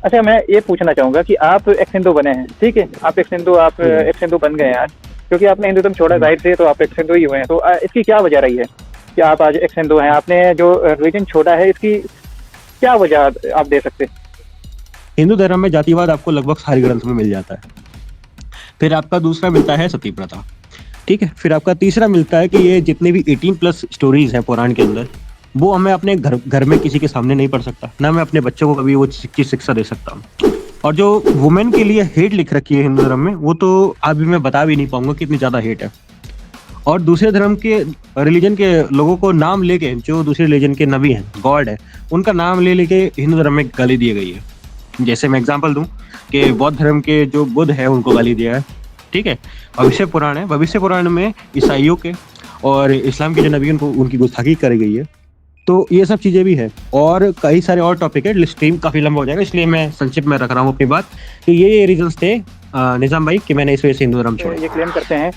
अच्छा, मैं ये पूछना चाहूँगा कि आप एक्स हिंदू बने हैं, ठीक है? आप जी। एक्स हिंदू बन गए हैं आज, क्योंकि आपने हिंदुइज़्म छोड़ा हम्म। ज़ाहिर से तो आप एक्स हिंदू ही हुए हैं। तो इसकी क्या वजह रही है कि आप आज एक्स हिंदू हैं? आपने जो रिलीजन छोड़ा है, इसकी क्या वजह आप दे सकते हैं? हिंदू धर्म में जातिवाद आपको लगभग सारे ग्रंथ में मिल जाता है। फिर आपका दूसरा मिलता है सती प्रथा। ठीक है, फिर आपका तीसरा मिलता है कि ये जितने भी 18+ स्टोरीज हैं पुराण के अंदर, वो हमें अपने घर घर में किसी के सामने नहीं पढ़ सकता, ना मैं अपने बच्चों को कभी वो चीज शिक्षा दे सकता हूँ। और जो वुमेन के लिए हेट लिख रखी है हिंदू धर्म में, वो तो अभी मैं बता भी नहीं पाऊंगा कितनी ज्यादा हेट है। और दूसरे धर्म के रिलीजन के लोगों को नाम लेके, जो दूसरे रिलीजन के नबी हैं, गॉड है, उनका नाम ले लेके हिंदू धर्म में गाली दी गई है। जैसे मैं एग्जांपल दूं कि बौद्ध धर्म के जो बुद्ध है उनको गाली दिया है। ठीक है। भविष्य पुराण है, भविष्य पुराण में ईसाइयों के और इस्लाम के जो नबी हैं, उनको उनकी गुस्ताखी करी गई है। तो ये सब चीजें भी है और कई सारे और टॉपिक है। स्ट्रीम काफी लंबा हो जाएगा, इसलिए मैं संक्षिप्त में रख रहा हूँ अपनी बात कि ये रीजंस थे निजाम भाई कि मैंने इस वजह से हिंदू धर्म छोड़ा। ये क्लेम करते हैं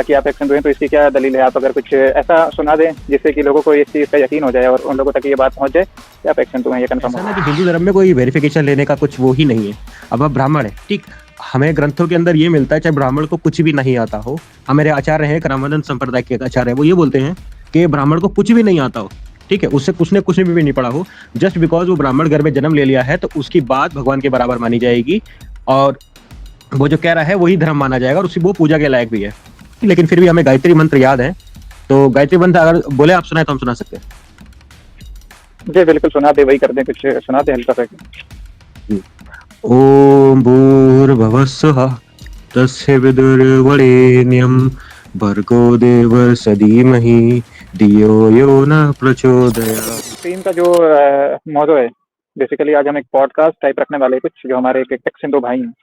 कि आप एक्स हिंदू हैं, तो इसकी क्या दलील है? आप अगर कुछ ऐसा सुना दें, जिससे कि लोगों को इस चीज़ का यकीन हो जाए और उन लोगों तक ये बात पहुँच जाए कि आप एक्स हिंदू हैं, ये कन्फर्म ऐसा हो ना कि जाए। हिंदू धर्म में कोई वेरिफिकेशन लेने का कुछ वो ही नहीं है। अब आप ब्राह्मण है, ठीक, हमें ग्रंथों के अंदर ये मिलता है, चाहे ब्राह्मण को कुछ भी नहीं आता हो। हमारे आचार्य हैं, रामानंद संप्रदाय के आचार्य है, वो ये बोलते हैं कि ब्राह्मण को कुछ भी नहीं आता हो, ठीक है, उससे कुछ ने कुछ भी नहीं पढ़ा हो, जस्ट बिकॉज वो ब्राह्मण घर में जन्म ले लिया है तो उसकी बात भगवान के बराबर मानी जाएगी। और वो जो कह रहा है वही धर्म माना जाएगा और उसी वो पूजा के लायक भी है। लेकिन फिर भी हमें गायत्री मंत्र याद है, तो गायत्री मंत्र अगर बोले आप सुनाए तो हम सुना सकते हैं। जी, बिल्कुल सुना दें, वही कर दें, कुछ सुना दें हल्का सा। ओम भूर्भुवः स्वः तस्य विदुर्वरेण्यं भर्गो देवस्य धीमहि धियो यो न प्रचोदयात्। स्ट्रीम का जो मौजू है, बेसिकली आज हम एक पॉडकास्ट टाइप रखने वाले हैं, कुछ जो हमारे एक एक्स हिंदू भाई हैं,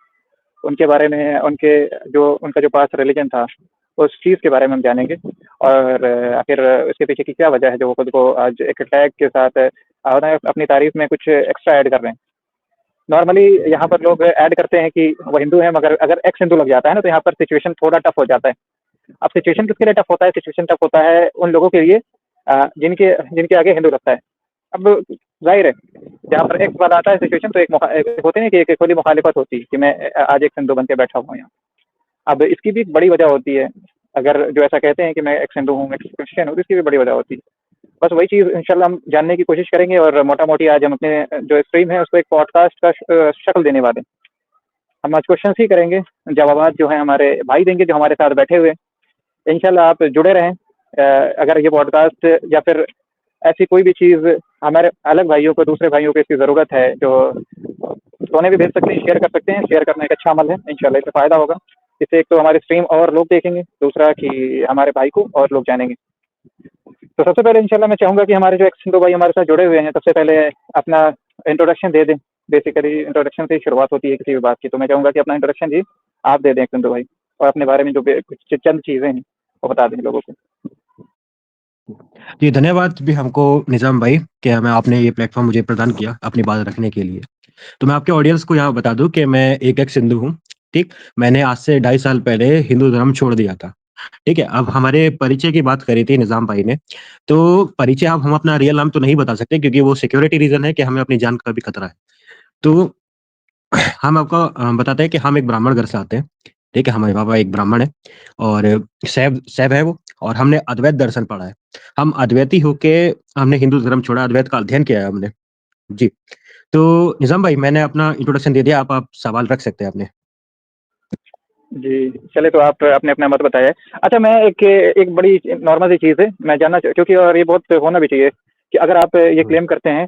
उनके बारे में, उनका जो पास्ट रिलीजन था, उस चीज़ के बारे में हम जानेंगे। और आखिर इसके पीछे की क्या वजह है जो वो खुद को आज एक टैग के साथ अपनी तारीफ में कुछ एक्स्ट्रा ऐड कर रहे हैं। नॉर्मली यहाँ पर लोग ऐड करते हैं कि वो हिंदू हैं, मगर अगर एक्स हिंदू लग जाता है ना, तो यहाँ पर सिचुएशन थोड़ा टफ हो जाता है। अब सिचुएशन किसके लिए टफ होता है? सिचुएशन टफ होता है उन लोगों के लिए जिनके जिनके आगे हिंदू लगता है। अब ज़ाहिर है, जहाँ पर एक्स वाला आता है सिचुएशन, तो एक होते हैं कि एक खुली मुखालिफत होती है कि मैं आज एक हिंदू बन के बैठा हुआ हूँ यहाँ। अब इसकी भी एक बड़ी वजह होती है, अगर जो ऐसा कहते हैं कि मैं एक्स हिंदू हूँ, एक्स क्रिश्चियन हूँ, तो इसकी भी बड़ी वजह होती है। बस वही चीज़ इंशाल्लाह हम जानने की कोशिश करेंगे और मोटा-मोटी आज हम अपने जो स्ट्रीम है उसको एक पॉडकास्ट का शक्ल देने वाले हैं। हम आज क्वेश्चंस ही करेंगे, जवाबात जो हैं हमारे भाई देंगे जो हमारे साथ बैठे हुए हैं। इंशाल्लाह आप जुड़े रहें। अगर ये पॉडकास्ट या फिर ऐसी कोई भी चीज़ हमारे अलग भाइयों को, दूसरे भाइयों को इसकी ज़रूरत है, जो सोने भी भेज सकते हैं, शेयर कर सकते हैं। शेयर करना एक अच्छा अमल है, इंशाल्लाह इससे फ़ायदा होगा। इससे एक तो हमारी स्ट्रीम और लोग देखेंगे, दूसरा कि हमारे भाई को और लोग जानेंगे। तो सबसे पहले इंशाल्लाह मैं चाहूँगा कि हमारे जो एक्स हिंदू भाई हमारे साथ जुड़े हुए हैं, सबसे पहले अपना इंट्रोडक्शन दे दें। बेसिकली इंट्रोडक्शन से ही शुरुआत होती है किसी भी बात की, तो मैं चाहूँगा कि अपना इंट्रोडक्शन जी आप दे दें एक्स हिंदू भाई, और अपने बारे में जो कुछ चंद चीज़ें हैं वो बता दें लोगों को। जी, धन्यवाद भी हमको निजाम भाई कि हमें आपने ये प्लेटफॉर्म मुझे प्रदान किया अपनी बात रखने के लिए। तो मैं आपके ऑडियंस को यहाँ बता दूं कि मैं एक एक्स हिंदू हूँ। ठीक, मैंने आज से 2.5 साल पहले हिंदू धर्म छोड़ दिया था। ठीक है, अब हमारे परिचय की बात करी थी निजाम भाई ने, तो परिचय अब हम अपना रियल नाम तो नहीं बता सकते क्योंकि वो सिक्योरिटी रीजन है कि हमें अपनी जान का भी खतरा है। तो हम आपको बताते हैं कि हम एक ब्राह्मण घर से आते हैं। ठीक है, हमारे पापा एक ब्राह्मण है और सैव सैव है वो, और हमने अद्वैत दर्शन पढ़ा है। हम अद्वैती होके हमने हिंदू धर्म छोड़ा, अद्वैत का अध्ययन किया है हमने। जी। तो निजाम भाई मैंने अपना इंट्रोडक्शन दे दिया, आप सवाल रख सकते हैं अपने। जी, चलिए, तो आप अपने अपना मत बताइए। अच्छा, मैं एक बड़ी नॉर्मल सी चीज़ है, मैं जानना क्योंकि और ये बहुत होना भी चाहिए कि अगर आप ये हम्म। क्लेम करते हैं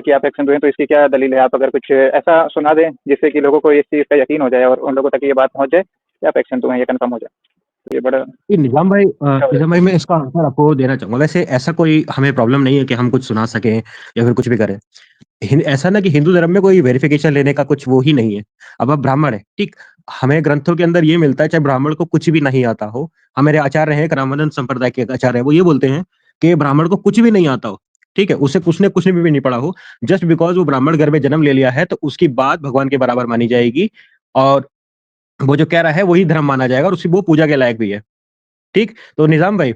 कि आप एक्स हिंदू हैं, तो इसकी क्या दलील है? आप अगर कुछ ऐसा सुना दें, जिससे कि लोगों को इस चीज़ का यकीन हो जाए और उन लोगों तक ये बात पहुँच जाए कि आप एक्स हिंदू हैं, ये कन्फर्म हो जाए। तो ये बड़ा ये अच्छा हो निजाम जाए। भाई मैं इसका आंसर आपको देना चाहूंगा। वैसे ऐसा कोई हमें प्रॉब्लम नहीं है कि हम कुछ सुना सकें या फिर कुछ भी करें। ऐसा ना कि हिंदू धर्म में कोई वेरिफिकेशन लेने का कुछ वो ही नहीं है। अब आप ब्राह्मण है, ठीक, हमें ग्रंथों के अंदर ये मिलता है, चाहे ब्राह्मण को कुछ भी नहीं आता हो। हमारे आचार्य हैं, रामानंद संप्रदाय के आचार्य है, वो ये बोलते हैं कि ब्राह्मण को कुछ भी नहीं आता हो, ठीक है, उसे कुछ ने भी नहीं पढ़ा हो, जस्ट बिकॉज वो ब्राह्मण घर में जन्म ले लिया है तो उसकी बात भगवान के बराबर मानी जाएगी। और वो जो कह रहा है वही धर्म माना जाएगा और उसी वो पूजा के लायक भी है। ठीक, तो निजाम भाई,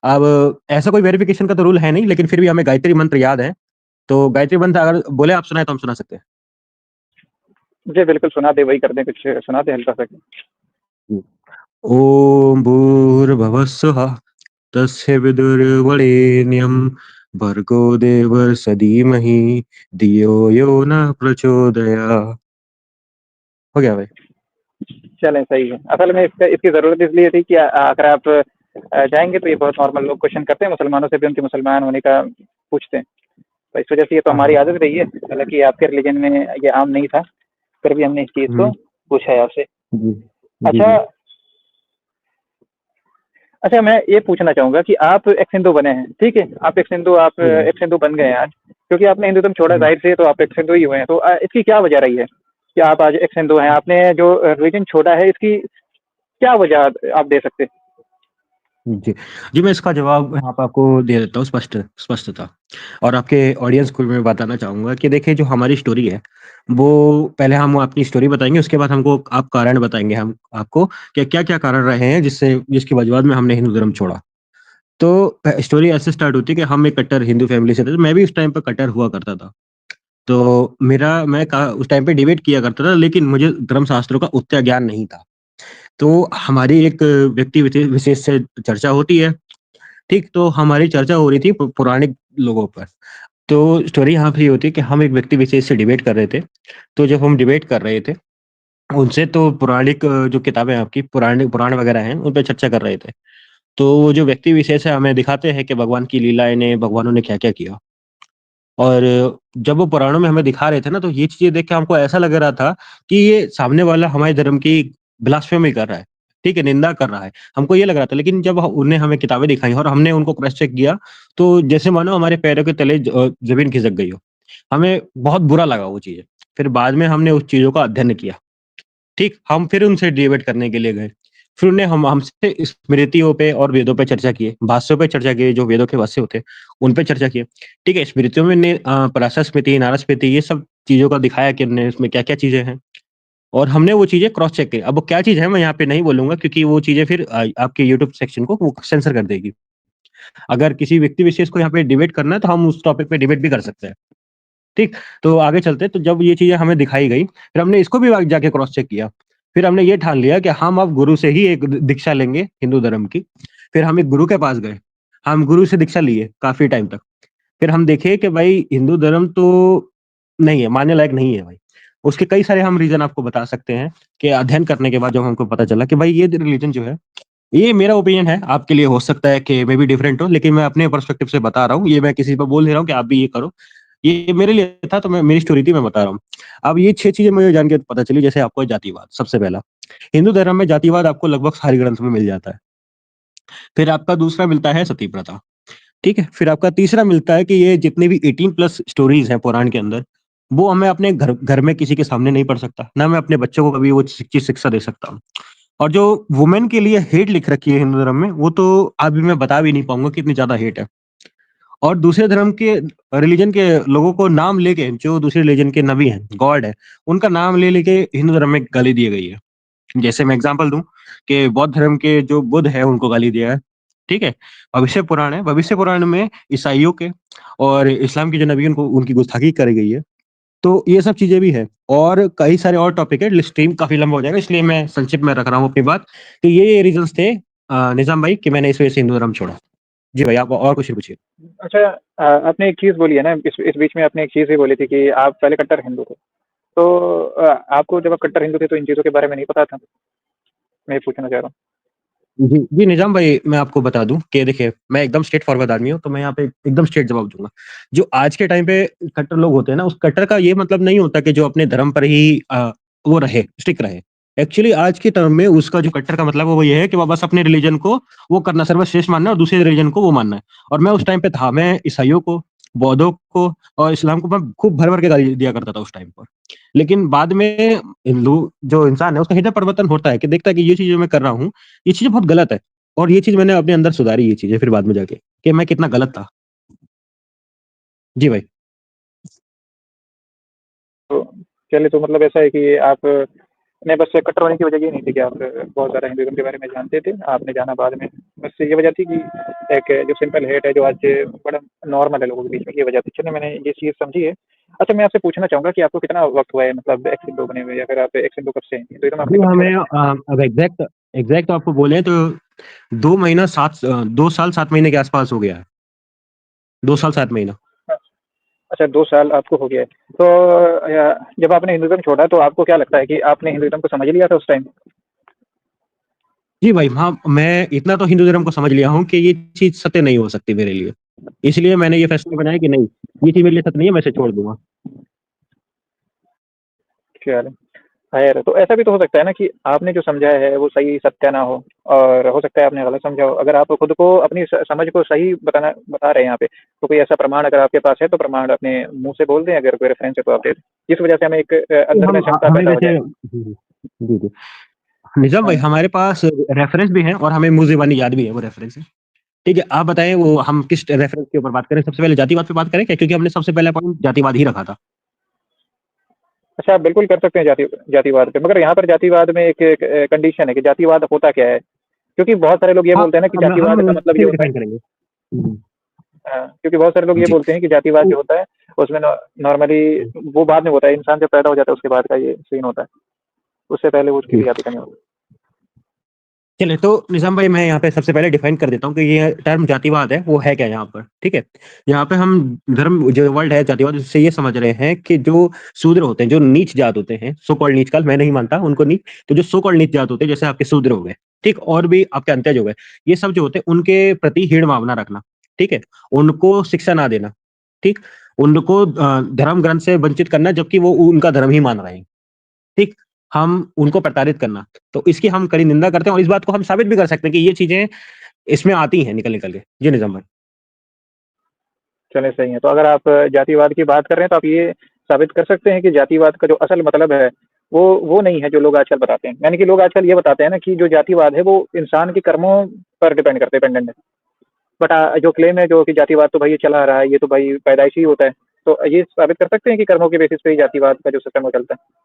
अब ऐसा कोई वेरिफिकेशन का तो रूल है नहीं, लेकिन फिर भी हमें गायत्री मंत्र याद है, तो गायत्री मंत्र अगर बोले आप सुनाए तो हम सुना सकते हैं। जी, बिल्कुल सुना दे, वही कर दें, कुछ सुना दें हल्का-सा। ओम भूर्भुवः स्वः तस्य विदुर्वरेण्यं भर्गो देवस्य धीमहि धियो यो न प्रचोदयात्। हो गया भाई। चलें, सही है। असल में इसका इसकी ज़रूरत इसलिए थी कि अगर आप जाएँगे तो ये बहुत नॉर्मल लोग क्वेश्चन करते हैं, मुसलमानों से भी उनके मुसलमान होने का पूछते हैं। तो इस वजह से ये तो हाँ, हमारी हाँ। आदत रही है, हालाँकि आपके रिलीजन में ये आम नहीं था, फिर भी हमने इस चीज़ को हुँ, पूछा है आपसे। जी। जी, अच्छा जी। अच्छा, मैं ये पूछना चाहूँगा कि आप एक्स हिंदू बने हैं, ठीक है? आप हुँ, एक्स हिंदू बन गए हैं आज, क्योंकि आपने हिंदुइज़्म छोड़ा, हुँ। ज़ाहिर सी है, तो आप एक्स हिंदू ही हुए हैं। तो इसकी क्या वजह रही है कि आप आज एक्स हिंदू हैं? आपने जो रिलीजन छोड़ा है, इसकी क्या वजह आप दे सकते हैं? जी। जी, मैं इसका जवाब यहाँ पे आपको दे देता हूँ स्पष्टता और आपके ऑडियंस को मैं बताना चाहूँगा कि देखिए जो हमारी स्टोरी है, वो पहले हम अपनी स्टोरी बताएँगे, उसके बाद हमको आप कारण बताएँगे हम आपको कि क्या-क्या कारण रहे हैं जिसकी वजूहत में हमने हिंदू धर्म छोड़ा। तो स्टोरी ऐसे स्टार्ट होती है कि हम एक कट्टर हिंदू फैमिली से थे, तो मैं भी उस टाइम पे कट्टर हुआ करता था। तो मैं उस टाइम पे डिबेट किया करता था, लेकिन मुझे धर्म शास्त्रों का उतना ज्ञान नहीं था। तो हमारी एक व्यक्ति विशेष से चर्चा होती है, ठीक? तो हमारी चर्चा हो रही थी पौराणिक लोगों पर। तो स्टोरी यहाँ पे ये होती है कि हम एक व्यक्ति विशेष से डिबेट कर रहे थे। तो जब हम डिबेट कर रहे थे, उनसे तो पौराणिक जो किताबें हैं आपकी पुराण वगैरह हैं, उन पे चर्चा कर रहे थे। तो वो जो व्यक्ति विशेष है हमें दिखाते हैं कि भगवान की लीलाएँ ने भगवानों ने क्या-क्या किया। और जब वो पुराणों में हमें दिखा रहे थे ना, तो ये चीज़ें देख के हमको ऐसा लग रहा था कि ये सामने वाला हमारे धर्म की ब्लास्फेमी कर रहा है, ठीक है? निंदा कर रहा है। हमको ये लग रहा था, लेकिन जब उन्हें हमें किताबें दिखाई और हमने उनको क्रॉस चेक किया, तो जैसे मानो हमारे पैरों के तले ज़मीन खिसक गई हो। हमें बहुत बुरा लगा वो चीज़ें। फिर बाद में हमने उस चीज़ों का अध्ययन किया। ठीक, हम फिर उनसे डिबेट करने के लिए गए। फिर उन्हें हम हमसे स्मृतियों पे और वेदों पे चर्चा किए, भाष्यों पे चर्चा किए, जो वेदों के भाष्य होते हैं, उन पे चर्चा किए। ठीक है, स्मृतियों में ने पराशर स्मृति, नारद स्मृति ये सब चीज़ों का दिखाया कि हमने इसमें क्या-क्या चीज़ें हैं और हमने वो चीज़ें क्रॉस चेक की। अब वो क्या चीज़ है मैं यहाँ पे नहीं बोलूँगा क्योंकि वो चीज़ें फिर आपके यूट्यूब सेक्शन को वो सेंसर कर देगी। अगर किसी व्यक्ति विशेष को यहाँ पे डिबेट करना है तो हम उस टॉपिक पे डिबेट भी कर सकते हैं। ठीक? तो आगे चलते तो जब ये चीज़ें हमें दिखाई गई, फिर हमने इसको भी जाके क्रॉस चेक किया। फिर हमने ये ठान लिया कि हम अब गुरु से ही एक दीक्षा लेंगे हिंदू धर्म की। फिर हम एक गुरु के पास गए। हम गुरु से दीक्षा लिए काफ़ी टाइम तक। फिर हम देखे कि भाई हिंदू धर्म तो नहीं है, मानने लायक नहीं है भाई। उसके कई सारे हम रीज़न आपको बता सकते हैं कि अध्ययन करने के बाद जब हमको पता चला कि भाई ये रिलीजन जो है, ये मेरा ओपिनियन है, आपके लिए हो सकता है कि मे बी डिफरेंट हो, लेकिन मैं अपने पर्सपेक्टिव से बता रहा हूँ। ये मैं किसी पे बोल नहीं रहा हूँ कि आप भी ये करो। ये मेरे लिए था तो मैं मेरी स्टोरी थी मैं बता रहा हूँ। अब ये 6 चीज़ें मुझे जान के पता चली जैसे आपको जातिवाद सबसे पहला। हिंदू धर्म में जातिवाद आपको लगभग सारे ग्रंथ में मिल जाता है। फिर आपका दूसरा मिलता है सती प्रथा, ठीक है? फिर आपका तीसरा मिलता है कि ये जितने भी 18 प्लस स्टोरीज़ हैं पुराण के अंदर, वो मैं अपने घर घर में किसी के सामने नहीं पढ़ सकता, ना मैं अपने बच्चों को कभी वो चीज़ शिक्षा दे सकता हूँ। और जो वुमेन के लिए हेट लिख रखी है हिंदू धर्म में, वो तो अभी मैं बता भी नहीं पाऊँगा कि इतनी ज़्यादा हेट है। और दूसरे धर्म के रिलीजन के लोगों को नाम लेके जो दूसरे रिलीजन के नबी हैं, गॉड है, उनका नाम ले लेके हिंदू धर्म में गाली दी गई है। जैसे मैं एग्ज़ाम्पल दूँ कि बौद्ध धर्म के जो बुद्ध है उनको गाली दिया है, ठीक है? भविष्य पुराण है, भविष्य पुराण में ईसाइयों के और इस्लाम के जो नबी हैं उनको उनकी गुस्ताखी करी गई है। तो ये सब चीज़ें भी हैं और कई सारे और टॉपिक है, स्ट्रीम काफ़ी लंबा हो जाएगा इसलिए मैं संक्षिप्त में रख रहा हूँ अपनी बात। तो ये रीज़न्स थे निज़ाम भाई कि मैंने इस वजह से हिंदू धर्म छोड़ा। जी भाई, आप और कुछ पूछिए। अच्छा, आपने एक चीज़ बोली है ना, इस बीच में आपने एक चीज़ भी बोली थी कि आप पहले कट्टर हिंदू थे। तो आपको जब आप कट्टर हिंदू थे तो इन चीज़ों के बारे में नहीं पता था? मैं ये पूछना चाह रहा हूँ। जी, जी, निज़ाम भाई मैं आपको बता दूँ कि देखिए, मैं एकदम स्ट्रेट फॉरवर्ड आदमी हूँ, तो मैं यहाँ पे एकदम स्ट्रेट जवाब दूँगा। जो आज के टाइम पे कट्टर लोग होते हैं ना, उस कट्टर का ये मतलब नहीं होता कि जो अपने धर्म पर ही वो रहे, स्टिक रहे। एक्चुअली आज के टर्म में उसका जो कट्टर का मतलब है वो ये है कि वो बस अपने रिलीजन को वो करना सर्वश्रेष्ठ मानना है और दूसरे रिलीजन को वो मानना है। और मैं उस टाइम पे था, मैं ईसाइयों को, बौद्धों को और इस्लाम को मैं खूब भर-भर के गाली दिया करता था उस टाइम पर। लेकिन बाद में हिंदू जो इंसान है उसका हृदय परिवर्तन होता है कि देखता है कि ये चीज़ जो मैं कर रहा हूँ ये चीज़ें बहुत गलत है और ये चीज़ मैंने अपने अंदर सुधारी ये चीज़ें फिर बाद में जाके, कि मैं कितना गलत था। जी भाई। तो चलिए, तो मतलब ऐसा है कि आप नहीं, बस कट्टर होने की वजह ये नहीं थी कि आप बहुत ज़्यादा हिंदुइज़्म के बारे में जानते थे, आपने जाना बाद में। बस ये वजह थी कि एक जो सिंपल हेट है जो आज बड़ा नॉर्मल है लोगों के बीच में, ये वजह थी। चलिए, मैंने ये चीज़ समझी है। अच्छा, मैं आपसे पूछना चाहूँगा कि आपको कितना वक़्त हुआ है मतलब एक्स हिंदू बने हुए, या फिर आप एक्स हिंदू कब से हैं? हिंदुइज़्म आपने जी कब छोड़ा हमें है? अब एग्जैक्ट आपको बोले तो 2 महीना 2 साल 7 महीने के आसपास हो गया है। 2 साल 7 महीना। अच्छा, 2 साल आपको हो गया है। तो जब आपने हिंदुइज़्म छोड़ा तो आपको क्या लगता है कि आपने हिंदुइज़्म को समझ लिया था उस टाइम? जी भाई, हाँ, मैं इतना तो हिंदू धर्म को समझ लिया हूँ कि ये चीज़ सत्य नहीं हो सकती मेरे लिए। इसलिए मैंने ये फैसला बनाया कि नहीं, ये चीज़ मेरे लिए सत्य नहीं है, मैं इसे छोड़ दूँगा। चलो, खैर तो ऐसा भी तो हो सकता है ना कि आपने जो समझा है वो सही सत्य ना हो, और हो सकता है आपने गलत समझा हो। अगर आप खुद को अपनी समझ को सही बता रहे हैं यहाँ पे, तो कोई ऐसा प्रमाण अगर आपके पास है तो प्रमाण अपने मुंह से बोल दें, अगर कोई रेफरेंस है तो आप दे दें, जिस वजह से हमें एक तो अंदर में शंका हमें पैदा हो जैसे जाए। जी, जी। जी, जी। निज़ाम भाई हाँ। हमारे पास रेफ़रेंस भी हैं और हमें मुँह ज़ुबानी याद भी है वो रेफ़रेंस है। ठीक है, आप बताएँ वो हम किस रेफ़रेंस के ऊपर बात करें? सबसे पहले जातिवाद पे बात करें क्या? क्योंकि हमने सबसे पहला पॉइंट जातिवाद ही रखा था। अच्छा, आप बिल्कुल कर सकते हैं जातिवाद पे, मगर यहाँ पर जातिवाद में एक कंडीशन है कि जातिवाद होता क्या है? क्योंकि बहुत सारे लोग ये हाँ, बोलते हैं ना कि हम जातिवाद का मतलब ये इसे भी होता है। डिफाइन करेंगे। हुँ, क्योंकि बहुत सारे लोग ये जी। बोलते हैं कि जातिवाद तो जो होता है, उसमें नॉर्मली वो बाद में होता है, इंसान जब पैदा हो जाता है उसके बाद का ये सीन होता है। उससे पहले वो जी। किसी जाति का नहीं होता। चलिए तो निज़ाम भाई मैं यहाँ पे सबसे पहले डिफाइन कर देता हूँ कि ये टर्म जातिवाद है, वो है क्या यहाँ पर, ठीक है? यहाँ पे हम धर्म जो वर्ड है जातिवाद उससे ये समझ रहे हैं कि जो शूद्र होते हैं, जो नीच जात होते हैं, सो कॉल्ड नीच कास्ट मैं नहीं मानता उनको नीच, तो जो सो कॉल्ड नीच जात होते हैं जैसे आपके शूद्र हो गए, ठीक? और भी आपके अंत्यज हो गए, ये सब जो होते हैं उनके प्रति हीन भावना रखना, ठीक है? उनको शिक्षा ना देना, ठीक? उनको धर्म ग्रंथ से वंचित करना जबकि वो उनका धर्म ही मान रहे हैं। ठीक? हम उनको प्रताड़ित करना, तो इसकी हम कड़ी निंदा करते हैं और इस बात को हम साबित भी कर सकते हैं कि ये चीज़ें इसमें आती हैं निकल-निकल के। जी, निज़ाम भाई। चलिए सही है। तो अगर आप जातिवाद की बात कर रहे हैं तो आप ये साबित कर सकते हैं कि जातिवाद का जो असल मतलब है, वो नहीं है जो लोग आजकल बताते हैं। यानी कि लोग आजकल ये बताते हैं ना कि जो जातिवाद है वो इंसान के कर्मों पर डिपेंडेंट है। बट जो क्लेम है जो कि जातिवाद तो भाई ये चला आ रहा है, ये तो भाई पैदाइशी ही होता है। तो ये साबित कर सकते हैं कि कर्मों के बेसिस पे ही जातिवाद का जो सिस्टम वो चलता है।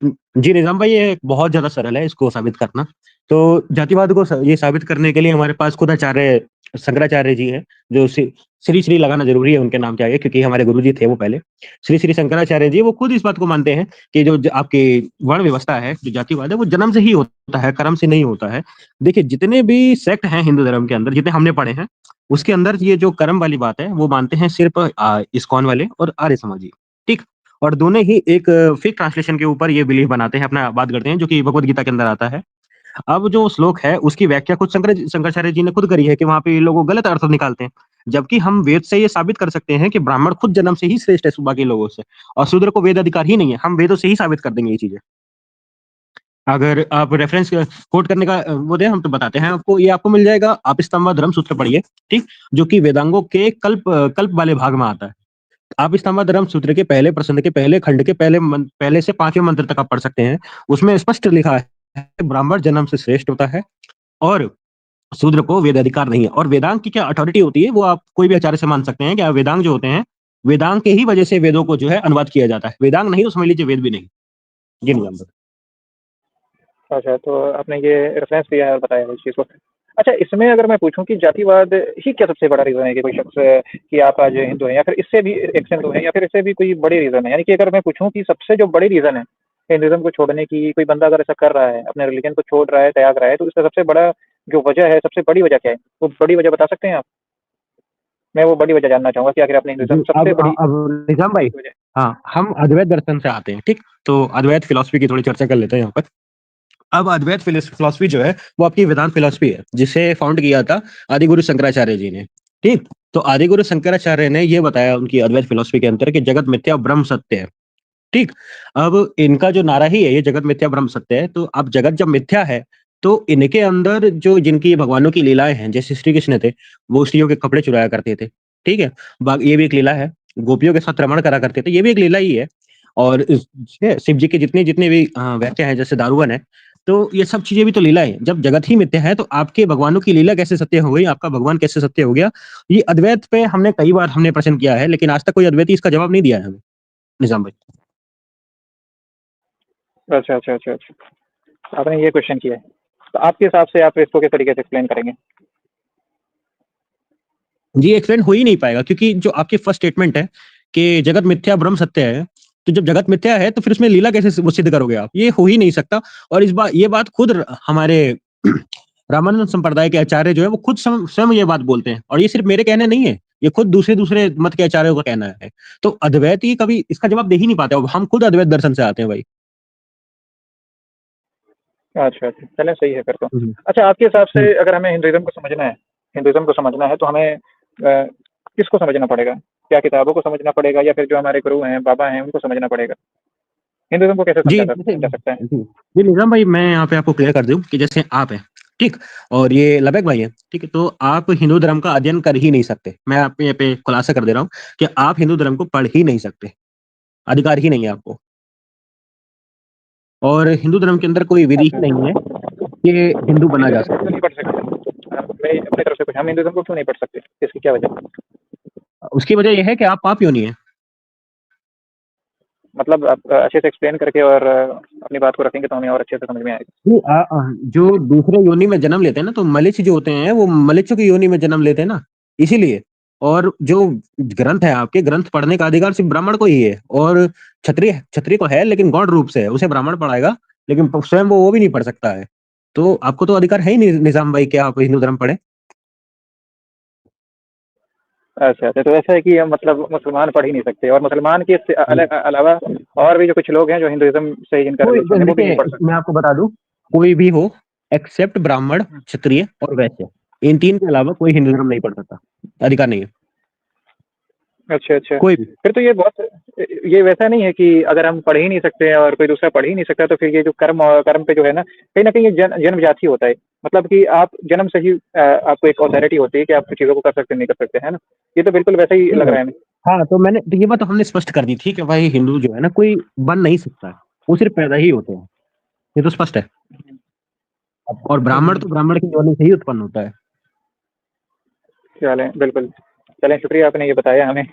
जी, निज़ाम भाई ये बहुत ज़्यादा सरल है इसको साबित करना। तो जातिवाद को ये साबित करने के लिए हमारे पास खुद आचार्य शंकराचार्य जी हैं, जो श्री श्री लगाना ज़रूरी है उनके नाम के आगे क्योंकि हमारे गुरुजी थे वो पहले। श्री श्री शंकराचार्य जी वो खुद इस बात को मानते हैं कि जो आपकी वर्ण व्यवस्था है, जो जातिवाद है वो जन्म से ही होता है, कर्म से नहीं होता है। देखिए जितने भी सेक्ट हैं हिंदू धर्म के अंदर, जितने हमने पढ़े हैं, उसके अंदर ये जो कर्म वाली बात है, वो मानते हैं सिर्फ़ इस्कॉन वाले और आर्य समाजी, ठीक? और दोनों ही एक फेक ट्रांसलेशन के ऊपर ये बिलीव बनाते हैं, अपना बात करते हैं, जो कि भगवद गीता के अंदर आता है। अब जो श्लोक है, उसकी व्याख्या खुद शंकराचार्य जी ने खुद करी है कि वहाँ पे ये लोग गलत अर्थ निकालते हैं। जबकि हम वेद से ये साबित कर सकते हैं कि ब्राह्मण खुद जन्म से ही श्रेष्ठ है बाकी लोगों से और शूद्र को वेद अधिकार ही नहीं है। हम वेदों से ही साबित कर देंगे ये चीज़ें। अगर आप रेफरेंस कोट करने का वो दें, हम तो बताते हैं आपको, ये आपको मिल जाएगा, आप स्तंभ धर्म सूत्र पढ़िए, ठीक? जो कि वेदांगों के कल्प वाले भाग में आता है। आप स्तंभ धर्म सूत्र के पहले प्रसंग के पहले खंड के पहले से 5वें मंत्र तक आप पढ़ सकते हैं। उसमें स्पष्ट लिखा है ब्राह्मण जन्म से श्रेष्ठ होता है और शूद्र को वेद अधिकार नहीं है। और वेदांग की क्या अथॉरिटी होती है वो आप कोई भी आचार्य से मान सकते हैं। क्या वेदांग जो होते हैं, वेदांग के ही वजह से वेदों को जो है अनुवाद किया जाता है। वेदांग नहीं तो समझ लीजिए वेद भी नहीं। जी निजाम भाई। अच्छा, तो आपने ये रेफरेंस दिया है और बताया है इस चीज़ को। अच्छा, इसमें अगर मैं पूछूँ कि जातिवाद ही क्या सबसे बड़ा रीज़न है कि कोई शख्स कि आप आज हिंदू हैं, या फिर इससे भी एक हिंदू हैं, या फिर इससे भी कोई बड़ी रीज़न है? यानी कि अगर मैं पूछूँ कि सबसे जो बड़ी रीज़न है, हिंदुइज़्म को छोड़ने की, कोई बंदा अगर ऐसा कर रहा है, अपने रिलिजन को छोड़ रहा है, त्याग रहा है, तो इसका सबसे बड़ा जो वजह है, सबसे बड़ी वजह क्या है? वो बड़ी वजह बता सकते हैं आप? मैं वो बड़ी वजह जानना चाहूँगा कि आखिर अपने हिंदुइज़्म जी, सबसे बड़ी अब निजाम भाई, वजह। हाँ, हम अद्वैत दर्शन से आते हैं, ठीक? तो अद्वैत फिलॉसफी की थोड़ी चर्चा कर लेते हैं यहाँ पर। अब अद्वैत फिलॉसफी जो है वो आपकी वेदांत फिलॉसफी है जिसे फाउंड किया था आदि गुरु शंकराचार्य जी ने, ठीक? तो आदि गुरु शंकराचार्य ने ये बताया उनकी अद्वैत फिलॉसफी के अंदर कि जगत मिथ्या ब्रह्म सत्य है, ठीक? अब इनका जो नारा ही है ये जगत मिथ्या ब्रह्म सत्य है। तो अब जगत जब मिथ्या है तो इनके अंदर जो जिनकी भगवानों की लीलाएं हैं, जैसे श्री कृष्ण थे, वो स्त्रियों के कपड़े चुराया करते थे, ठीक है? ये भी एक लीला है। गोपियों के साथ रमण करा करते थे, ये भी एक लीला ही है। और शिव जी के जितने जितने भी व्याख्या है, जैसे दारुवन है, तो ये सब चीजें भी तो लीला है। जब जगत ही मिथ्या है तो आपके भगवानों की लीला कैसे सत्य हो गई, आपका भगवान कैसे सत्य हो गया? ये अद्वैत पे हमने कई बार हमने प्रश्न किया है, लेकिन आज तक कोई अद्वैती इसका जवाब नहीं दिया है हमें। निजाम भाई। अच्छा, अच्छा, अच्छा, अच्छा। आपने ये क्वेश्चन किया है। तो आपके हिसाब से आप इसको किस तरीके से एक्सप्लेन करेंगे? जी, एक्सप्लेन हो ही नहीं पाएगा क्योंकि जो आपकी फर्स्ट स्टेटमेंट है कि जगत मिथ्या ब्रह्म सत्य है, तो जब जगत मिथ्या है तो फिर उसमें लीला कैसे वो सिद्ध करोगे आप? ये हो ही नहीं सकता। और ये बात खुद हमारे रामानुजन संप्रदाय के आचार्य जो है वो खुद स्वयं ये बात बोलते हैं, और ये सिर्फ मेरे कहने नहीं है, ये खुद दूसरे दूसरे मत के आचार्यों का कहना है। तो अद्वैत ही कभी इसका जवाब दे ही नहीं पाते, हम खुद अद्वैत दर्शन से आते हैं भाई। अच्छा, अच्छा। चलें सही है फिर तो। हम्म, अच्छा, आपके हिसाब से हम्म। अगर हमें हिंदुइज़्म को समझना है तो हमें किसको समझना पड़ेगा? क्या किताबों को समझना पड़ेगा या फिर जो हमारे गुरु हैं, बाबा हैं, उनको समझना पड़ेगा? हिंदुइज़्म को कैसे जी जैसे समझा सकता है? जी जी निजाम भाई, मैं यहाँ पे आपको क्लियर कर दूं कि जैसे आप हैं, ठीक, और ये लबैक भाई है, ठीक है, तो आप हिंदू धर्म का अध्ययन कर ही नहीं सकते। मैं आपको यहाँ पे खुलासा कर दे रहा हूँ कि आप हिंदू धर्म को पढ़ ही नहीं सकते, अधिकार ही नहीं है आपको। और हिंदू धर्म के अंदर कोई विधि अच्छा, ही नहीं है अच्छा। कि हिंदू हम बना जा हिंदुइज़्म को सके। क्यों नहीं पढ़ सकते? मैं अपनी तरफ से कुछ हम हिंदुइज़्म को क्यों नहीं पढ़ सकते? इसकी क्या वजह? उसकी वजह यह है कि आप पाप योनि है। मतलब आप अच्छे से एक्सप्लेन करके और अपनी बात को रखेंगे तो हमें और अच्छे से समझ में आएगा। जी, जो दूसरे योनि में जन्म लेते हैं ना, तो मलेच्छ जो होते हैं वो मलेच्छों की योनि में जन्म लेते हैं ना, इसीलिए। और जो ग्रंथ है, आपके ग्रंथ पढ़ने का अधिकार सिर्फ ब्राह्मण को ही है, और क्षत्रिय क्षत्रिय को है लेकिन गौण रूप से है, उसे ब्राह्मण पढ़ाएगा, लेकिन स्वयं वो भी नहीं पढ़ सकता है। तो आपको तो अधिकार है ही नहीं निजाम भाई कि आप हिंदू धर्म पढ़े। अच्छा, अच्छा। तो ऐसा है कि हम मतलब मुसलमान पढ़ ही नहीं सकते और मुसलमान के अलावा और भी जो कुछ लोग हैं जो हिंदुइज़्म से जिनका कोई रिलेशन है वो भी नहीं देखिए, पढ़ सकते। मैं आपको बता दूं, कोई भी हो एक्सेप्ट ब्राह्मण, हुँ। क्षत्रिय और वैश्य, इन तीन के अलावा कोई हिंदू धर्म नहीं पढ़ सकता, अधिकार नहीं है अच्छा, अच्छा। कोई भी। फिर तो ये वैसा नहीं है कि अगर हम पढ़ ही नहीं सकते हैं और कोई दूसरा पढ़ ही नहीं सकता तो फिर ये जो कर्म पे जो है ना, कहीं न कहीं ये जन्मजाति होता है। मतलब कि आप जन्म से ही आपको एक अथॉरिटी होती है कि आप कुछ चीज़ों को कर सकते हैं, नहीं कर सकते, है ना? ये तो बिल्कुल वैसा ही नहीं लग भाई, रहा है हमें। हाँ, तो ये बात तो हमने स्पष्ट कर दी थी कि भाई हिंदू जो है ना कोई बन नहीं सकता है, वो सिर्फ पैदा ही होते हैं, ये तो स्पष्ट है। और हुँ, ब्राह्मण हुँ। तो ब्राह्मण की योनि से ही उत्पन्न होता है। चलें, बिल्कुल। चलें, शुक्रिया आपने ये बताया हमें।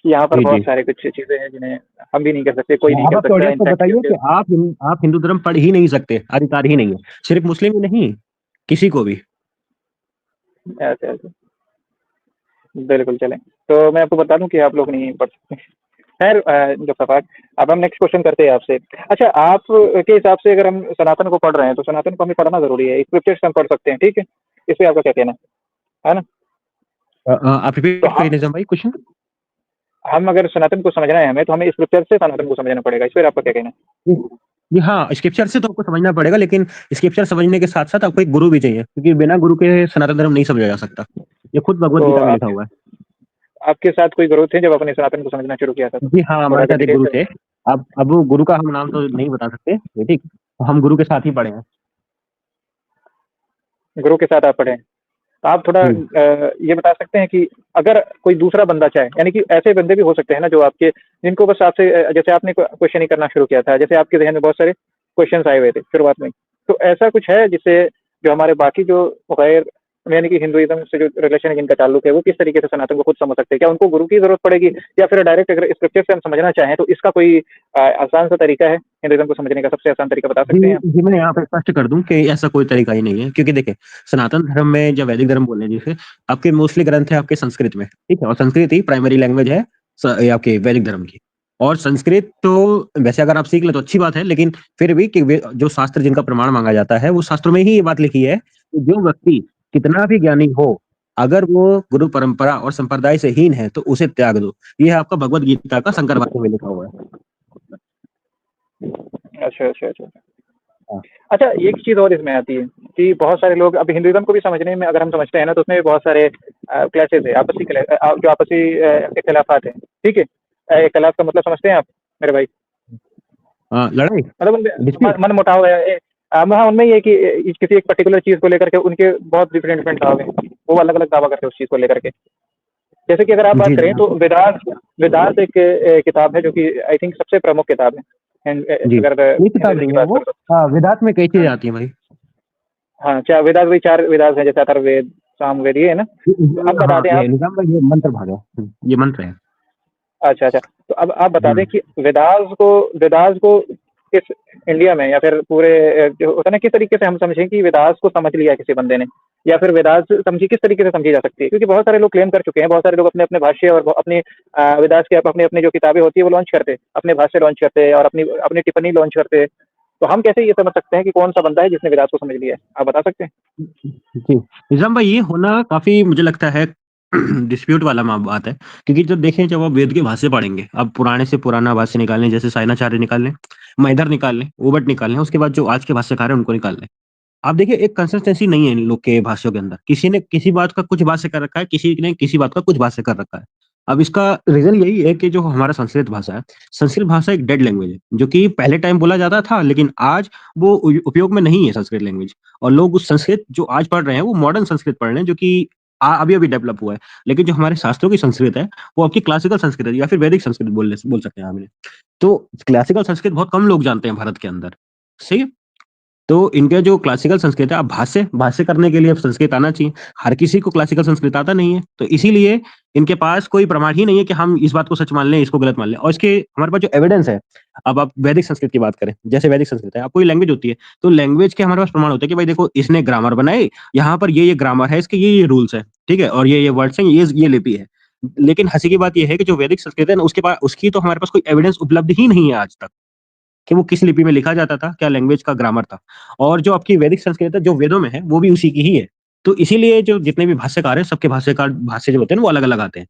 यहाँ पर जी बहुत जी। सारी कुछ चीज़ें हैं जिन्हें हम भी नहीं कर सकते, कोई नहीं आप कर अपने सकता ऑडियंस को इनफैक्ट बताइए क्योंकि कि आप हिंदू धर्म पढ़ ही नहीं सकते, अधिकार ही नहीं है, सिर्फ मुस्लिम ही नहीं, किसी को भी। ऐसे ऐसे बिल्कुल चलें। तो मैं आपको बता दूँ कि आप लोग नहीं पढ़ सकते। खैर जो सफ़ाक अब हम नेक्स्ट क्वेश्चन करते हैं आपसे। अच्छा आप के हिसाब से अगर हम सनातन को पढ़ रहे हैं, तो सनातन को हमें पढ़ना ज़रूरी है। स्क्रिप्चर्स हम पढ़ सकते हैं, ठीक है? इस पे आपका क्या कहना है ना? आप तो रिपीट करिए निजाम भाई क्वेश्चन। हम अगर सनातन को समझना है हमें, तो हमें स्क्रिप्चर से सनातन को समझना पड़ेगा। इस पे आपका क्या कहना है? जी जी, हाँ, स्क्रिप्चर से तो आपको समझना पड़ेगा, लेकिन स्क्रिप्चर समझने के साथ साथ आपको एक गुरु भी चाहिए, क्योंकि बिना गुरु के सनातन धर्म नहीं समझा जा सकता। ये खुद भगवत तो गीता में लिखा हुआ है। आपके साथ कोई गुरु थे जब आपने सनातन को समझना शुरू किया था तो? जी हाँ, थोड़ा हमारे अगर साथ एक डिटेल गुरु से थे। बताएँ। अब वो गुरु का हम नाम तो नहीं बता सकते, ये ठीक, तो हम गुरु के साथ ही पढ़े हैं। गुरु के साथ आप पढ़े हैं। तो आप थोड़ा जी ये बता सकते हैं कि अगर कोई दूसरा बंदा चाहे, यानी कि ऐसे बंदे भी हो सकते हैं ना जो आपके जिनको बस आपसे जैसे आपने क्वेश्चन ही करना शुरू किया था, जैसे आपके ज़हन में बहुत सारे क्वेश्चन्स आए हुए थे शुरुआत में। तो ऐसा कुछ है जिससे जो हमारे बाकी जो गैर यानी कि हिंदुइज़्म से जो रिलेशन है जिनका ताल्लुक है, वो किस तरीके से सनातन को खुद समझ सकते हैं? क्या उनको गुरु की ज़रूरत पड़ेगी या फिर डायरेक्ट अगर स्क्रिप्चर से हम समझना चाहें तो इसका कोई आसान सा तरीका है हिंदुइज़्म को समझने का सबसे आसान तरीका बता जी सकते हैं आप? जी, मैं यहाँ पे स्पष्ट कर दूं कि ऐसा कोई तरीका ही नहीं है, क्योंकि देखिए, सनातन धर्म में जब वैदिक धर्म बोले जिसे, आपके मोस्टली ग्रंथ है आपके संस्कृत में, ठीक है, और संस्कृत ही प्राइमरी लैंग्वेज है ये आपके वैदिक धर्म की। और संस्कृत तो वैसे अगर आप सीख ले तो अच्छी बात है, लेकिन फिर भी कि जो शास्त्र जिनका प्रमाण मांगा जाता है, वो शास्त्रों में ही ये बात लिखी है कि जो व्यक्ति कितना भी ज्ञानी हो, अगर वो गुरु परंपरा और संप्रदाय से हीन है तो उसे त्याग दो। ये है आपका भगवत गीता का शंकर भाष्य में लिखा हुआ है। अच्छा, अच्छा, अच्छा। हाँ अच्छा, एक चीज़ और इसमें आती है कि बहुत सारे लोग अब हिंदुइज़्म को भी समझने में अगर हम समझते हैं ना, तो उसमें भी बहुत सारे क्लैशेज़ है, जो आपसी इख्तिलाफ़ात हैं, ठीक है? इख्तिलाफ़ का मतलब समझते हैं आप मेरे भाई? लड़ाई, मतलब उनमें डिस्प्यूट। मनमुटाव है हाँ, उनमें ये है कि किसी एक पर्टिकुलर चीज़ को लेकर के उनके बहुत डिफरेंट डिफरेंट दावे हैं। वो अलग-अलग दावा करते हैं उस चीज़ को लेकर के। जैसे कि अगर आप बात जी करें जी तो वेदांत वेदांत एक किताब है जो कि आई थिंक सबसे प्रमुख किताब है। जी, अगर ये किताब हिंदुइज़्म नहीं की है बात वो। करूँ तो। हाँ, वेदांत में कई चीजें हाँ। आती हैं भाई। हाँ, क्या वेदांत वही 4 वेदांत हैं जैसे अथर्ववेद, सामवेद ये है ना? तो अब बता हाँ, दें ये आप निजाम भाई, ये मंत्र भाग है। ये मंत्र है। अच्छा, अच्छा। तो अब आप बता दें हम्म। कि वेदांत को इस इंडिया में या फिर पूरे जो होता है ना, किस तरीके से हम समझें कि वेदास को समझ लिया किसी बंदे ने, या फिर वेदास समझी किस तरीके से समझी जा सकती है? क्योंकि बहुत सारे लोग क्लेम कर चुके हैं, बहुत सारे लोग अपने-अपने भाष्य और अपनी वेदास की अपनी-अपनी जो किताबें होती है वो लॉन्च करते हैं, अपने भाष्य लॉन्च करते हैं और अपनी अपनी टिप्पणी लॉन्च करते हैं। तो हम कैसे ये समझ सकते हैं कि कौन-सा बंदा है जिसने वेदास को समझ लिया है? आप बता सकते हैं? जी, निज़ाम भाई, ये होना काफ़ी मुझे लगता है डिस्प्यूट वाला बात है, क्योंकि जब देखें, जब आप वेद के भाष्य पढ़ेंगे, अब पुराने से पुराना भाष्य निकाल लें, जैसे सायणाचार्य निकाल लें, मैदर निकाल लें, ओबट निकाल लें, उसके बाद जो आज के भाष्यकार हैं उनको निकाल लें। आप देखिए, एक कंसिस्टेंसी नहीं है इन लोग के भाष्यों के अंदर। किसी ने किसी बात का कुछ भाष्य कर रखा है, किसी ने किसी बात का कुछ भाष्य कर रखा है। अब इसका रीज़न यही है कि जो हमारा संस्कृत भाषा है, संस्कृत भाषा एक डेड लैंग्वेज है, जो कि पहले टाइम बोला जाता था, लेकिन आज वो उपयोग में नहीं है संस्कृत लैंग्वेज। और लोग उस संस्कृत जो आज पढ़ रहे हैं, वो मॉडर्न संस्कृत पढ़ रहे हैं, जो कि अभी-अभी डेवलप हुआ है। लेकिन जो हमारे शास्त्रों की संस्कृत है, वो आपकी क्लासिकल संस्कृत है, या फिर वैदिक संस्कृत बोल सकते हैं आप इन्हें। तो क्लासिकल संस्कृत बहुत कम लोग जानते हैं भारत के अंदर, सही है? तो इनका जो क्लासिकल संस्कृत है, अब भाष्य भाष्य करने के लिए अब संस्कृत आना चाहिए। हर किसी को क्लासिकल संस्कृत आता नहीं है, तो इसीलिए इनके पास कोई प्रमाण ही नहीं है कि हम इस बात को सच मान लें, इसको गलत मान लें। और इसके हमारे पास जो एविडेंस है, अब आप वैदिक संस्कृत की बात करें, जैसे वैदिक संस्कृत है, अब कोई लैंग्वेज होती है, तो लैंग्वेज के हमारे पास प्रमाण होते हैं कि भाई देखो, इसने ग्रामर बनाए, यहाँ पर ये ग्रामर है, इसके ये रूल्स है, ठीक है? और ये वर्ड्स हैं, ये लिपि है। लेकिन हँसी की बात ये है कि जो वैदिक संस्कृत है ना, उसके पास उसकी तो हमारे पास कोई एविडेंस उपलब्ध ही नहीं है आज तक। कि वो किस लिपि में लिखा जाता था, क्या लैंग्वेज का ग्रामर था। और जो आपकी वैदिक संस्कृत है, जो वेदों में है, वो भी उसी की ही है। तो इसीलिए जो जितने भी भाष्यकार हैं, सबके भाष्यकार भाष्य जो होते हैं ना, वो अलग-अलग आते हैं।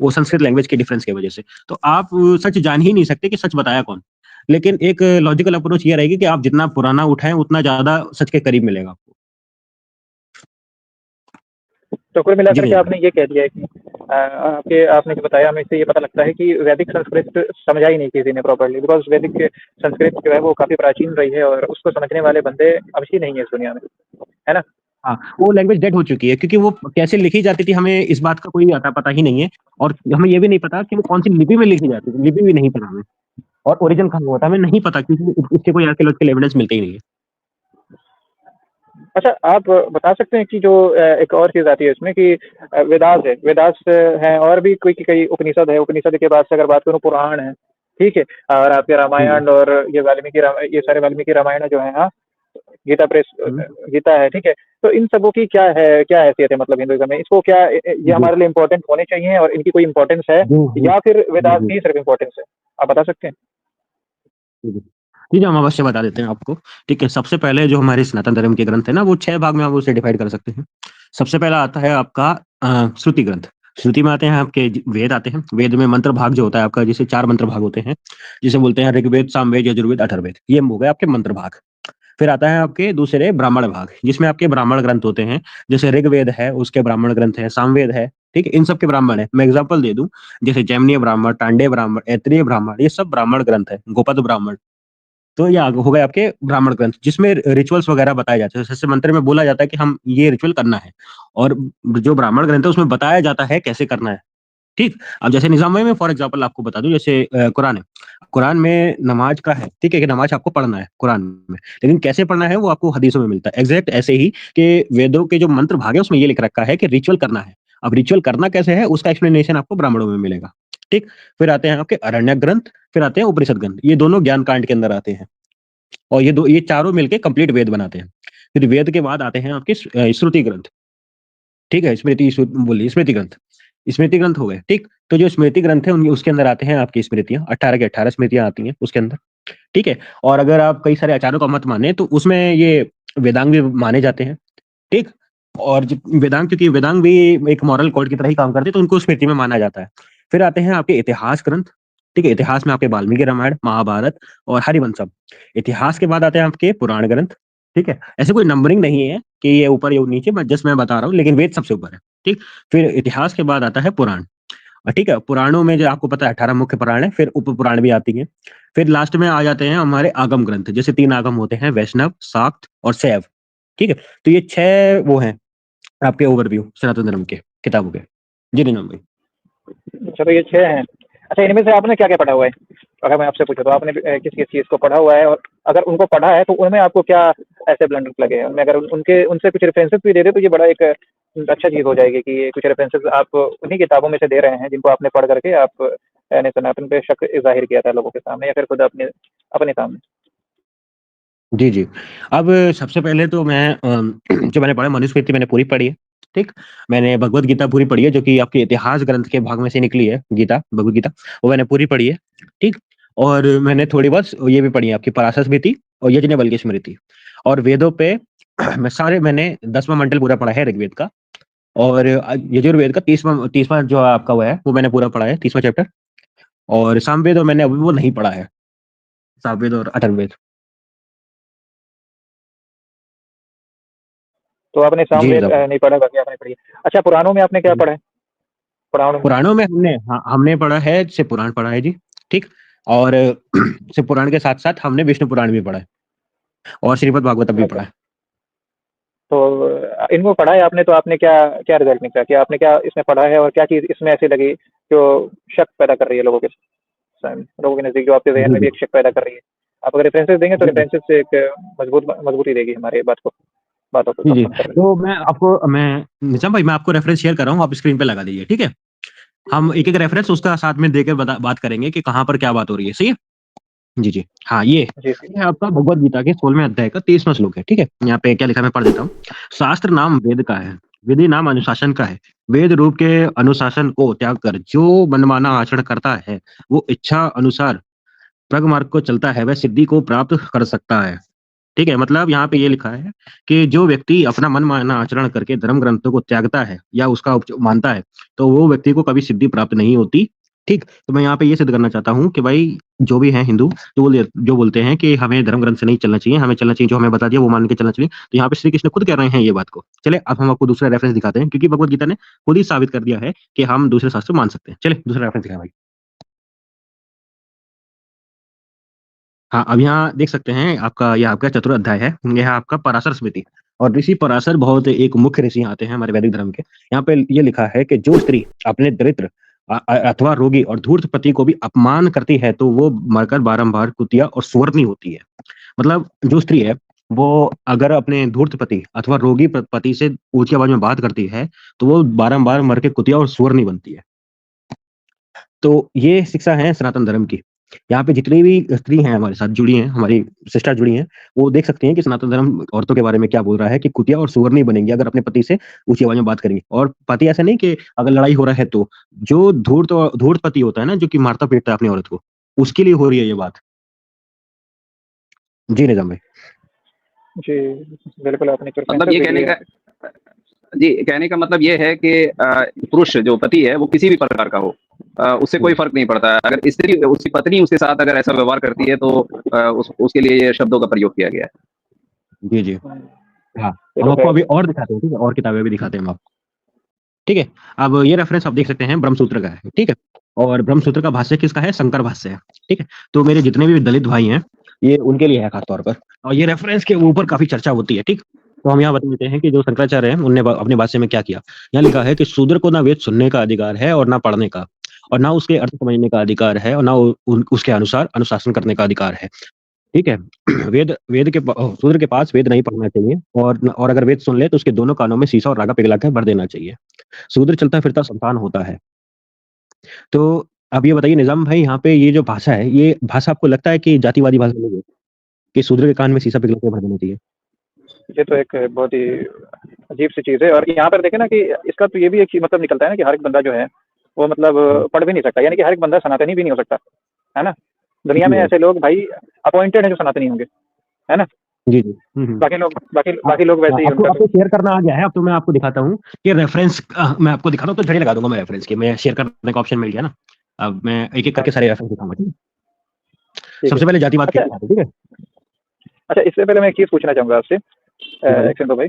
वो संस्कृत लैंग्वेज के डिफरेंस की वजह से। तो आप सच जान ही नहीं सकते कि सच बताया कौन। लेकिन एक लॉजिकल अप्रोच ये रहेगी कि आप जितना पुराना उठाएँ, उतना ज़्यादा सच के करीब मिलेगा आपको। तो कुल जी मिलाकर के निजाम भाई। आपने ये कह दिया है कि आपके आपने जो बताया, हमें इससे ये पता लगता है कि वैदिक संस्कृत समझा ही नहीं किसी ने प्रॉपर्ली, बिकॉज़ वैदिक संस्कृत जो है वो काफ़ी प्राचीन रही है और उसको समझने वाले बंदे अब ही नहीं है इस दुनिया में, है ना? हाँ, वो लैंग्वेज डेड हो चुकी है, क्योंकि वो कैसे लिखी जाती थी, हमें इस बात का कोई अता पता ही नहीं है। और हमें ये भी नहीं पता कि वो कौन-सी लिपि में लिखी जाती थी, लिपि भी नहीं पता हमें। और ओरिजिन कहाँ हुआ था, हमें नहीं पता, क्योंकि इसके कोई आर्कियोलॉजिकल एविडेंस मिलते ही नहीं है। अच्छा, आप बता सकते हैं कि जो एक और चीज़ आती है इसमें कि वेदास है, वेदास हैं और भी कोई कई उपनिषद है, उपनिषद के बाद से अगर बात करूँ पुराण है, ठीक है? और आपके हुँ, रामायण और ये सारे वाल्मीकि रामायण जो हैं, हाँ, गीता प्रेस हुँ, गीता है, ठीक है? तो इन सबों की क्या हैसियत है मतलब हिंदुइज़्म में? इसको क्या ये जी, हमारे लिए इम्पोर्टेंट होने चाहिए और इनकी कोई इम्पोर्टेंस है, जी, जी, या फिर जी, वेदास जी, की ही सिर्फ़ इम्पोर्टेंस है? आप बता सकते हैं? जी, जी। जी, जी, हम अवश्य बता देते हैं आपको। ठीक है, सबसे पहले जो हमारे सनातन धर्म के ग्रंथ हैं ना, वो 6 भाग में आप उसे डिवाइड कर सकते हैं। सबसे पहला आता है आपका श्रुति ग्रंथ। श्रुति में आते हैं आपके वेद आते हैं। वेद में मंत्र भाग जो होता है आपका, जिसे 4 मंत्र भाग होते हैं, जिसे बोलते हैं ऋग्वेद, सामवेद, यजुर्वेद, अथर्ववेद। ये हो गए आपके मंत्र भाग। फिर आता है आपके दूसरे ब्राह्मण भाग, जिसमें आपके ब्राह्मण ग्रंथ होते हैं, जैसे ऋग्वेद है, उसके ब्राह्मण ग्रंथ हैं, सामवेद है, ठीक है? इन सब के ब्राह्मण हैं। मैं एग्ज़ाम्पल दे दूँ, जैसे जैमिनीय ब्राह्मण, टांडेय ब्राह्मण, ऐत्रेय ब्राह्मण, ये सब ब्राह्मण ग्रंथ हैं, गोपद ब्राह्मण। तो ये हो गए आपके ब्राह्मण ग्रंथ, जिसमें रिचुअल्स वगैरह बताए जाते हैं। जैसे मंत्र में बोला जाता है कि हम ये रिचुअल करना है, और जो ब्राह्मण ग्रंथ है, उसमें बताया जाता है कैसे करना है। ठीक? अब जैसे निज़ाम में फॉर एग्ज़ाम्पल आपको बता दूँ, जैसे कुरान है। कुरान में नमाज़ का है, ठीक है? कि नमाज़ आपको पढ़ना है कुरान में। लेकिन कैसे पढ़ना है वो आपको हदीसों में मिलता है। एग्ज़ैक्ट ऐसे ही कि वेदों के जो मंत्र भाग है उसमें ये लिख रखा है कि रिचुअल करना है। अब रिचुअल करना कैसे है उसका एक्सप्लेनेशन आपको ब्राह्मणों में मिलेगा। ठीक? फिर आते हैं आपके आरण्यक ग्रंथ, फिर आते हैं उपनिषद ग्रंथ। ये दोनों ज्ञान कांड के अंदर आते हैं। और ये चारों मिलके कंप्लीट वेद बनाते हैं। फिर वेद के बाद आते हैं आपके श्रुति ग्रंथ। ठीक है? स्मृति ग्रंथ। स्मृति ग्रंथ हो गए, ठीक? तो जो स्मृति ग्रंथ है उनके उसके अंदर आते हैं आपकी स्मृतियाँ, 18 की 18 स्मृतियाँ आती हैं उसके अंदर, ठीक है? और अगर आप कई सारे आचार्यों का मत माने तो उसमें ये वेदांग भी माने जाते हैं, ठीक? और ज वेदांग, क्योंकि वेदांग भी एक मॉरल कोड की तरह ही काम करते हैं, तो उनको स्मृति में माना जाता है। फिर आते हैं आपके इतिहास ग्रंथ, ठीक है? इतिहास में आपके वाल्मीकि रामायण, महाभारत और हरिवंशम। इतिहास के बाद आते हैं आपके पुराण ग्रंथ, ठीक है? ऐसे कोई नंबरिंग नहीं है कि ये ऊपर या नीचे, मैं बता रहा हूँ, लेकिन वेद सबसे ऊपर है, ठीक? फिर इतिहास के बाद आता है पुराण। ठीक है? पुराणों में जो आपको पता है 18 मुख्य पुराण है, फिर उप-पुराण भी आती हैं। फिर लास्ट में आ जाते हैं हमारे आगम ग्रंथ, जैसे 3 आगम होते हैं, वैष्णव, शाक्त और शैव, ठीक है? तो ये 6 वो हैं आपके ओवरव्यू सनातन धर्म के किताबों के। जी, नीलम भाई। अच्छा, तो ये 6 हैं। अच्छा, इनमें से आपने क्या-क्या पढ़ा हुआ है? अगर मैं आपसे पूछूँ तो आपने किस-किस चीज़ को पढ़ा हुआ है, और अगर उनको पढ़ा है तो उनमें आपको क्या ऐसे ब्लंडर्स लगे हैं? उनमें अगर उनके उनसे कुछ रेफरेंसेस भी दे दें तो ये बड़ा एक अच्छा चीज़ हो जाएगी कि ये कुछ रेफरेंसेस आप उन्हीं किताबों में से दे रहे हैं जिनको आपने पढ़ करके आप ने सनातन पे शक ज़ाहिर किया था लोगों के सामने या फिर खुद अपने अपने सामने। जी, जी। अब सबसे पहले तो मैं जो मैंने पढ़ा मनुस्मृति मैंने पूरी पढ़ी है, ठीक? मैंने भगवद गीता पूरी पढ़ी है जो कि आपके इतिहास ग्रंथ के भाग में से निकली है गीता, भगवद गीता, वो मैंने पूरी पढ़ी है, ठीक? और मैंने थोड़ी बहुत ये भी पढ़ी है आपकी पराशर स्मृति और यज्ञवल्क्य स्मृति और वेदों पे मैंने 10वां मंडल पूरा पढ़ा है ऋग्वेद का और यजुर्वेद का 30वां 30वां जो आपका वो है, वो मैंने पूरा पढ़ा है 30वां चैप्टर और सामवेद और मैंने अभी वो नहीं पढ़ा है, सामवेद और अथर्ववेद। तो आपने जी, सामवेद निज़ाम। नहीं पढ़ा, बाकी आपने पढ़ी है। अच्छा, पुराणों में आपने क्या पढ़ा है? पुराणों में? पुराणों में हमने पढ़ा है शिव पुराण पढ़ा है जी, ठीक? और शिव पुराण के साथ-साथ हमने विष्णु पुराण भी पढ़ा है और श्रीमद् भागवतम भी अच्छा। पढ़ा है। तो इनको पढ़ा है आपने, तो आपने क्या क्या रिजल्ट निकला कि आपने क्या इसमें पढ़ा है और क्या चीज़ इसमें ऐसी लगी जो शक पैदा कर रही है लोगों के नज़दीक, जो आपके ज़हन जी, में भी जी। एक शक पैदा कर रही है? आप अगर रेफ़रेंसेस देंगे तो जी, जी। रेफ़रेंसेस से एक मज़बूती देगी हमारी बातों को जी, जी। कंफर्म करने में। तो मैं निज़ाम भाई मैं आपको रेफ़रेंस शेयर कर रहा हूँ, आप स्क्रीन पे लगा दीजिए, ठीक है? हम एक-एक रेफ़रेंस उसका साथ में देके बात करेंगे कि कहाँ पर क्या बात हो रही है, सही है? जी, जी। हाँ, जी, जी। ये है आपका भगवद गीता के 16वें अध्याय का 23वां श्लोक है, ठीक है? यहाँ पे क्या लिखा है मैं पढ़ देता हूँ। शास्त्र नाम वेद का है, विधि नाम अनुशासन का है। वेद रूप के अनुशासन को त्याग कर जो मनमाना आचरण करता है, वो इच्छा अनुसार प्रग मार्ग को चलता है, वह सिद्धि को प्राप्त कर सकता है। ठीक है? मतलब यहाँ पे ये लिखा है कि जो व्यक्ति अपना मनमाना आचरण करके धर्म ग्रंथों को त्यागता है या उसका मानता है, तो वो व्यक्ति को कभी सिद्धि प्राप्त नहीं होती। ठीक? तो मैं यहाँ पे ये सिद्ध करना चाहता हूँ कि भाई जो भी हैं हिंदू, जो बोलते हैं कि हमें धर्म ग्रंथ से नहीं चलना चाहिए, हमें चलना चाहिए जो हमें बता दिया वो मान के चलना चाहिए। तो यहाँ पे श्री कृष्ण खुद कह रहे हैं ये बात को। चलिए अब हम आपको दूसरा रेफरेंस दिखाते हैं क्योंकि भगवद गीता ने खुद ही साबित कर दिया है कि हम दूसरे शास्त्र मान सकते हैं। चलिए दूसरा रेफरेंस दिखाएँ भाई। हाँ, अब यहाँ देख सकते हैं आपका चतुर्थ अध्याय है। ये है आपका पराशर स्मृति और ऋषि पराशर बहुत एक मुख्य ऋषि आते हैं हमारे वैदिक धर्म के। यहाँ पे ये लिखा है कि जो स्त्री अपने दरिद्र अथवा रोगी और धूर्त पति को भी अपमान करती है, तो वो मरकर बारंबार कुतिया और सुवर्णी होती है। मतलब जो स्त्री है, वो अगर अपने धूर्त पति अथवा रोगी पति से ऊँची आवाज में बात करती है, तो वो बारंबार मर के कुतिया और सुवर्णी बनती है। तो ये शिक्षा है सनातन धर्म की। यहाँ पे जितनी भी स्त्री हैं हमारे साथ जुड़ी हैं, हमारी सिस्टर जुड़ी हैं, वो देख सकती हैं कि सनातन धर्म औरतों के बारे में क्या बोल रहा है कि कुतिया और सुअर बनेंगी अगर अपने पति से ऊँची आवाज़ में बात करेंगी। और पति ऐसा नहीं कि अगर लड़ाई हो रहा है तो, जो धूर्त पति होता है ना, जो कि मारता-पीटता है अपनी औरत को, उसके लिए हो रही है ये बात। जी, निज़ाम भाई। जी, बिल्कुल आपने जो मतलब रेफ़रेंसेस ये दे कहने दिए का हैं। जी, कहने का मतलब ये है कि पुरुष जो पति है वो किसी भी प्रकार का हो, उससे कोई हुँ। फ़र्क नहीं पड़ता। अगर स्त्री उसकी पत्नी उसके साथ अगर ऐसा व्यवहार करती है तो उसके लिए ये शब्दों का प्रयोग किया गया है। जी, जी। हुँ, हाँ, ये हम तो आपको ख़ैर अभी और दिखाते हैं, ठीक है? और किताबें भी दिखाते हैं हम आपको। ठीक है? अब ये रेफ़रेंस आप देख सकते हैं ब्रह्मसूत्र का है, ठीक है? और ब्रह्मसूत्र का भाष्य किसका है? शंकर भाष्य है, ठीक है? तो मेरे जितने भी दलित भाई हैं, ये उनके लिए है खास तौर पर और ये रेफ़रेंस के ऊपर काफ़ी चर्चा होती है, ठीक? तो हम यहाँ बता देते हैं कि जो शंकराचार्य हैं, उनने अपने भाष्य में क्या किया? यहाँ लिखा है कि शूद्र को ना वेद सुनने का अधिकार है और ना पढ़ने का और ना उसके अर्थ समझने का अधिकार है और ना उसके अनुसार अनुशासन करने का अधिकार है, ठीक है? वेद वेद के शूद्र के पास वेद नहीं पढ़ना चाहिए और अगर वेद सुन ले तो उसके दोनों कानों में शीशा और रागा पिघला के भर देना चाहिए। शूद्र चलता-फिरता शमशान होता है। तो अब ये बताइए निज़ाम भाई यहाँ पे ये जो भाषा है, ये भाषा आपको लगता है कि जातिवादी भाषा नहीं है? कि शूद्र के कान में शीशा पिघला के भर देना चाहिए? ये तो एक बहुत ही अजीब-सी चीज़ है। और यहाँ पर देखें ना कि इसका तो ये भी एक चीज़ मतलब निकलता है ना कि हर एक बंदा जो है, वो मतलब हुँ। पढ़ भी नहीं सकता, यानी कि हर एक बंदा सनातनी भी नहीं हो सकता, है ना? दुनिया जी में भाई। ऐसे लोग भाई अपॉइंटेड हैं जो सनातनी होंगे, है ना? जी, जी। हुँ, हुँ। हाँ, बाकी लोग हाँ, वैसे ही आपको उनका तो। आपको शेयर करना आ गया है, अब तो मैं आपको दिखाता हूँ कि रेफ़रेंस मैं आपको दिखाता हूँ तो झड़ी लगा दूँगा मैं रेफ़रेंस की, मैं शेयर करने का ऑप्शन मिल गया ना। अब मैं एक-एक हाँ, करके सारे रेफ़रेंस दिखाऊँगा, ठीक है? ठीक है। सबसे पहले जातिवाद की अच्छा, दिखाते हैं, ठीक है? अच्छा, इससे पहले मैं एक चीज़ पूछना चाहूँगा आपसे, जी भाई। एक सेकंड दो भाई।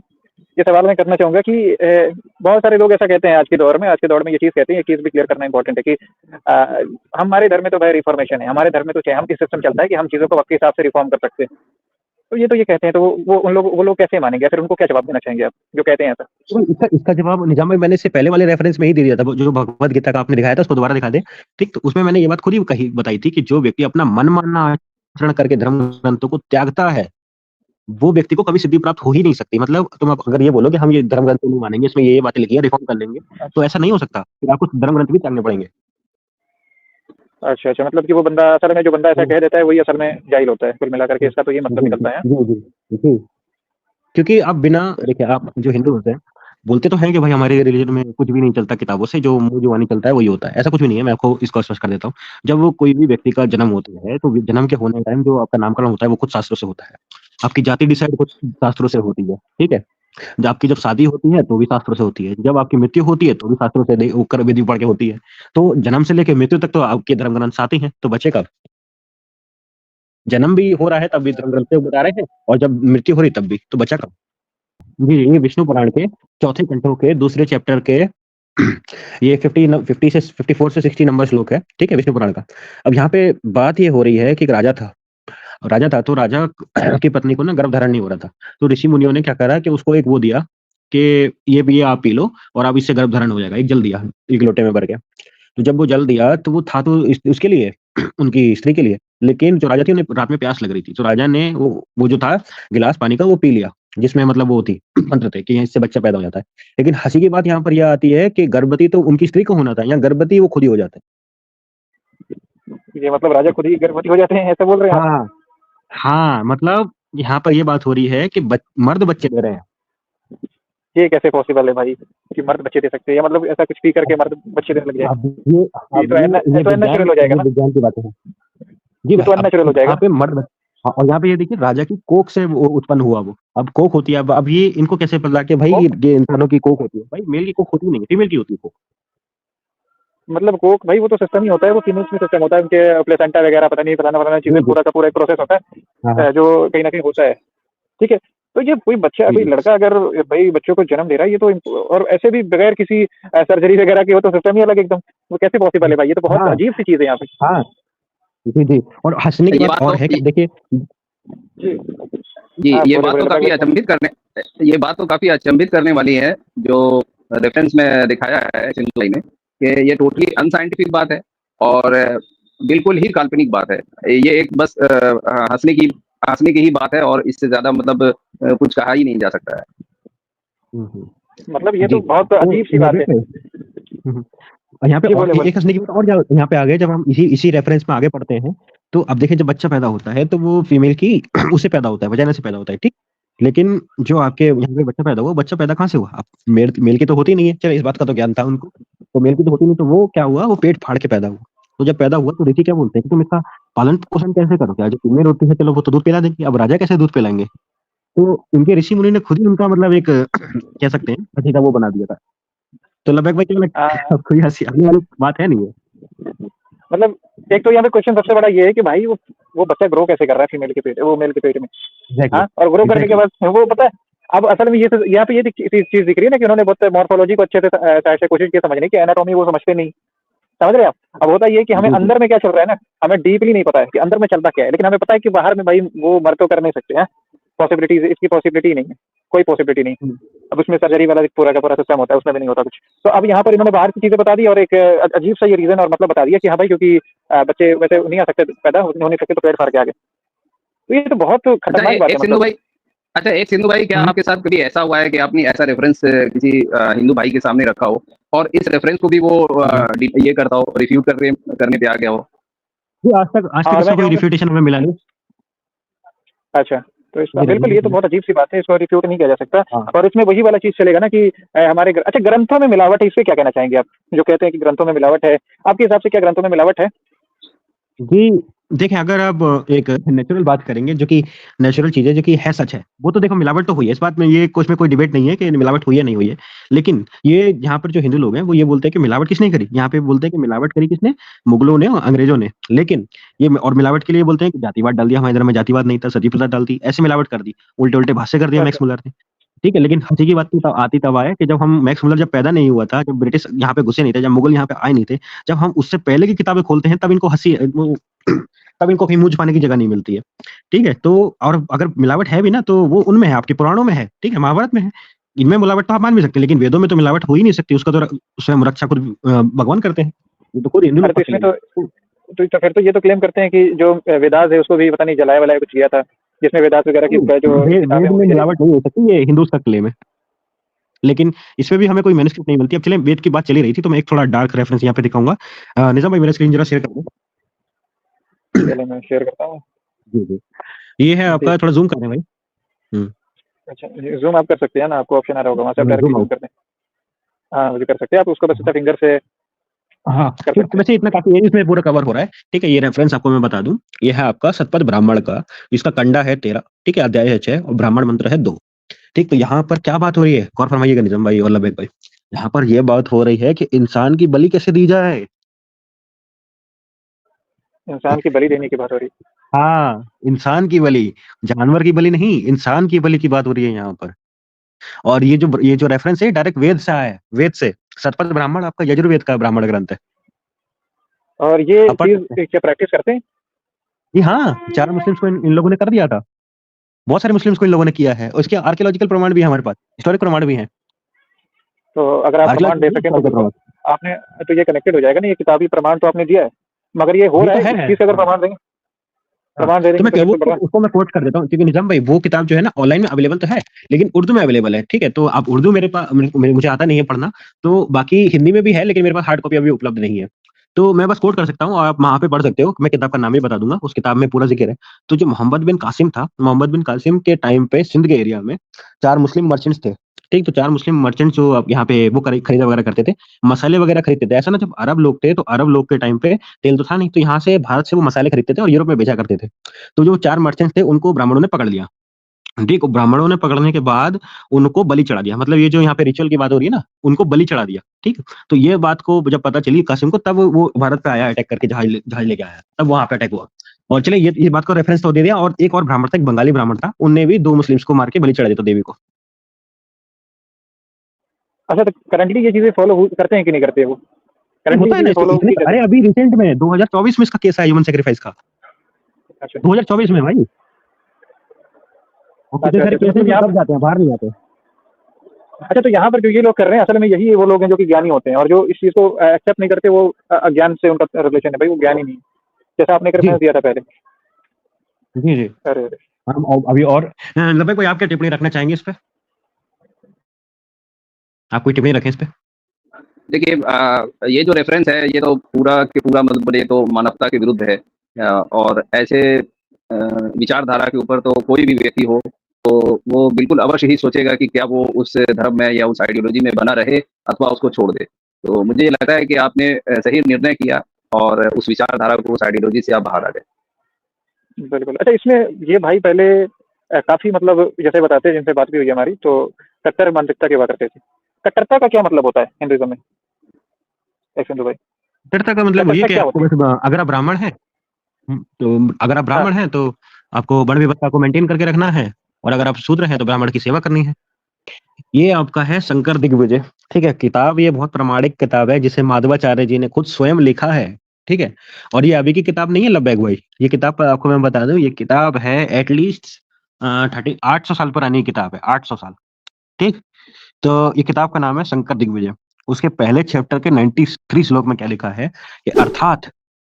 ये सवाल मैं करना चाहूँगा कि बहुत सारे लोग ऐसा कहते हैं आज के दौर में ये चीज़ कहते हैं, ये चीज़ भी क्लियर करना इम्पोर्टेंट है कि हमारे धर्म में तो भाई रिफॉर्मेशन है, हमारे धर्म में तो क्या है, हम इस सिस्टम चलता है कि हम चीज़ों को वक़्त के हिसाब से रिफॉर्म कर सकते हैं। तो ये कहते हैं, तो वो लोग कैसे मानेंगे, या फिर उनको क्या जवाब देना चाहेंगे आप, जो कहते हैं ऐसा? तो इसका इसका जवाब निजाम भाई मैंने इससे पहले वाले रेफ़रेंस में ही दे दिया था, वो जो भगवद गीता का आपने दिखाया था उसको दोबारा दिखा दें, ठीक? तो उसमें मैंने ये बात खुद ही बताई थी कि जो व्यक्ति अपना मनमाना आचरण करके धर्म ग्रंथों को त्यागता है, वो व्यक्ति को कभी सिद्धि प्राप्त हो ही नहीं सकती। मतलब तुम अब अगर ये बोलो कि हम ये धर्म ग्रंथ नहीं मानेंगे, इसमें ये बातें लिखी है, रिफ़ॉर्म कर लेंगे, तो अच्छा, ऐसा नहीं हो सकता। फिर आपको धर्म ग्रंथ भी त्यागने पड़ेंगे। अच्छा अच्छा, मतलब कि वो बंदा असल में, जो बंदा ऐसा तो कह देता है वही असल में जाहिल होता है, कुल मिलाकर के इसका तो ये मतलब जी, निकलता है। जी, जी, जी। क्योंकि आप बिना देखिए, आप जो हिंदू होते हैं, बोलते तो हैं कि भाई हमारे रिलीजन में कुछ भी नहीं चलता किताबों से, जो मुँह जुबानी चलता है वही होता है। ऐसा कुछ भी नहीं है, मैं आपको इसको स्पष्ट कर देता हूँ। जब वो कोई भी व्यक्ति का जन्म होता है, तो जन्म के होने टाइम जो आपका नामकरण होता है, वो खुद शास्त्रों से होता है। आपकी जाति डिसाइड खुद शास्त्रों से होती है, ठीक है? जब शादी होती है, तो भी शास्त्रों से होती है। जब आपकी मृत्यु होती है, तो भी शास्त्रों से वो कर विधि पढ़ के होती है। तो जन्म से लेके मृत्यु तक तो आपके धर्म ग्रंथ साथ ही हैं, तो बचे कब? जन्म भी हो रहा है तब भी धर्म ग्रंथ से बता रहे हैं, और जब मृत्यु हो रही तब भी, तो बचा कब? जी, ये विष्णु पुराण के चौथे कंठों के दूसरे चैप्टर के ये 50 से 54 से 60 नंबर श्लोक है, ठीक है, विष्णु पुराण का। अब यहाँ पे बात ये हो रही है कि एक राजा था, तो राजा की पत्नी को ना गर्भ धारण नहीं हो रहा था। तो ऋषि मुनियों ने क्या करा कि उसको एक वो दिया कि ये आप पी लो और अब इससे गर्भ धारण हो जाएगा। एक जल दिया, एक लोटे में भर के। तो जब वो जल दिया, तो वो था तो उसके लिए उनकी स्त्री के लिए। लेकिन जो राजा थी, उन्हें रात में प्यास लग रही थी, तो राजा ने वो जो था गिलास पानी का, वो पी लिया, जिसमें मतलब वो थी मंत्र थे कि इससे बच्चा पैदा हो जाता है। लेकिन हंसी की बात यहाँ पर यह आती है कि गर्भवती तो उनकी स्त्री को होना था, यहाँ गर्भवती वो खुद ही हो जाता है। ये मतलब राजा खुद ही गर्भवती हो जाते हैं, ऐसा बोल रहे हैं आप? हाँ, हाँ, मतलब यहाँ पर ये बात हो रही है कि मर्द बच्चे दे रहे हैं। ये कैसे पॉसिबल है भाई कि मर्द बच्चे दे सकते हैं, या मतलब ऐसा कुछ पी करके मर्द बच्चे देने लग जाए? अब ये ये तो अननेचुरल हो जाएगा ये ना, विज्ञान की बातें हैं। जी ये भाई, तो अब अननेचुरल हो यहाँ जाएगा। पे हाँ, और यहाँ पे ये देखिए, राजा की कोख से वो उत्पन्न हुआ वो। अब कोख होती है, अब ये इनको कैसे पता कि भाई कोक, ये इंसानों की कोख होती है? भाई मेल की कोख होती नहीं है, फीमेल की होती है कोख। मतलब कोक भाई वो तो सिस्टम ही होता है, वो फीमेल्स में सिस्टम होता है, उनके प्लेसेंटा वगैरह पता नहीं फलाना फलाना चीजें, जी, जी। पूरा का पूरा एक प्रोसेस होता है, हाँ, हाँ। जो कहीं ना कहीं होता है। ठीक है, तो ये कोई बच्चा, जी, कोई जी। लड़का अगर भाई बच्चों को जन्म दे रहा है, ये तो और ऐसे भी बगैर किसी सर्जरी वगैरह की हो, तो सिस्टम ही अलग एकदम। वो कैसे पॉसिबल है भाई? ये तो बहुत हाँ, अजीब सी चीज है यहाँ पे। हाँ। जी, जी। और हँसने की ये बात बात और तो है कि अब देखिए। जी, जी, हाँ ये बोले बात बोले तो काफ़ी बताइए। अचंभित करने ये बात तो काफ़ी अचंभित करने वाली है, जो रेफ़रेंस में दिखाया है सिंधु भाई ने, कि ये टोटली अनसाइंटिफिक बात है और बिल्कुल ही काल्पनिक बात है। ये एक बस हँसने की ही बात है और इससे ज़्यादा मतलब कुछ कहा ही नहीं जा सकता है। हुँ, हुँ। मतलब ये जी, तो बहुत तो अजीब सी यहाँ बात है। पे हुँ, हुँ। और यहाँ पे जी और बोले बोले। एक हँसने की बात और यहाँ पे आ गए, जब हम इसी इसी रेफरेंस में आगे पढ़ते हैं, तो अब देखिए, जब बच्चा पैदा होता है, तो वो फीमेल की उससे पैदा होता है, वजाइना से पैदा होता है, ठीक? लेकिन जो आपके यहाँ पे बच्चा पैदा हुआ, बच्चा पैदा कहाँ से हुआ? अब मेल मेल की तो होती नहीं है, चलो इस बात का तो ज्ञान था उनको। तो मेल की तो होती नहीं, तो वो क्या हुआ? वो पेट फाड़ के पैदा हुआ। तो जब पैदा हुआ, तो ऋषि क्या बोलते हैं कि तुम इसका पालन-पोषण कैसे करोगे? जो फीमेल होती है, चलो वो तो दूध पिला देगी, अब राजा कैसे दूध पिलाएँगे? तो उनके ऋषि मुनि ने खुद ही उनका मतलब एक कह सकते हैं पति का वो बना दिया था। तो लगभग भाई क्या हाँ, कोई हँसी हँसने वाली बात है नहीं है। मतलब एक तो यहाँ पे क्वेश्चन सबसे बड़ा ये है कि भाई वो बच्चा ग्रो कैसे कर रहा है फीमेल के पेट, वो मेल के पेट में? एग्ज़ैक्टली, हाँ, और ग्रो करने के एग्ज़ैक्टली। बाद वो पता है, अब असल में ये तो यहाँ पे ये चीज दिख रही है ना कि उन्होंने बहुत मॉर्फोलॉजी को अच्छे से शायद से कोशिश की समझने की, एनाटॉमी वो समझते नहीं। समझ रहे हैं आप? अब होता ये है कि हमें जी, जी। अंदर में क्या चल रहा है ना, हमें डीपली नहीं पता है कि अंदर में चलता क्या है, लेकिन हमें पता है कि बाहर में भाई वो मर तो कर नहीं सकते हैं, पॉसिबिलिटी, इसकी पॉसिबिलिटी नहीं है, कोई पॉसिबिलिटी नहीं। हुँ, अब उसमें सर्जरी वाला पूरा का पूरा सिस्टम होता है, उसमें भी नहीं होता कुछ। तो अब यहाँ पर इन्होंने बाहर की चीजें बता दी और एक अजीब सा ये रीजन और मतलब बता दिया कि हाँ भाई, क्योंकि बच्चे वैसे नहीं आ सकते पैदा, हो नहीं सकते, तो पेड़ फाड़ के आगे। तो ये तो बहुत अच्छा खतरनाक बात है मतलब। एक सिंधु भाई, क्या हुँ। आपके साथ कभी ऐसा हुआ है कि आपने ऐसा रेफ़रेंस किसी हिंदू भाई के सामने रखा हो और इस रेफ़रेंस को भी वो जी। ये करता हो, रिफ्यूट करने पे आ गया हो? जी, आज तक और इसका मैं कोई कहूँगा, रिफ्यूटेशन हमें मिला नहीं। अच्छा, तो इसका जी, नहीं, बिल्कुल, नहीं ये तो मिला। बहुत अजीब सी बात है, इसको रिफ्यूट नहीं किया जा सकता। हाँ। और इसमें वही वाला चीज़ चलेगा ना कि हमारे अच्छा, ग्रंथों में मिलावट है, इस पे क्या कहना चाहेंगे आप? जो कहते हैं कि ग्रंथों में मिलावट है, आपके हिसाब से क्या ग्रंथों में मिलावट है? जी, देखिए, अगर आप एक नेचुरल बात करेंगे, जो कि नेचुरल चीज़ है, जो कि है, सच है, वो तो देखो मिलावट तो हुई है, इस बात में ये कुछ में कोई डिबेट नहीं है कि मिलावट हुई है, नहीं हुई है। लेकिन ये यहाँ पर जो हिंदू लोग हैं, वो ये बोलते हैं कि मिलावट किसने करी? यहाँ पे बोलते हैं कि मिलावट करी किसने? मुगलों ने और अंग्रेज़ों ने। लेकिन ये और मिलावट के लिए बोलते हैं कि जातिवाद डाल दिया, हमारे धर्म में जातिवाद नहीं था, सती प्रथा डाल दी, ऐसे मिलावट कर दी। उल्टे-उल्टे भाष्य कर दिया अच्छा, मैक्स मुलर ने। ठीक है, लेकिन हँसी की बात तो तब आती तब है कि जब हम मैक्स मुलर जब पैदा नहीं हुआ था, जब ब्रिटिश यहाँ पे घुसे नहीं थे, जब मुगल यहाँ पे आए नहीं थे, जब हम उससे पहले की किताबें खोलते हैं, तब इनको हँसी वो तब इनको कहीं मुँह छुपाने की जगह नहीं मिलती है। ठीक है? तो और अगर मिलावट है भी ना, तो वो उनमें है, आपके पुराणों में है, ठीक है? महाभारत में है। इनमें मिलावट तो आप मान भी सकते हैं, लेकिन वेदों में तो मिलावट हो ही नहीं सकती, उसका तो स्वयं रक्षा खुद भगवान करते हैं। ये तो खुद हिंदू अरे लोग तो का इसमें क्लेम है। तो फिर तो ये तो क्लेम करते हैं कि जो वेदास है उसको भी पता नहीं जलाया-वलाया कुछ किया था, जिसमें वेदास वगैरह की जो किताबें वेद हैं वो में भी जली थी। मिलावट नहीं हो सकती, ये हिंदूज़ का क्लेम है। लेकिन इसमें भी हमें कोई मैन्युस्क्रिप्ट नहीं मिलती। अब चलिए, वेद की बात चली रही थी, तो मैं एक थोड़ा डार्क रेफरेंस यहाँ पे दिखाऊँगा। निज़ाम भाई मेरा स्क्रीन ज़रा शेयर कर दो। चलो मैं शेयर करता हूँ। जी, जी। ये है जी, आपका, थोड़ा ज़ूम कर दें भाई। हुँ, अच्छा ज़ूम आप कर सकते हैं ना, आपको ऑप्शन आ रहा होगा, वहाँ से आप डायरेक्टली ज़ूम ज़ूम आउट। कर दें। हाँ, वो भी कर सकते हैं, आप उसको बस हाँ, अपने फिंगर से हाँ, कर तो सकते हैं। वैसे इतना काफ़ी है, इसमें पूरा कवर हो रहा है, ठीक है? ये रेफ़रेंस आपको मैं बता दूँ, ये है आपका शतपथ ब्राह्मण का, इसका कंडा है 13, ठीक है? अध्याय है 6 और ब्राह्मण मंत्र है 2, ठीक? तो यहाँ पर क्या बात हो रही है? गौर फरमाइएगा निज़ाम भाई और लबैक भाई। यहाँ पर ये बात हो रही है कि इंसान की बलि कैसे दी जाए? इंसान की बलि देने की बात हो रही है। हाँ, इंसान की बलि, जानवर की बलि नहीं, इंसान की बलि की बात हो रही है यहाँ पर। और ये जो रेफ़रेंस है डायरेक्ट वेद से आया है, वेद से। शतपथ ब्राह्मण आपका यजुर्वेद का ब्राह्मण ग्रंथ है। और ये आप पढ़ चीज़ सकते हैं। क्या प्रैक्टिस करते हैं? जी हाँ, 4 मुस्लिम्स को इन लोगों ने कर दिया था। बहुत सारे मुस्लिम्स को इन लोगों ने किया है और इसके आर्कियोलॉजिकल प्रमाण भी है हमारे पास, हिस्टोरिक प्रमाण भी हैं। तो अगर आप प्रमाण आर्कियोलॉजिकल दे नहीं, सकें तो हिस्टोरिकल बिल्कुल। प्रमाण। आपने तो ये कनेक्टेड हो जाएगा ना, ये किताबी प्रमाण तो आपने दिया है, मगर ये हो ये रहा तो है, है। इस चीज़ का अगर हाँ, प्रमाण देंगे, हाँ। प्रमाण दे तो देंगे मैं तो क वो बिल्कुल बढ़िया। उसको मैं कोट कर देता हूँ क्योंकि निज़ाम भाई वो किताब जो है ना ऑनलाइन में अवेलेबल तो है, लेकिन उर्दू में अवेलेबल है, ठीक है? तो आप उर्दू मुझे आता नहीं है पढ़ना, तो बाकी हिंदी में भी है लेकिन मेरे पास हार्ड कॉपी अभी उपलब्ध नहीं है। तो मैं बस कोट कर सकता हूँ और आप वहाँ पे पढ़ सकते हो, मैं किताब का नाम भी बता दूँगा, उस किताब में पूरा ज़िक्र है। तो जो मोहम्मद बिन कासिम था, मोहम्मद बिन कासिम के टाइम पे सिंध के एरिया में 4 मुस्लिम मर्चेंट्स थे, ठीक? तो 4 मुस्लिम मर्चेंट्स जो अब यहाँ पे वो खरीदा वगैरह करते थे, मसाले वगैरह खरीदते थे। ऐसा ना जब अरब लोग थे, तो अरब लोग के टाइम पे तेल तो था नहीं, तो यहाँ से भारत से वो मसाले खरीदते थे और यूरोप में बेचा करते थे। तो जो 4 मर्चेंट्स थे उनको ब्राह्मणों ने पकड़ लिया। ठीक, ब्राह्मणों ने पकड़ने के बाद उनको बलि चढ़ा दिया। मतलब ये जो यहाँ पे रिचुअल की बात हो रही है ना, उनको बलि चढ़ा दिया, ठीक? तो ये बात को जब पता चली कासिम को, तब वो भारत पे आया अटैक करके, जहाज लेके आया, तब वहाँ पे अटैक हुआ। और चलिए ये बात को रेफरेंस तो दे दिया, और एक और ब्राह्मण था, एक बंगाली ब्राह्मण था, उनने भी 2 मुस्लिम्स को मार के बलि चढ़ा दिया था देवी को। अच्छा, तो करंटली ये चीज़ें फ़ॉलो करते हैं कि नहीं करते वो? नहीं, करंटली होता ये है ना चीज़ें इसमें फ़ॉलो इतने, की जाती अरे हैं? अभी रिसेंट में 2024 में इसका केस है ह्यूमन सैक्रिफाइस का। अच्छा, 2024 में भाई। और कितने अच्छा, सारे अच्छा, तो केस हैं मतलब जो यहाँ दब जाते हैं, बाहर नहीं जाते। अच्छा, तो यहाँ पर जो ये लोग कर रहे हैं, असल में यही वो लोग हैं जो कि ज्ञानी होते हैं, और जो इस चीज़ को एक्सेप्ट नहीं करते, वो अज्ञान से उनका रिलेशन है, भाई वो ज्ञानी नहीं है। जैसा आपने एक जी, रेफरेंस दिया था पहले। जी, जी। अरे, अरे! हम अभी और लबैक भाई, आप क्या टिप्पणी रखना चाहेंगे इस पे? आप कोई टिप्पणी रखें इस पे? देखिए ये जो रेफरेंस है ये तो पूरा के पूरा मतलब बोले तो मानवता के विरुद्ध है। और ऐसे विचारधारा के ऊपर तो कोई भी व्यक्ति हो तो वो बिल्कुल अवश्य ही सोचेगा कि क्या वो उस धर्म में या उस आइडियोलॉजी में बना रहे अथवा उसको छोड़ दे। तो मुझे ये लगता है कि आपने सही निर्णय किया और उस विचारधारा को, उस आइडियोलॉजी से आप बाहर आ गए। बिल्कुल। अच्छा, इसमें ये भाई पहले काफ़ी मतलब जैसे बताते हैं, जिनसे बात भी हुई है हमारी, तो कट्टर मानसिकता की बात करते थे। कट्टरता का क्या मतलब होता है हिंदुइज़्म में? एक सिंधु भाई, कट्टरता का मतलब वही है कट्टरता कि क्या आपको होती है? बस अगर आप ब्राह्मण हैं, तो अगर आप हाँ, ब्राह्मण हैं तो आपको वर्ण विवस्ता को मेंटेन करके रखना है, और अगर आप शूद्र हैं तो ब्राह्मण की सेवा करनी है। ये आपका है शंकर दिग्विजय, ठीक है? किताब ये बहुत प्रामाणिक किताब है जिसे माधवाचार्य जी ने खुद स्वयं लिखा है, ठीक है? और ये अभी की किताब नहीं है लब्बैक भाई, ये किताब आपको मैं बता दूँ, ये किताब है एट लीस्ट 800 साल पुरानी किताब है, 800 साल, ठीक? तो ये किताब का नाम है शंकर दिग्विजय। उसके पहले चैप्टर के 93 श्लोक में क्या लिखा है कि अर्थात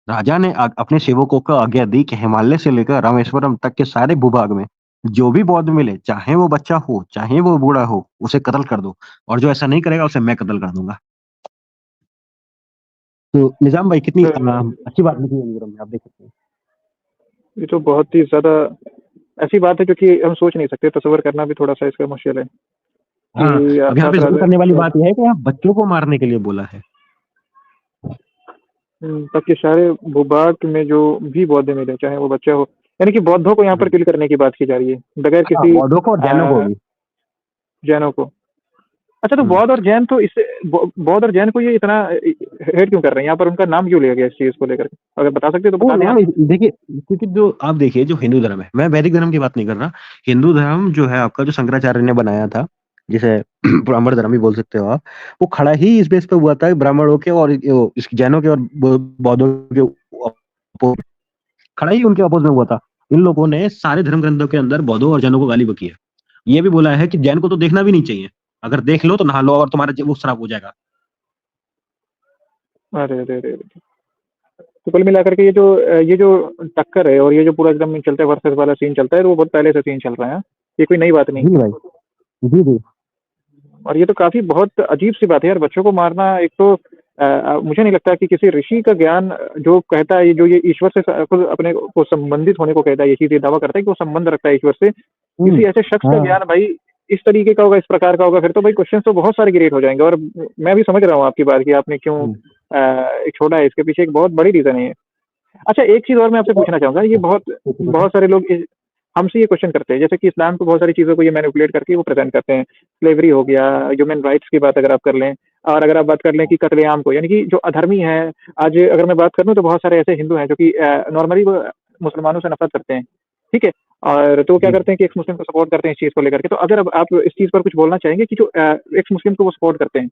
राजा ने अपने सेवकों को आज्ञा दी कि हिमालय से लेकर रामेश्वरम तक के सारे भूभाग में जो भी बौद्ध मिले, चाहे वो बच्चा हो, चाहे वो बूढ़ा हो, उसे कत्ल कर दो, और जो ऐसा नहीं करेगा उसे मैं कत्ल कर दूंगा। तो निजाम भाई कितनी तो अच्छी बात लिखी है मीरा में, आप देख सकते हैं। ये तो बहुत ही ज़्यादा ऐसी बात है जो कि हम सोच नहीं सकते, तसव्वुर करना भी थोड़ा-सा इसका मुश्किल है हाँ, कि अब यहाँ पे अर्थात जिक्र राजा करने वाली बात यह है कि यहाँ बच्चों को मारने के लिए बोला है। तब के सारे भूभाग में जो भी बौद्ध मिले, चाहे वो बच्चा हो, यानी कि बौद्धों को यहाँ पर जी। किल करने की बात की जा रही है, बगैर हाँ, किसी बौद्धों को और जैनों को भी। जैनों को। अच्छा, तो हम्म। बौद्ध और जैन तो इससे बौद्ध और जैन को ये इतना हेट क्यों कर रहे हैं? यहाँ पर उनका नाम क्यों लिया गया इस चीज़ को लेकर के? अगर बता सकते हो तो वो बता दें ना आप। देखिए, क्योंकि जो आप देखिए जो हिंदू धर्म है, मैं वैदिक धर्म की बात नहीं कर रहा। हिंदू धर्म जो है आपका, जो शंकराचार्य ने बनाया था, जिसे ब्राह्मण धर्म भी बोल सकते हो आप, वो खड़ा ही इस बेस पे हुआ था कि ब्राह्मणों के और इस जैनों के और बौद्धों के खड़ा ही उनके अपोज में हुआ था। इन लोगों ने सारे धर्म ग्रंथों के अंदर बौद्धों और जैनों को गाली बकी है। ये भी बोला है कि जैन को तो देखना भी नहीं चाहिए, अगर देख लो तो नहा लो और तुम्हारा वो श्राप हो जाएगा। अरे, अरे, अरे! अरे! तो कुल मिलाकर के ये जो टक्कर है और ये जो पूरा एकदम चलता है वर्सेस वाला सीन चलता है, तो वो बहुत पहले से सीन चल रहा है, हाँ? ये कोई नई बात नहीं जी है। भाई, जी, जी। और ये तो काफ़ी बहुत अजीब-सी बात है यार, बच्चों को मारना। एक तो मुझे नहीं लगता कि किसी ऋषि का ज्ञान जो कहता है, जो ये ईश्वर से खुद अपने को संबंधित होने को कहता है, ये चीज़ ये दावा करता है कि वो संबंध रखता है ईश्वर से, किसी ऐसे शख्स का हाँ ज्ञान भाई इस तरीके का होगा, इस प्रकार का होगा, फिर तो भाई क्वेश्चन तो बहुत सारे क्रिएट हो जाएँगे। और मैं भी समझ रहा हूँ आपकी बात कि आपने क्यों हम्म, छोड़ा है, इसके पीछे एक बहुत बड़ी रीज़न है ये। अच्छा, एक चीज़ और मैं आपसे पूछना चाहूँगा, ये बहुत पूछो पूछो। बहुत सारे लोग हमसे ये क्वेश्चन करते हैं, जैसे कि इस्लाम को बहुत सारी चीज़ों को ये मैनिपुलेट करके वो प्रेज़ेंट करते हैं। स्लेवरी हो गया, ह्यूमन राइट्स की बात अगर आप कर लें, और अगर आप बात कर लें कि कत्लेआम को, यानी कि जो अधर्मी है, आज अगर मैं बात करूँ तो बहुत सारे ऐसे हिंदू हैं जो कि नॉर्मली वो मुसलमानों से नफ़रत करते हैं, ठीक है? और तो वो क्या जी करते हैं कि एक्स मुस्लिम को सपोर्ट करते हैं इस चीज़ को लेकर के। तो अगर अब आप इस चीज़ पर कुछ बोलना चाहेंगे कि जो एक्स मुस्लिम को वो सपोर्ट करते हैं,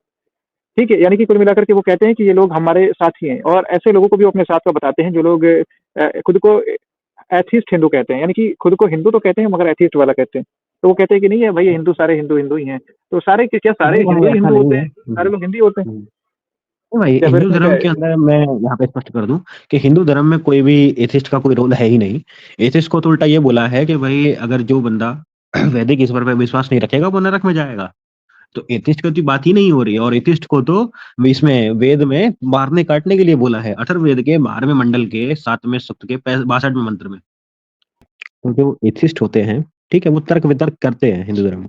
ठीक है? यानी कि कुल मिलाकर के वो कहते हैं कि ये लोग हमारे साथी हैं, और ऐसे लोगों को भी वो अपने साथ का बताते हैं जो लोग खुद को एथिस्ट हिंदू कहते हैं, यानी कि खुद को हिंदू तो कहते हैं मगर एथिस्ट वाला कहते हैं। तो वो कहते हैं कि नहीं है भाई, ये हिंदू सारे हिंदू हिंदू ही हैं। तो सारे क्या सारे नहीं हिंदू भाई, ही ऐसा हिंदू नहीं होते है। हैं? सारे लोग हिंदी होते हैं? नहीं भाई, या फिर हिंदू इसमें क्या धर्म है? के अंदर मैं यहाँ पे स्पष्ट कर दूं कि हिंदू धर्म में कोई भी एथिस्ट का कोई रोल है ही नहीं। एथिस्ट को तो उल्टा ये बोला है कि भाई अगर जो बंदा वैदिक ईश्वर पर विश्वास नहीं रखेगा वो नरक में जाएगा। तो एथिस्ट की तो बात ही नहीं हो रही है। और एथिस्ट को तो इसमें वेद में मारने काटने के लिए बोला है, अथर्ववेद के 12वें मंडल के 7वें सूक्त के 62वें मंत्र में। तो जो एथिस्ट होते हैं, ठीक है, वो तर्क वितर्क करते हैं हिंदू धर्म में,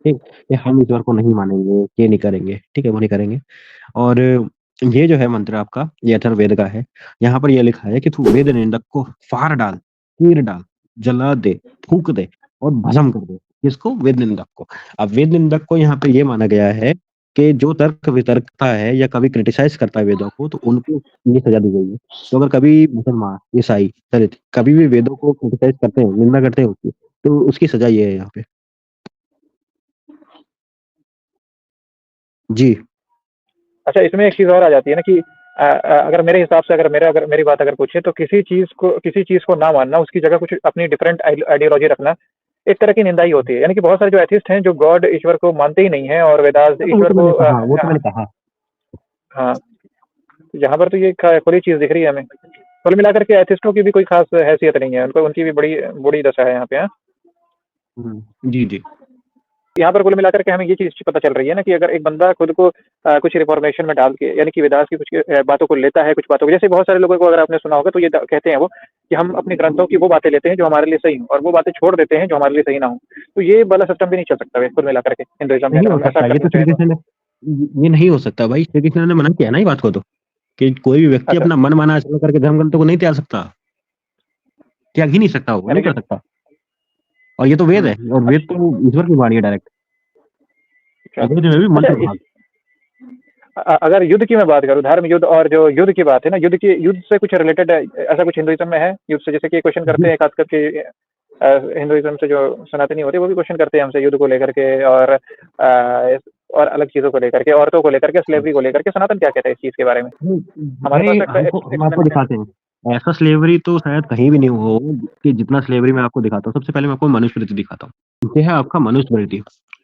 ठीक, कि हम ईश्वर को नहीं मानेंगे, ये नहीं करेंगे, ठीक है, वो नहीं करेंगे। और ये जो है मंत्र आपका, ये अथर्ववेद का है। यहाँ पर ये लिखा है कि तू वेद निंदक को फाड़ डाल, चीर डाल, जला दे, फूक दे और भस्म कर दे। किसको? वेद निंदक को। अब वेद निंदक को यहाँ पे ये माना गया है कि जो तर्क वितर्कता है या कभी क्रिटिसाइज करता है वेदों को, तो उनको ये सजा दी गई है। तो अगर कभी मुसलमान, ईसाई, दलित कभी भी वेदों को क्रिटिसाइज करते हैं, निंदा करते हैं उसकी, तो उसकी सजा ये है यहाँ पे। जी। अच्छा, इसमें एक चीज़ और आ जाती है ना कि अगर मेरे हिसाब से, अगर मेरी बात अगर पूछे, तो किसी चीज़ को ना मानना, उसकी जगह कुछ अपनी डिफरेंट आइडियोलॉजी रखना, एक तरह की निंदा ही होती है। यानी कि बहुत सारे जो एथिस्ट हैं, जो गॉड ईश्वर को मानते ही नहीं हैं, और वेदास वो ईश्वर तो को मैंने कहा, वो तो मैंने कहा। हाँ, यहाँ पर तो ये खुली चीज़ दिख रही है हमें। कुल मिलाकर के एथिस्टों की भी कोई खास हैसियत नहीं है, उनको उनकी भी बड़ी बुरी दशा है यहाँ पे, हाँ। जी जी। यहाँ पर कुल मिलाकर के हमें ये चीज़ पता चल रही है ना कि अगर एक बंदा खुद को कुछ रिफॉर्मेशन में डाल के, यानी कि वेदास की कुछ बातों को लेता है, कुछ बातों को, जैसे बहुत सारे लोगों को अगर आपने सुना होगा तो ये कहते हैं वो कि हम अपने ग्रंथों की वो बातें लेते हैं जो हमारे लिए सही हो, और वो बातें छोड़ देते हैं जो हमारे लिए सही ना हो। तो ये वाला सिस्टम भी नहीं चल सकता है कुल मिलाकर के हिंदुइज्म में, नहीं अगर हो हम ऐसा सकता, ये करना तो श्री चाहें तो। कृष्ण ने, ये नहीं हो सकता भाई, श्री कृष्ण ने मना किया ना ये बात को, तो कि कोई भी व्यक्ति अच्छा, अपना मन माना आचरण करके धर्म ग्रंथों को नहीं त्याग सकता, त्याग ही नहीं सकता, वो यानी नहीं कि कर सकता। और ये तो वेद है, और वेद अच्छा, तो ईश्वर की वाणी है डायरेक्ट। अच्छा, वेद में भी अच्छा, मंत्र भाग। अगर युद्ध की मैं बात करूँ, धर्म युद्ध और जो युद्ध की बात है ना, युद्ध से कुछ रिलेटेड ऐसा कुछ हिंदुइज्म में है? युद्ध से जैसे कि क्वेश्चन करते हैं खास करके हिंदुइज्म से जो सनातनी होते हैं, वो भी क्वेश्चन करते हैं हमसे युद्ध को लेकर के, और अलग चीज़ों को लेकर के, औरतों को लेकर के, स्लेवरी को लेकर के। सनातन क्या कहता है इस चीज़ के बारे में? हमारे भाई पास हमको, हम आपको एक्सप्लेनेशन है? दिखाते हैं, ऐसा स्लेवरी तो शायद कहीं भी नहीं हो कि जितना स्लेवरी मैं आपको दिखाता हूँ। सबसे पहले मैं आपको मनुस्मृति दिखाता हूँ। ये है आपका मनुस्मृति,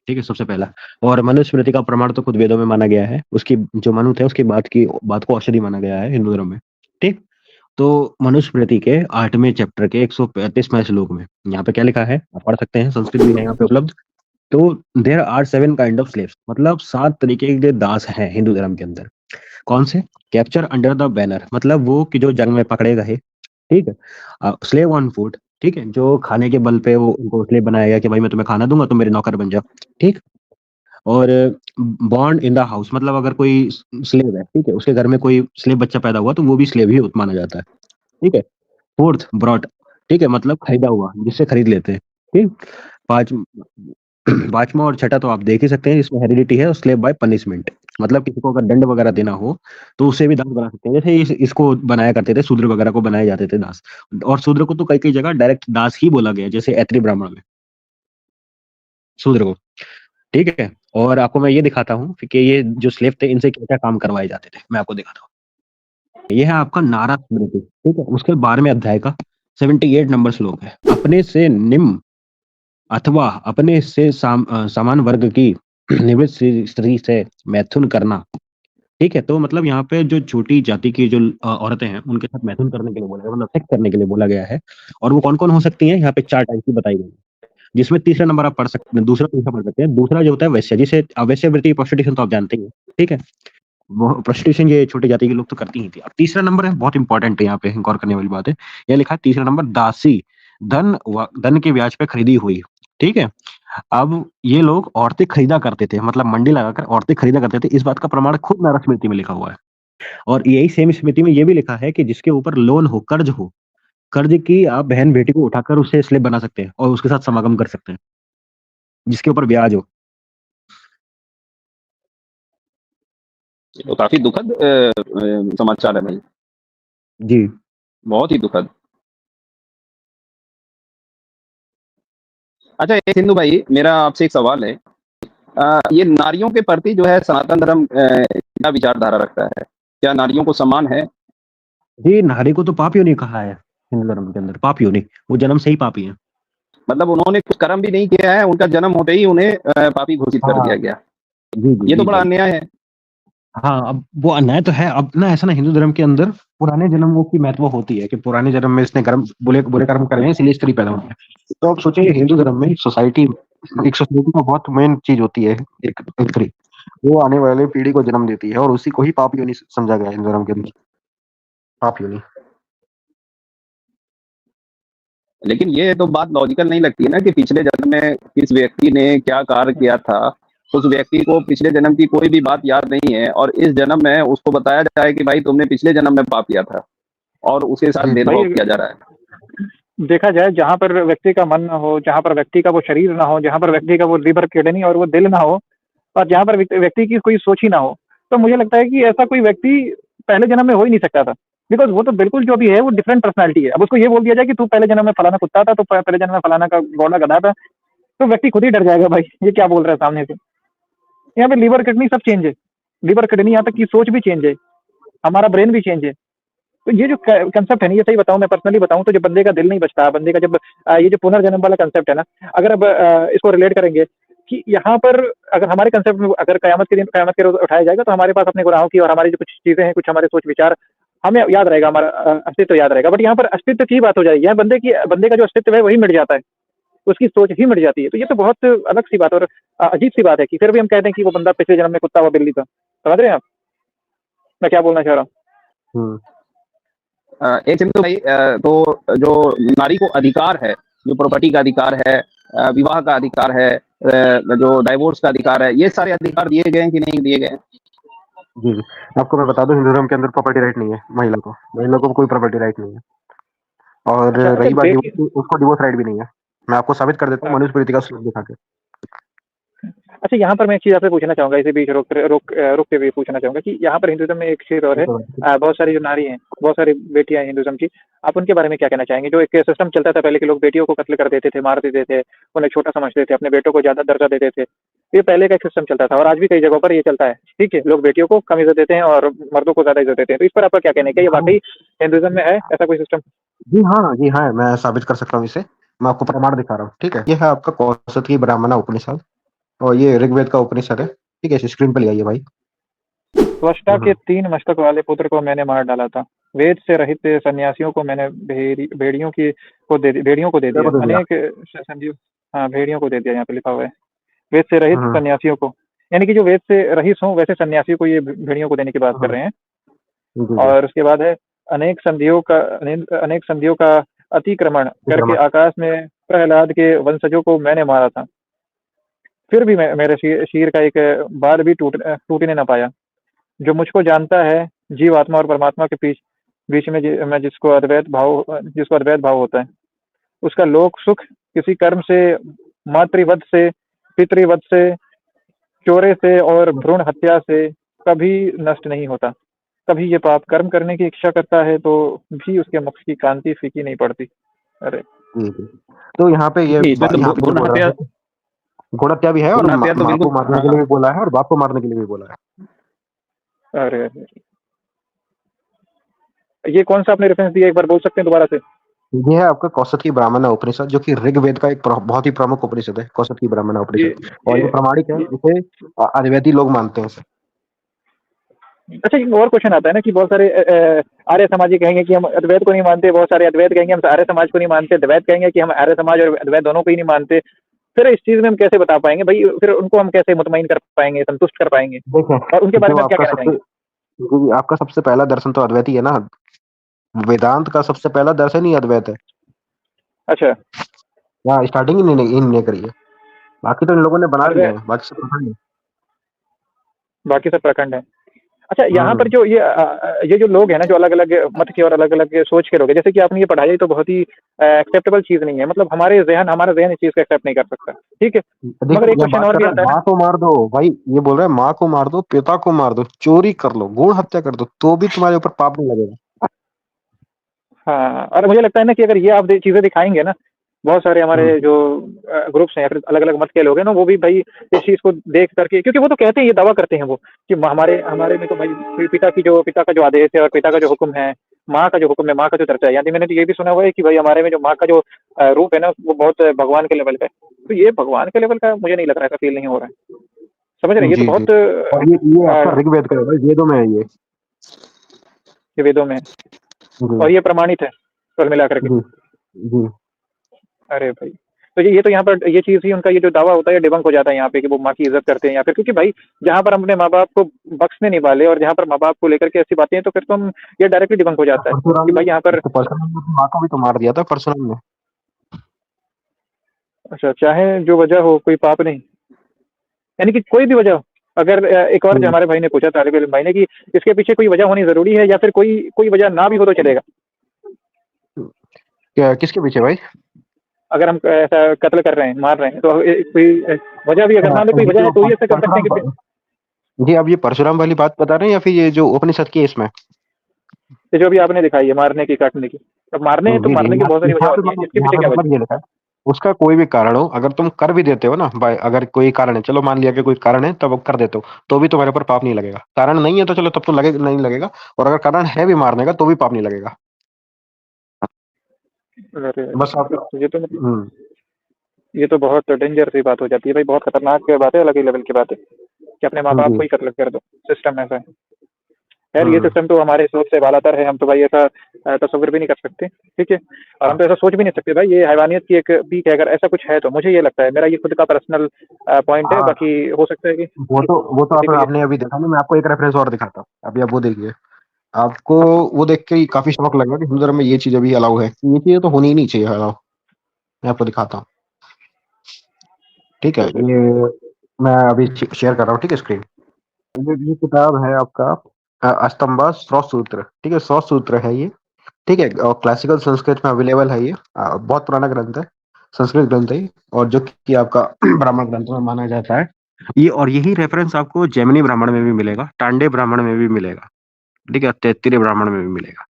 ठीक है, सबसे पहला। और मनुस्मृति का प्रमाण तो खुद वेदों में माना गया है, उसकी जो मनु थे उसकी बात को औषधि माना गया है हिंदू धर्म में, ठीक। तो मनुस्मृति के 8वें चैप्टर के 135वें श्लोक में यहाँ पे क्या लिखा है, आप पढ़ सकते हैं, संस्कृत भी है यहाँ पे उपलब्ध। तो there are 7 kind of slaves, मतलब 7 तरीके के दास हैं हिंदू धर्म के अंदर। कौन से? कैप्चर अंडर द बैनर, मतलब वो कि जो जंग में पकड़े गए, ठीक है। स्लेव ऑन फूड, ठीक है, जो खाने के बल पे वो उनको स्लेव बनाया गया कि भाई मैं तुम्हें खाना दूंगा, तुम मेरे नौकर बन जाओ, ठीक। और बॉन्ड इन द हाउस, मतलब अगर कोई स्लेव है, ठीक है, उसके घर में कोई स्लेव बच्चा पैदा हुआ तो वो भी स्लेव ही माना जाता है, ठीक है। फोर्थ ब्रॉट, ठीक है, मतलब खरीदा हुआ, जिससे खरीद लेते हैं, ठीक। पांच पांचवा और छठा तो आप देख ही सकते हैं, इसमें हेरिडिटी है, स्लेव बाय पनिशमेंट, मतलब किसी को अगर दंड वगैरह देना हो तो उसे भी दास बना सकते हैं। जैसे इसको बनाया करते थे, शूद्र वगैरह को बनाए जाते थे दास। और शूद्र को तो कई कई जगह डायरेक्ट दास ही बोला गया, जैसे ऐत्री ब्राह्मण में शूद्र को, ठीक है। और आपको मैं ये दिखाता हूँ कि ये जो स्लेव थे इनसे क्या क्या काम करवाए जाते थे, मैं आपको दिखाता हूँ। ये है आपका नारा स्मृति, ठीक है, उसके 12वें अध्याय का 78 नंबर श्लोक है। अपने से निम्न अथवा अपने से समान वर्ग की निवृत्त स्त्री से मैथुन करना, ठीक है। तो मतलब यहाँ पे जो छोटी जाति की जो औरतें हैं उनके साथ मैथुन करने के लिए बोला गया, मतलब सेक्स करने के लिए बोला गया है। और वो कौन कौन हो सकती हैं, यहाँ पे 4 टाइप की बताई गई है, जिसमें तीसरा नंबर आप पढ़ सकते हैं, दूसरा तीसरा पढ़ सकते हैं। दूसरा जो होता है वैश्य, जिसे वैश्यवृत्ति प्रोस्टिट्यूशन तो आप जानते ही हैं, ठीक है। वो प्रोस्टिट्यूशन ये छोटी जाति के लोग तो करती ही थी। अब तीसरा नंबर है, बहुत इंपॉर्टेंट है, यहाँ पे गौर करने वाली बात है। यह लिखा है तीसरा नंबर, दासी, धन के ब्याज पे खरीदी हुई। ठीक है। अब ये लोग औरतें खरीदा करते थे, मतलब मंडी लगाकर औरतें खरीदा करते थे। इस बात का प्रमाण खुद नरक स्मृति में लिखा हुआ है। और यही सेम स्मृति में ये भी लिखा है कि जिसके ऊपर लोन हो, कर्ज की आप बहन बेटी को उठाकर उसे स्लेब बना सकते हैं और उसके साथ समागम कर सकते हैं, जिसके ऊपर ब्याज हो। तो काफी दुखद समाचार है भाई, जी। बहुत ही दुखद। अच्छा ये सिंधु भाई, मेरा आपसे एक सवाल है। ये नारियों के प्रति जो है सनातन धर्म क्या विचारधारा रखता है? क्या नारियों को समान है? जी, नारी को तो पाप योनि कहा है हिंदू धर्म के अंदर, पाप योनि, वो जन्म से ही पापी है। मतलब उन्होंने कुछ कर्म भी नहीं किया है, उनका जन्म होते ही उन्हें पापी घोषित कर हाँ। दिया गया। जी जी ये तो जी बड़ा भाई। अन्याय है। हाँ, अब वो अन्याय तो है। अब ना ऐसा ना, हिंदू धर्म के अंदर पुराने जन्मों की महत्व होती है कि पुराने जन्म में इसने कर्म, बुरे बुरे कर्म करे हैं, इसलिए स्त्री पैदा हुई है। तो आप सोचिए, हिंदू धर्म में सोसाइटी, एक सोसाइटी का बहुत मेन चीज होती है एक स्त्री, वो आने वाले पीढ़ी को जन्म देती है, और उसी को ही पाप योनि समझा गया है हिंदू धर्म के अंदर, पाप योनि। लेकिन ये तो बात लॉजिकल नहीं लगती है ना कि पिछले जन्म में किस व्यक्ति ने क्या कार्य किया था, उस व्यक्ति को पिछले जन्म की कोई भी बात याद नहीं है, और इस जन्म में उसको बताया जाए कि भाई तुमने पिछले जन्म में पाप किया था, और उसके साथ जी भेदभाव भाई किया जा रहा है। देखा जाए, जहाँ पर व्यक्ति का मन ना हो, जहाँ पर व्यक्ति का वो शरीर ना हो, जहाँ पर व्यक्ति का वो लीवर, किडनी और वो दिल ना हो, और जहाँ पर व्यक्ति की कोई सोच ही ना हो, तो मुझे लगता है कि ऐसा कोई व्यक्ति पहले जन्म में हो ही नहीं सकता था। बिकॉज वो तो बिल्कुल जो भी है वो डिफरेंट पर्सनैलिटी है। अब उसको ये बोल दिया जाए कि तू पहले जन्म में फलाना कुत्ता था, तो पहले जन्म में फलाना का घोड़ा गधा था, तो व्यक्ति खुद ही डर जाएगा, भाई ये क्या बोल रहा है सामने से। यहाँ पे लीवर किडनी सब चेंज है, लीवर किडनी, यहाँ तक की सोच भी चेंज है, हमारा ब्रेन भी चेंज है। तो ये जो कंसेप्ट है ना, ये सही बताऊं, मैं पर्सनली बताऊं तो, जब बंदे का दिल नहीं बचता, बंदे का जब ये जो पुनर्जन्म वाला कंसेप्ट है ना, अगर अब इसको रिलेट करेंगे कि यहाँ पर अगर हमारे कंसेप्ट में अगर कयामत के दिन, कयामत के रोज उठाया जाएगा, तो हमारे पास अपने गुनाहों की और हमारी जो कुछ चीजें हैं, कुछ हमारे सोच विचार हमें याद रहेगा, हमारा अस्तित्व याद रहेगा। बट यहाँ पर अस्तित्व की बात हो जाएगी, यहाँ बंदे का जो अस्तित्व है वही मिट जाता है, उसकी सोच ही मिट जाती है। तो ये तो बहुत अलग सी बात और अजीब सी बात है कि फिर भी हम कहते हैं कि वो बंदा पिछले जन्म में कुत्ता हुआ, बिल्ली था। समझ रहे हैं आप मैं क्या बोलना चाह रहा हूँ? हम्म। एक सिंधु भाई, तो जो नारी को अधिकार है, जो प्रॉपर्टी का अधिकार है, विवाह का अधिकार है, जो डाइवोर्स का अधिकार है, ये सारे अधिकार दिए गए हैं कि नहीं दिए गए हैं? जी जी, आपको मैं बता दूं, हिंदू धर्म के अंदर प्रॉपर्टी राइट नहीं है महिला को कोई प्रॉपर्टी राइट नहीं है। और अच्छा अच्छा रही बात बेसिक, डिवोर्स की, उसको डिवोर्स राइट भी नहीं है। मैं आपको साबित कर देता हूँ मनुस्मृति का श्लोक दिखा के। अच्छा यहाँ पर मैं एक चीज़ आपसे पूछना चाहूँगा, इसी बीच रोक के भी पूछना चाहूँगा कि यहाँ पर हिंदुज़म में एक चीज़ और है, बहुत सारी जो नारी हैं, बहुत सारी बेटियाँ हैं हिंदुज़म की, आप उनके बारे में क्या कहना चाहेंगे? जो एक सिस्टम चलता था पहले के, लोग बेटियों को कत्ल कर देते थे, मार देते थे, उन्हें छोटा समझते थे, अपने बेटों को ज़्यादा दर्जा देते थे। ये पहले का एक सिस्टम चलता था और आज भी कई जगहों पर ये चलता है। ठीक है, लोग बेटियों को कम इज़्ज़त देते हैं और मर्दों को ज़्यादा इज़्ज़त देते हैं। तो इस पर आपका क्या कहना है? क्या ये हाँ वाक़ई हिंदुज़म में है ऐसा कोई सिस्टम? जी, हाँ जी, हाँ, मैं साबित कर सकता हूँ इसे। मैं आपको प्रमाण दिखा रहा हूँ, ठीक है। ये है आपका कौसतकी ब्राह्मण उपनिषद, और ये ऋग्वेद का उपनिषद है, ठीक है। इसे स्क्रीन पे ले आइए भाई। त्वष्टा के 3 मस्तक वाले पुत्र को मैंने मार डाला था। वेद से रहित सन्यासियों को मैंने भेड़ियों को दे मेरे दिया। को दे दिया। अनेक संधियों, हाँ भेड़ियों को दे दिया, यहाँ पे लिखा हुआ है। वेद से रहित हम्म, सन्यासियों को, यानी कि जो वेद से रहित हों वैसे सन्यासियों को ये भेड़ियों को देने की बात कर हम्म, रहे हैं। जी जी। और उसके बाद है, अनेक संधियों का अतिक्रमण करके विक्रमण। आकाश में प्रहलाद के वंशजों को मैंने मारा था। फिर भी मेरे शीर का एक बार भी टूटने न पाया। जो मुझको जानता है, जीव आत्मा और परमात्मा के बीच बीच में मैं जिसको अद्वैत भाव होता है, उसका लोक सुख किसी कर्म से, मातृवध से, पितृवध से, चोरे से और भ्रूण हत्या से कभी नष्ट नहीं होता। कभी ये पाप कर्म करने की इच्छा करता है तो भी उसके मुख की कांति फीकी नहीं पड़ती। अरे जी जी। तो यहाँ पे जी, इसमें तो यहाँ पे ये भ्रूण बोल रहा हत्या, है कि घोड़ा हत्या भी है, और भ्रूण हत्या तो माँ बिल्कुल, को मारने हाँ के लिए हाँ। भी बोला है, और बाप को मारने के लिए भी बोला है। अरे अरे, ये कौन सा आपने रेफरेंस दिया, एक बार बोल सकते हैं दोबारा से? ये है आपका कौसतकी ब्राह्मण उपनिषद, जो कि ऋग्वेद का एक बहुत ही प्रमुख उपनिषद है, कौसतकी ब्राह्मण ये उपनिषद। और ये, ये प्रामाणिक है, ये इसे अद्वैती लोग मानते हैं इसे। अच्छा, एक और क्वेश्चन आता है ना कि बहुत सारे आर्य समाजी कहेंगे कि हम अद्वैत को नहीं मानते, बहुत सारे अद्वैत कहेंगे हम आर्य समाज को नहीं मानते, द्वैत कहेंगे कि हम आर्य समाज और अद्वैत दोनों को ही नहीं मानते। फिर इस चीज में हम कैसे बता पाएंगे भाई? फिर उनको हम कैसे मुतमईन कर पाएंगे, संतुष्ट कर पाएंगे? देखो, और उनके बारे जो में आप क्या आपका कहना सबसे चाहेंगे? क्योंकि आपका सबसे पहला दर्शन तो अद्वैत ही है ना। वेदांत का सबसे पहला दर्शन ही अद्वैत है। अच्छा। यहाँ स्टार्टिंग ही इनने करी है। बाकी तो इन लोगों ने बना अरे, दिया है, बाकी सब प्रखंड है। बाकी सब प्रखंड है। अच्छा, यहाँ पर हम्म। जो ये जो लोग हैं ना, जो अलग-अलग मत के और अलग-अलग सोच के लोग हैं, जैसे कि आपने ये पढ़ाई तो बहुत ही एक्सेप्टेबल चीज़ नहीं है, मतलब हमारा ज़हन इस चीज़ को एक्सेप्ट नहीं कर सकता, ठीक है? मगर देखो एक यहाँ क्वेश्चन बात और कर भी रहे आता हैं, है ना। माँ को मार दो भाई, ये बोल रहे हैं माँ को मार दो, पिता को मार दो, चोरी कर लो, भ्रूण हत्या कर दो, तो भी तुम्हारे ऊपर पाप नहीं लगेगा। हाँ, और मुझे लगता है ना कि अगर ये आप चीज़ें दिखाएंगे ना, बहुत सारे हम्म। हमारे जो ग्रुप्स हैं या फिर अलग-अलग मत के लोग हैं ना, वो भी भाई इस चीज़ को देख करके, क्योंकि वो तो कहते हैं, ये दावा करते हैं वो कि हमारे हमारे में तो भाई पिता का जो आदेश है और पिता का जो हुक्म है, माँ का जो हुक्म है, माँ का जो दर्जा है, यानी मैंने तो ये भी सुना हुआ है कि भाई हमारे में जो माँ का जो रूप है ना, वो बहुत भगवान के लेवल का है। तो ये भगवान के लेवल का मुझे नहीं लग रहा है, ऐसा फील नहीं हो रहा है। समझ रहे हैं? ये तो जी जी। बहुत और ये आपका ऋग्वेद का है भाई, वेदों में है ये। ये वेदों में है जी और ये प्रमाणित है कुल मिलाकर के। जी जी। अरे भाई! तो ये तो यहाँ पर ये चीज़ ही, उनका ये जो दावा होता है, डिबंक हो जाता है यहाँ पे कि वो माँ की इज़्ज़त करते हैं, या फिर क्योंकि भाई जहाँ पर हम अपने माँ-बाप को बख्शने नहीं वाले और जहाँ पर माँ-बाप को लेकर के ऐसी बातें हैं, तो फिर तो हम ये डायरेक्टली डिबंक हो जाता है कि परशुराम भाई यहाँ ने पर। तो परशुराम ने अपनी माँ को भी तो मार दिया था परशुराम ने। अच्छा, चाहे जो वजह हो, कोई पाप नहीं, यानी कि कोई भी वजह हो। अगर एक और जो हम्म। हमारे भाई ने पूछा, तालिब इल्म भाई ने, कि इसके पीछे कोई वजह होनी ज़रूरी है या फिर कोई कोई वजह ना भी हो तो चलेगा? क्या किसके पीछे भाई? अगर हम ऐसा कत्ल कर रहे हैं, मार रहे हैं, तो कोई वजह भी, अगर मान लो कोई ये वजह है, जो तो ही ऐसा कर सकते हैं कि परशुराम, जी अब ये परशुराम वाली बात बता रहे हैं या फिर ये जो उपनिषद की है इसमें? ये जो भी आपने दिखाई है, मारने की, काटने की। अब मारने हैं तो जी जी। मारने की बहुत सारी वजह यहाँ पे होती है, मतलब, इसके यहाँ पीछे पे क्या वजह? मतलब ये लिखा है, उसका कोई भी कारण हो, अगर तुम कर भी देते हो ना भाई, अगर कोई कारण है, चलो मान लिया कि कोई कारण है तब कर देते हो, तो भी तुम्हारे ऊपर पाप नहीं लगेगा। कारण नहीं है तो चलो तब तो लगे नहीं लगेगा, और अगर कारण है भी मारने का तो भी पाप नहीं लगेगा। अरे! बस आप। तो ये तो मतलब, हम्म। ये तो बहुत डेंजर सी बात हो जाती है भाई, बहुत खतरनाक बात है, अलग ही लेवल की बात है कि अपने माँ-बाप जी। को ही कत्ल कर दो, सिस्टम ऐसा है। खैर, ये हम्म। सिस्टम तो हमारे सोच से बालातर है, हम तो भाई ऐसा तसव्वुर भी नहीं कर सकते, ठीक है? और हम हाँ। तो ऐसा सोच भी नहीं सकते भाई, ये हैवानियत की एक पीक है, अगर ऐसा कुछ है तो मुझे ये लगता है, मेरा ये खुद का पर्सनल पॉइंट है, हाँ, बाकी हो सकता है कि वो तो किसी को ये। आपने अभी देखा नहीं, मैं आपको एक रेफरेंस और दिखाता हूँ, अभी आप वो देखिए। आपको वो देख के ही काफी शौक लगेगा कि हिंदू धर्म में ये चीज अभी अलाउ है, ये चीजें तो होनी ही नहीं चाहिए अलाउ। मैं आपको दिखाता हूँ, ठीक है? तो फिर ये मैं अभी शेयर कर रहा हूँ, ठीक है, स्क्रीन। ये किताब है आपका अस्तंबा सौ सूत्र, ठीक है, 100 सूत्र है ये, ठीक है, और क्लासिकल संस्कृत में अवेलेबल है ये। बहुत पुराना ग्रंथ है, संस्कृत ग्रंथ है ये, और जो कि आपका ब्राह्मण ग्रंथ में माना जाता है ये। और यही रेफरेंस आपको जैमिनी ब्राह्मण में भी मिलेगा, टांडे ब्राह्मण में भी मिलेगा, ठीक है, तैत्तिरीय ब्राह्मण में भी मिलेगा।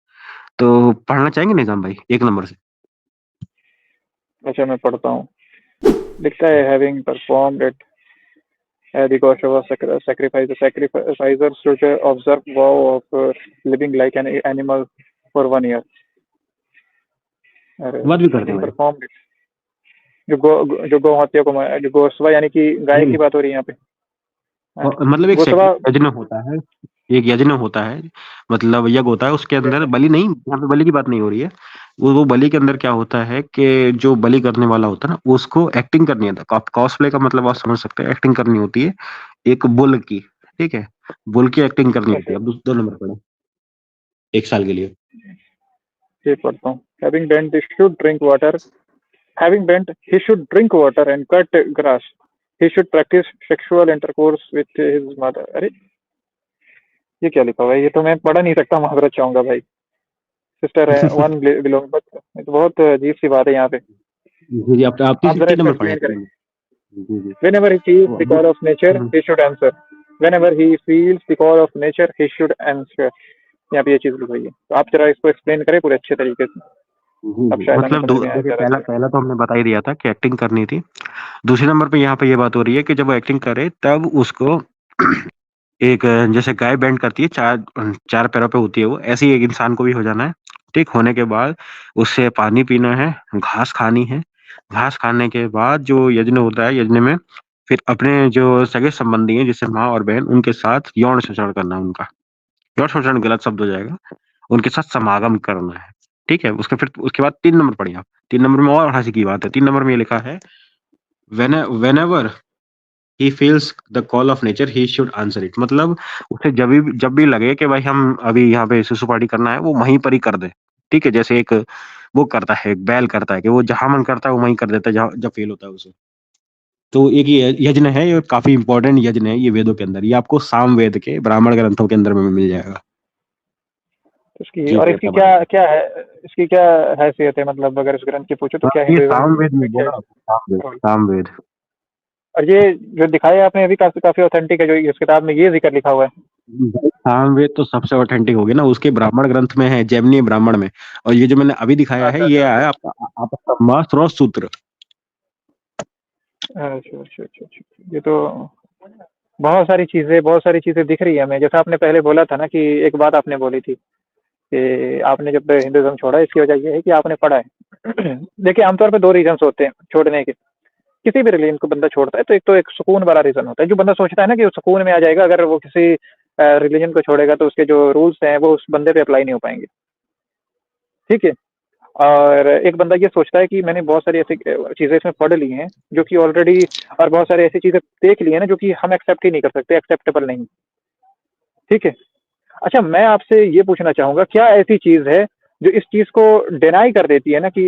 तो पढ़ना चाहेंगे निजाम भाई, एक नंबर से? अच्छा, मैं पढ़ता हूँ। लिखता है, having performed it the Goshawa sacrifice, the sacrificer should observe vow of living like an animal for 1 year. अरे, बात भी करते हैं having भाई। performed it, जो गौ हत्या को जो गोस्वा, यानी कि गाय की नहीं, बात हो रही है यहाँ पे। हाँ, मतलब एक गोस्वा। यज्ञ होता है, एक यज्ञ होता है, मतलब यज्ञ होता है, उसके अंदर बलि नहीं, यहाँ पे बलि की बात नहीं हो रही है। वो बलि के अंदर क्या होता है कि जो बलि करने वाला होता है ना, उसको एक्टिंग करनी है। कॉस्प्ले का मतलब आप समझ सकते हैं, एक्टिंग करनी होती है एक बुल की, ठीक है, बुल की एक्टिंग करनी होती अच्छा, है। अब 2 नंबर पढ़ो, 1 साल के लिए। ये पढ़ता हूँ। Having done this should drink water. Having bent, he should drink water and cut grass. He should practice sexual intercourse with his mother. अरे, ये क्या लिखा हुआ है? ये तो मैं पढ़ नहीं सकता, माजरत चाहूंगा भाई। सिस्टर है, वन बिलोंग, बट ये तो बहुत अजीब सी बात है यहाँ पे। जी जी, आप आप तीन जरा तीन इसको नंबर पढ़े, एक्सप्लेन करें। जी जी। Whenever he feels वो the अभी। call of nature, hmm. he should answer. Whenever he feels the call of nature, he should answer. यहाँ पे ये चीज लिखी हुई है, तो आप जरा इसको एक्सप्लेन करें पूरे अच्छे तरीके से, जी अब जी, शायद हमें मतलब समझ में आए देखिए, ज्यादा पहला अच्छे पहला तो हमने बता ही दिया था कि एक्टिंग करनी थी। दूसरे नंबर पे यहाँ पे ये बात हो रही है कि जब वो एक्टिंग करे तब उसको एक जैसे गाय बैंड करती है, चार चार पैरों पे होती है, वो ऐसे ही एक इंसान को भी हो जाना है। ठीक होने के बाद उससे पानी पीना है, घास खानी है। घास खाने के बाद जो यज्ञ होता है, यज्ञ में फिर अपने जो सगे संबंधी हैं, जैसे माँ और बहन, उनके साथ यौन शोषण करना है उनका। यौन शोषण गलत शब्द हो जाएगा, उनके साथ समागम करना है। ठीक है, उसके फिर उसके बाद 3 नंबर पढ़िए आप। 3 नंबर में और हंसी की बात है, 3 नंबर में ये लिखा है, when he feels the call of nature he should answer it. मतलब उसे जब भी लगे कि भाई हम अभी यहाँ पे सुसु पार्टी करना है, वो वहीं पर ही कर दे। ठीक है, जैसे एक वो करता है, एक बैल करता है कि वो जहां मन करता है वो वहीं कर देता है जहाँ जब फील होता है उसे। तो एक ये यज्ञ है, ये काफी इंपॉर्टेंट यज्ञ है ये वेदों के अंदर। ये आपको साम वेद के ब्राह्मण ग्रंथों के अंदर में मिल जाएगा। इसकी जी और इसकी ऐसा क्या बताइए। क्या है, इसकी क्या हैसियत है, मतलब अगर इस ग्रंथ की पूछो तो हाँ, क्या ये हिंदुइज्म साम वेद में में क्या बोला आपको, साम वेद, रोल? साम वेद। और ये जो दिखाया आपने अभी काफी काफी ऑथेंटिक है, जो इस किताब में ये जिक्र लिखा हुआ है। सामवेद तो सबसे ऑथेंटिक हो गया ना, उसके ब्राह्मण ग्रंथ में है, जैमिनी ब्राह्मण में। और ये जो मैंने अभी दिखाया है अच्छा ये अच्छा है आपका आपका ब्रह्मास्त्र सूत्र। अच्छा अच्छा अच्छा अच्छा। ये तो बहुत सारी चीजें दिख रही है हमें। जैसा आपने पहले बोला था ना कि एक बात आपने बोली थी कि आपने जब हिंदुइज्म छोड़ा, इसकी वजह ये है कि आपने पढ़ा है। देखिए, आमतौर पे दो रीजंस होते हैं छोड़ने के। किसी भी रिलीजन को बंदा छोड़ता है तो एक सुकून वाला रीजन होता है, जो बंदा सोचता है ना कि वो सुकून में आ जाएगा अगर वो किसी रिलीजन को छोड़ेगा, तो उसके जो रूल्स हैं वो उस बंदे पे अप्लाई नहीं हो पाएंगे। ठीक है। और एक बंदा ये सोचता है कि मैंने बहुत सारी ऐसी चीजें इसमें पढ़ ली हैं जो कि ऑलरेडी, और बहुत सारी ऐसी चीजें देख ली है ना जो कि हम एक्सेप्ट ही नहीं कर सकते, एक्सेप्टेबल नहीं। ठीक है। अच्छा, मैं आपसे ये पूछना चाहूंगा, क्या ऐसी चीज है जो इस चीज को डिनाई कर देती है ना कि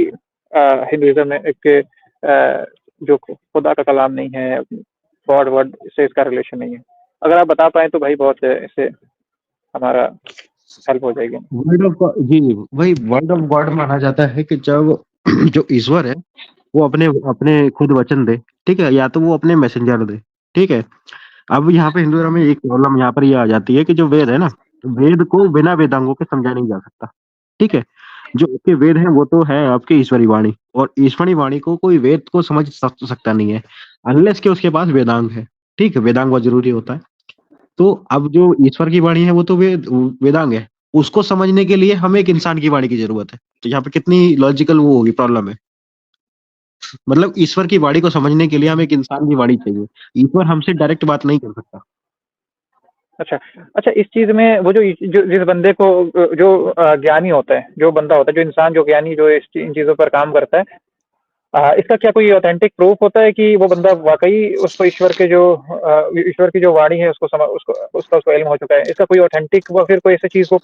हिंदुइज्म में एक जो खुदा का कलाम नहीं है, गॉड वर्ड से इसका रिलेशन नहीं है? अगर आप बता पाए तो भाई बहुत इससे हमारा हेल्प हो जाएगी। वर्ड ऑफ गॉड, जी जी, वही वर्ड ऑफ गॉड माना जाता है कि जब जो ईश्वर है वो अपने अपने खुद वचन दे, ठीक है, या तो वो अपने मैसेंजर दे। ठीक है। अब यहाँ पे हिंदू धर्म में एक प्रॉब्लम यहाँ पर ये आ जाती है कि जो वेद है ना, वेद को बिना वेदांगों के समझा नहीं जा सकता। ठीक है। जो आपके वेद हैं वो तो है आपकी ईश्वरी वाणी, और ईश्वरी वाणी को कोई वेद को समझ सकता नहीं है अनलेस कि उसके पास वेदांग है। ठीक है, वेदांग बहुत जरूरी होता है। तो अब जो ईश्वर की वाणी है वो तो वेदांग है। उसको समझने के लिए हमें एक इंसान की वाणी की जरूरत है। तो यहाँ पे कितनी लॉजिकल वो होगी, प्रॉब्लम है। मतलब ईश्वर की वाणी को समझने के लिए हमें एक इंसान की वाणी चाहिए। ईश्वर हमसे डायरेक्ट बात नहीं कर सकता। अच्छा अच्छा, इस चीज में वो जो जिस बंदे को जो ज्ञानी होता है, जो बंदा होता है, जो इंसान, जो ज्ञानी, जो इन चीजों पर काम करता है, इसका क्या कोई ऑथेंटिक प्रूफ होता है कि वो बंदा वाकई उसको ईश्वर की जो वाणी है उसको समझ, उसको इल्म हो चुका है? इसका कोई ऑथेंटिक, वो फिर कोई ऐसी चीज को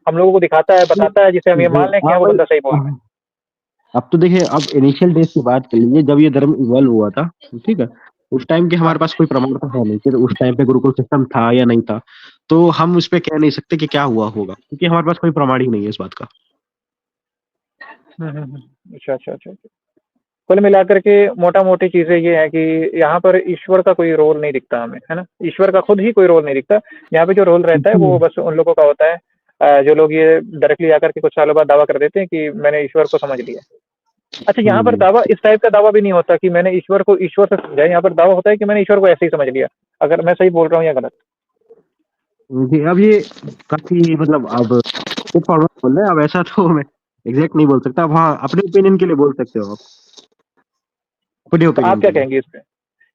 हम लोगों को दिखाता है, बताता है, जिससे हम ये मान लें कि हाँ हाँ वो भाई, बंदा सही बोल रहा है? अब तो देखिए, अब इनिशियल डेज की बात कर लीजिए जब ये धर्म इवॉल्व हुआ था। ठीक है। उस टाइम के हाँ। हमारे पास कोई प्रमाण तो है नहीं कि उस टाइम पे गुरुकुल सिस्टम था या नहीं था। तो हम उस पे कह नहीं सकते कि क्या हुआ होगा, क्योंकि हमारे पास कोई प्रमाण ही नहीं है इस बात का। अच्छा अच्छा अच्छा अच्छा। कुल मिलाकर के मोटा मोटी चीजें ये है कि यहाँ पर ईश्वर का कोई रोल नहीं दिखता हमें, है ना? ईश्वर का खुद ही कोई रोल नहीं दिखता। यहाँ पे जो रोल रहता है वो बस उन लोगों का होता है, जो लोग ये डायरेक्टली आकर के कुछ सालों बाद दावा कर देते हैं कि मैंने ईश्वर को समझ लिया। अच्छा, यहाँ पर जी दावा, इस टाइप का दावा भी नहीं होता कि मैंने ईश्वर को ईश्वर से समझा। यहाँ पर दावा होता है कि मैंने ईश्वर को ऐसे ही समझ लिया। अगर मैं सही बोल रहा हूँ या गलत? जी, अब ये काफी मतलब अब खुद फॉरवर्ड बोल रहे हैं। अब ऐसा तो मैं एग्जैक्ट नहीं बोल सकता। अब हाँ, अपने ओपिनियन के लिए बोल सकते हो आप, अपने तो आप ओपिनियन क्या के लिए। कहेंगे इस पे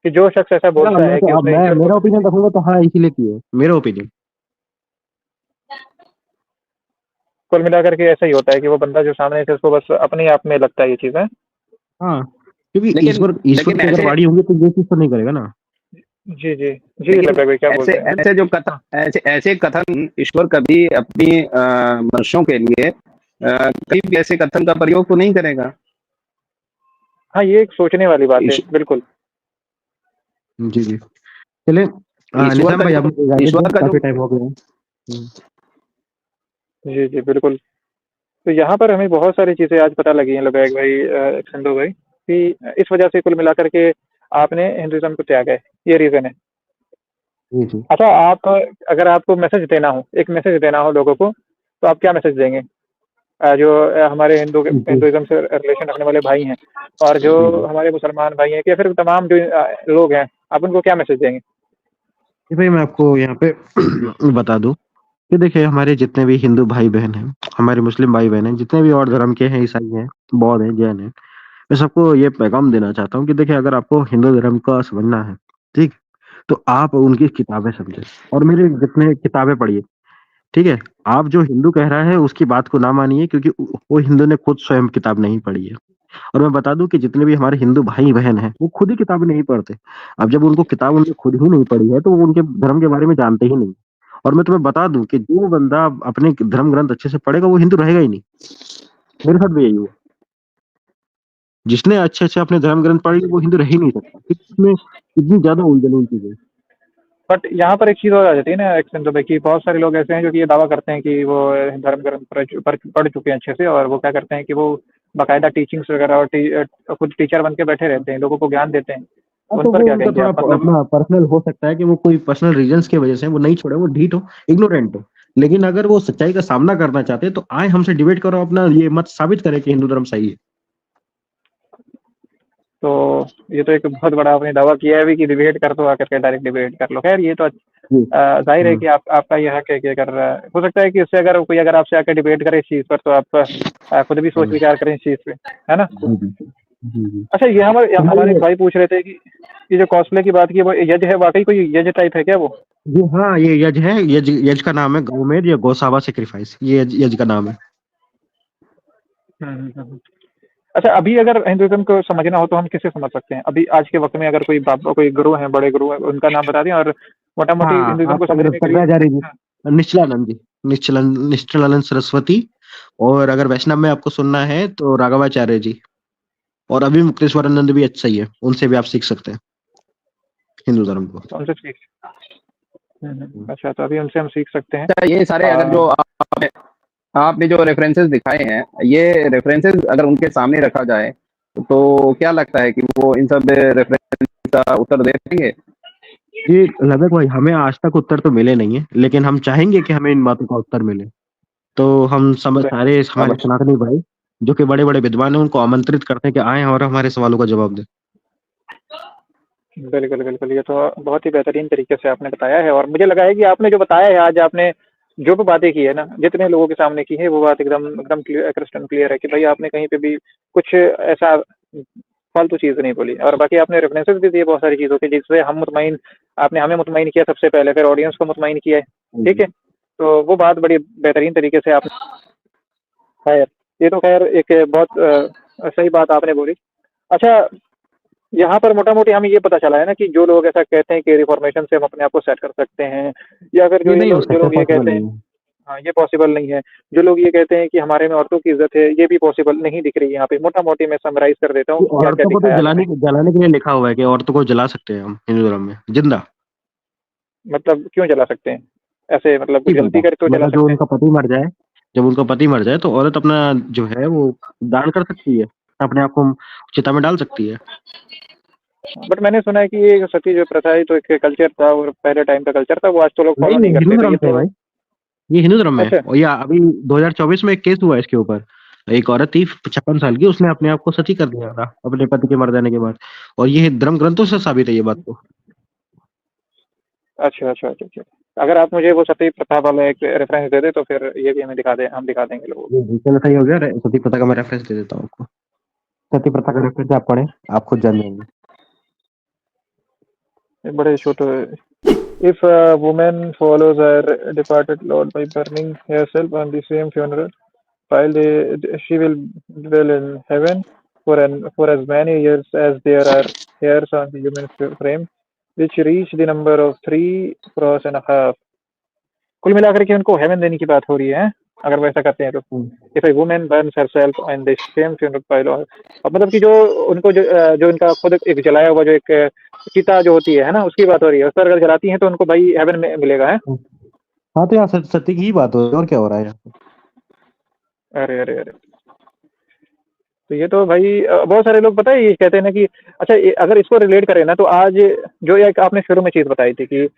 कि जो शख्स ऐसा हाँ, बोलता मैं है तो कि अब उसने मैं ईश्वर को, मेरा ओपिनियन रखूंगा तो हाँ इसीलिए किए मेरा ओपिनियन। कुल मिलाकर के ऐसा ही होता है कि वो बंदा जो सामने से, उसको बस अपने आप में लगता है ये चीज है। हाँ, क्योंकि लेकिन ईश्वर ईश्वर लेकिन की अगर ऐसे वाणी होगी तो ये चीज तो नहीं करेगा ना। जी जी जी, लेकिन लग भाई क्या ऐसे बोलते हैं? ऐसे जो कथन ऐसे ऐसे कथन ईश्वर कभी अपनी मनुष्यों के लिए कभी भी ऐसे कथन का प्रयोग तो नहीं करेगा। हाँ, ये एक सोचने वाली बात है, ईश- बिल्कुल। जी जी। चलिए, ईश्वर निजाम का भाई जो आप मुझे इजाजत ईश्वर दें, का जो काफी टाइम हो गया है। जी जी बिल्कुल। तो यहाँ पर हमें बहुत सारी चीजें आज पता लगी हैं लबैक भाई, सिंधु भाई, कि इस वजह से कुल मिलाकर के आपने हिंदुइज्म को त्यागा है, ये रीजन है। जी जी। अच्छा, आप, अगर आपको मैसेज देना हो, एक मैसेज देना हो लोगों को, तो आप क्या मैसेज देंगे? जो हमारे जी हिंदुइज्म से रिलेशन रखने वाले भाई हैं, और जो जी जी। हमारे मुसलमान भाई हैं, या फिर तमाम जो लोग हैं, आप उनको क्या मैसेज देंगे? जी भाई, मैं आपको यहाँ पे बता दूं कि देखिए, हमारे जितने भी हिंदू भाई बहन हैं, हमारे मुस्लिम भाई बहन हैं, जितने भी और धर्म के हैं, ईसाई हैं, बौद्ध हैं, जैन हैं, मैं सबको ये पैगाम देना चाहता हूँ कि देखिए, अगर आपको हिंदू धर्म का समझना है, ठीक, तो आप उनकी किताबें समझें और मेरे जितने किताबें पढ़िए। ठीक है। आप जो हिंदू कह रहा है उसकी बात को ना मानिए, क्योंकि वो हिंदू ने खुद स्वयं किताब नहीं पढ़ी है। और मैं बता दूं कि जितने भी हमारे हिंदू भाई बहन हैं वो खुद ही किताबें नहीं पढ़ते। अब जब उनको किताब उनने खुद ही नहीं पढ़ी है तो वो उनके धर्म के बारे में जानते ही नहीं। और मैं तुम्हें बता दूं कि जो बंदा अपने धर्म ग्रंथ अच्छे से पढ़ेगा वो हिंदू रहेगा ही नहीं। मेरे साथ भी यही हुआ। जिसने अच्छे अच्छे अपने धर्म ग्रंथ पढ़े वो हिंदू रह ही नहीं सकता, क्योंकि इसमें इतनी ज्यादा उलझन उन चीजें। बट यहाँ पर एक चीज़ और आ जाती है ना एक्शन, तो भाई बहुत सारे लोग ऐसे हैं जो कि ये दावा करते हैं कि वो धर्म ग्रंथ पढ़ चुके हैं अच्छे से, और वो क्या करते हैं कि वो बाकायदा टीचिंग्स वगैरह और खुद टीचर बन के बैठे रहते हैं, लोगों को ज्ञान देते हैं। हाँ, उन तो पर वो क्या उनका कहेंगे थोड़ा आप, मतलब? अपना पर्सनल हो सकता है कि वो कोई पर्सनल रीजंस की वजह से वो नहीं छोड़े, वो ढीठ हो, इग्नोरेंट हो। लेकिन अगर वो सच्चाई का सामना करना चाहते हैं तो आए हमसे डिबेट करो, अपना ये मत साबित करें कि हिंदू धर्म सही है। तो ये तो एक बहुत बड़ा आपने दावा किया है भी कि डिबेट कर दो, आकर के डायरेक्ट डिबेट कर लो। खैर ये तो जी। जाहिर है हम्म। कि आपका ये हक है कि अगर हो सकता है कि उससे अगर कोई अगर आपसे आकर डिबेट करे इस चीज़ पर, तो आप खुद भी सोच हम्म। विचार करें इस चीज़ पे, है ना? जी जी जी जी। अच्छा, ये हमारे तो हमारे एक ये भाई पूछ रहे थे कि ये जो कॉस्प्ले की बात की, वो यज है, वाकई कोई यज टाइप है क्या वो? जी हाँ, ये यज है। यज यज का नाम है गौमेर या गौसावा सेक्रीफाइस, ये यज का नाम है। हम्म, अच्छा, अभी अगर हिंदुइज्म को समझना हो तो हम किससे समझ सकते हैं? अभी आज के वक्त में अगर कोई बाबा, कोई गुरु हैं, बड़े गुरु हैं, उनका नाम बता दें, और मोटा मोटी हाँ, हिंदुइज्म को आप अगर समझने के लिए। शंकराचार्य जी, हाँ, निश्चलानंद जी, निश्चलानंद सरस्वती। और अगर वैष्णव में आपको सुनना है तो राघवाचार्य जी। और अभी मुक्तेश्वरानंद भी अच्छा ही है, उनसे भी आप सीख सकते हैं हिंदू धर्म को। तो उनसे सीख। अच्छा, तो अभी उनसे हम सीख सकते हैं। अच्छा, ये सारे अगर जो आपने जो रेफरेंसेस दिखाए हैं, ये रेफरेंसेस अगर उनके सामने रखा जाए तो क्या लगता है कि वो इन सब रेफरेंस का उत्तर दे देंगे? जी लगभग भाई, हमें आज तक उत्तर तो मिले नहीं है, लेकिन हम चाहेंगे कि हमें इन बातों का उत्तर मिले। तो हम समझ सारे हमारे अवश्य। सनातनी भाई जो कि बड़े बड़े विद्वान हैं उनको आमंत्रित करते हैं कि आए और हमारे सवालों का जवाब दें। बिल्कुल, बिल्कुल। ये तो बहुत ही बेहतरीन तरीके से आपने बताया है, और मुझे लगा है कि आपने जो बताया है आज, आपने जो भी बातें की है ना, जितने लोगों के सामने की है, वो बात एकदम एकदम क्रिस्टल क्लियर है कि भाई आपने कहीं पे भी कुछ ऐसा फालतू चीज़ नहीं बोली, और बाकी आपने रेफरेंसेस भी दिए बहुत सारी चीज़ों के, जिससे हम मुतमईन, आपने हमें मुतमईन किया सबसे पहले, फिर ऑडियंस को मुतमईन किया है, ठीक है? तो वो बात बड़ी बेहतरीन तरीके से आपने, खैर, ये तो खैर एक बहुत सही बात आपने बोली। अच्छा, यहाँ पर मोटा-मोटी हमें ये पता चला है ना कि जो लोग ऐसा कहते हैं कि रिफॉर्मेशन से हम अपने आप को सेट कर सकते हैं, या फिर ये नहीं हो जो सकता, लोग ये पॉसिबल कहते हैं, नहीं है। हाँ, ये पॉसिबल नहीं है। जो लोग ये कहते हैं कि हमारे में औरतों की इज़्ज़त है, ये भी पॉसिबल नहीं दिख रही है यहाँ पे। मोटा-मोटी मैं समराइज़ कर देता ये हूँ, क्या-क्या औरतों को तो दिखाया मैंने। जलाने के लिए लिखा हुआ है कि औरतों को जला सकते हैं हम हिंदू धर्म में जिंदा। मतलब क्यों जला सकते हैं? ऐसे मतलब कुछ नहीं गलती पता, करे तो जला मतलब जो सकते हैं? उनका पति मर जाए, जब उनका पति मर जाए तो औरत अपना जो है वो दान कर सकती है, अपने आप को चिता में डाल सकती है। बट मैंने सुना है कि ये सती जो प्रथा है, तो एक कल्चर था, और पहले टाइम का कल्चर था, वो आज तो लोग नहीं फॉलो नहीं नहीं, हिंदू करते, तो धर्म ये से है तो। भाई, ये हिंदू धर्म में है। अच्छा, और या अभी 2024 में एक केस हुआ है इसके ऊपर। एक औरत थी 56 साल की, उसने अपने आप को सती कर दिया था अपने पति के मर जाने के बाद। और ये धर्म ग्रंथों से साबित है ये बात तो। अच्छा, अच्छा, अच्छा, अच्छा। अगर आप मुझे वो सती प्रथा वाला एक रेफ़रेंस दे दें, तो फिर ये भी हमें दिखा दें, हम दिखा देंगे लोगों को। ये चलो सही हो गया। सती प्रथा का मैं रेफरेंस दे देता हूँ आपको। सती प्रथा का रेफरेंस आप पढ़ें, आप खुद जान जाएंगे। एक बड़े छोटे, if woman follows her departed lord by burning herself on the same funeral while she will dwell in heaven for as many years as there are hairs on the human frame, which reach the number of 3 cross and a half. कुल मिलाकर के उनको haven देने की बात हो रही है, अगर वैसा करते हैं तो। If A women Burns herself on the same funeral pile, और अब मतलब कि जो उनको जो इनका खुद एक जलाया हुआ जो एक चिता जो होती है ना, उसकी बात हो रही है, उस पर अगर जलाती हैं तो उनको भाई हेवन में मिलेगा, है? हाँ, तो यहाँ सत्य की ही बात हो रही है, और क्या हो रहा है यहाँ पे? अरे, अरे, अरे! तो ये तो भाई बहुत सारे लोग पता है ये कहते हैं ना कि अच्छा, अगर इसको रिलेट करें ना, तो आज जो एक आपने शुरू में चीज़ बताई थी कि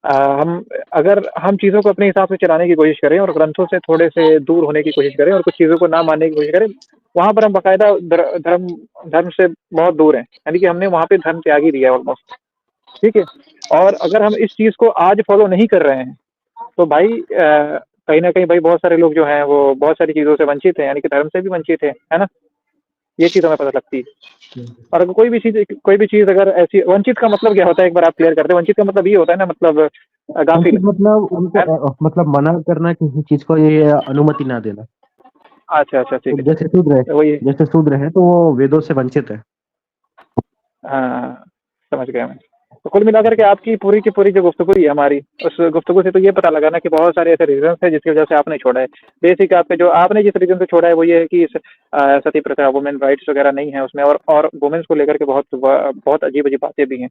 हम अगर हम चीज़ों को अपने हिसाब से चलाने की कोशिश करें, और ग्रंथों से थोड़े से दूर होने की कोशिश करें, और कुछ चीज़ों को ना मानने की कोशिश करें, वहाँ पर हम बाकायदा धर्म धर्म से बहुत दूर हैं, यानी कि हमने वहाँ पे धर्म त्याग ही दिया है ऑलमोस्ट, ठीक है? और अगर हम इस चीज़ को आज फॉलो नहीं कर रहे हैं, तो भाई कहीं ना कहीं भाई बहुत सारे लोग जो हैं वो बहुत सारी चीज़ों से वंचित हैं, यानी कि धर्म से भी वंचित है ना? ये चीज़ हमें पता लगती है। और अगर कोई भी चीज़ अगर ऐसी, वंचित का मतलब क्या होता है, एक बार आप क्लियर कर दें? वंचित का मतलब ये होता है ना, मतलब गाफिल, वंचित मतलब उनको है? मतलब मना करना किसी चीज को, ये अनुमति ना देना। अच्छा अच्छा, ठीक है ठीक जैसे है, वही। शूद्र है तो वो वेदों से वंचित है। हाँ, समझ गया मैं। तो कुल मिलाकर के आपकी पूरी की पूरी जो गुफ्तगू रही है हमारी, उस गुफ्तगू से तो ये पता लगा ना कि बहुत सारे ऐसे रीजंस हैं जिसकी वजह से आपने छोड़ा है। बेसिक आपके जो आपने जिस रीजन से छोड़ा है वो ये है कि सती प्रथा, वुमेन राइट्स वगैरह नहीं है उसमें, और वुमेन्स को लेकर के बहुत अजीब अजीब बातें भी हैं।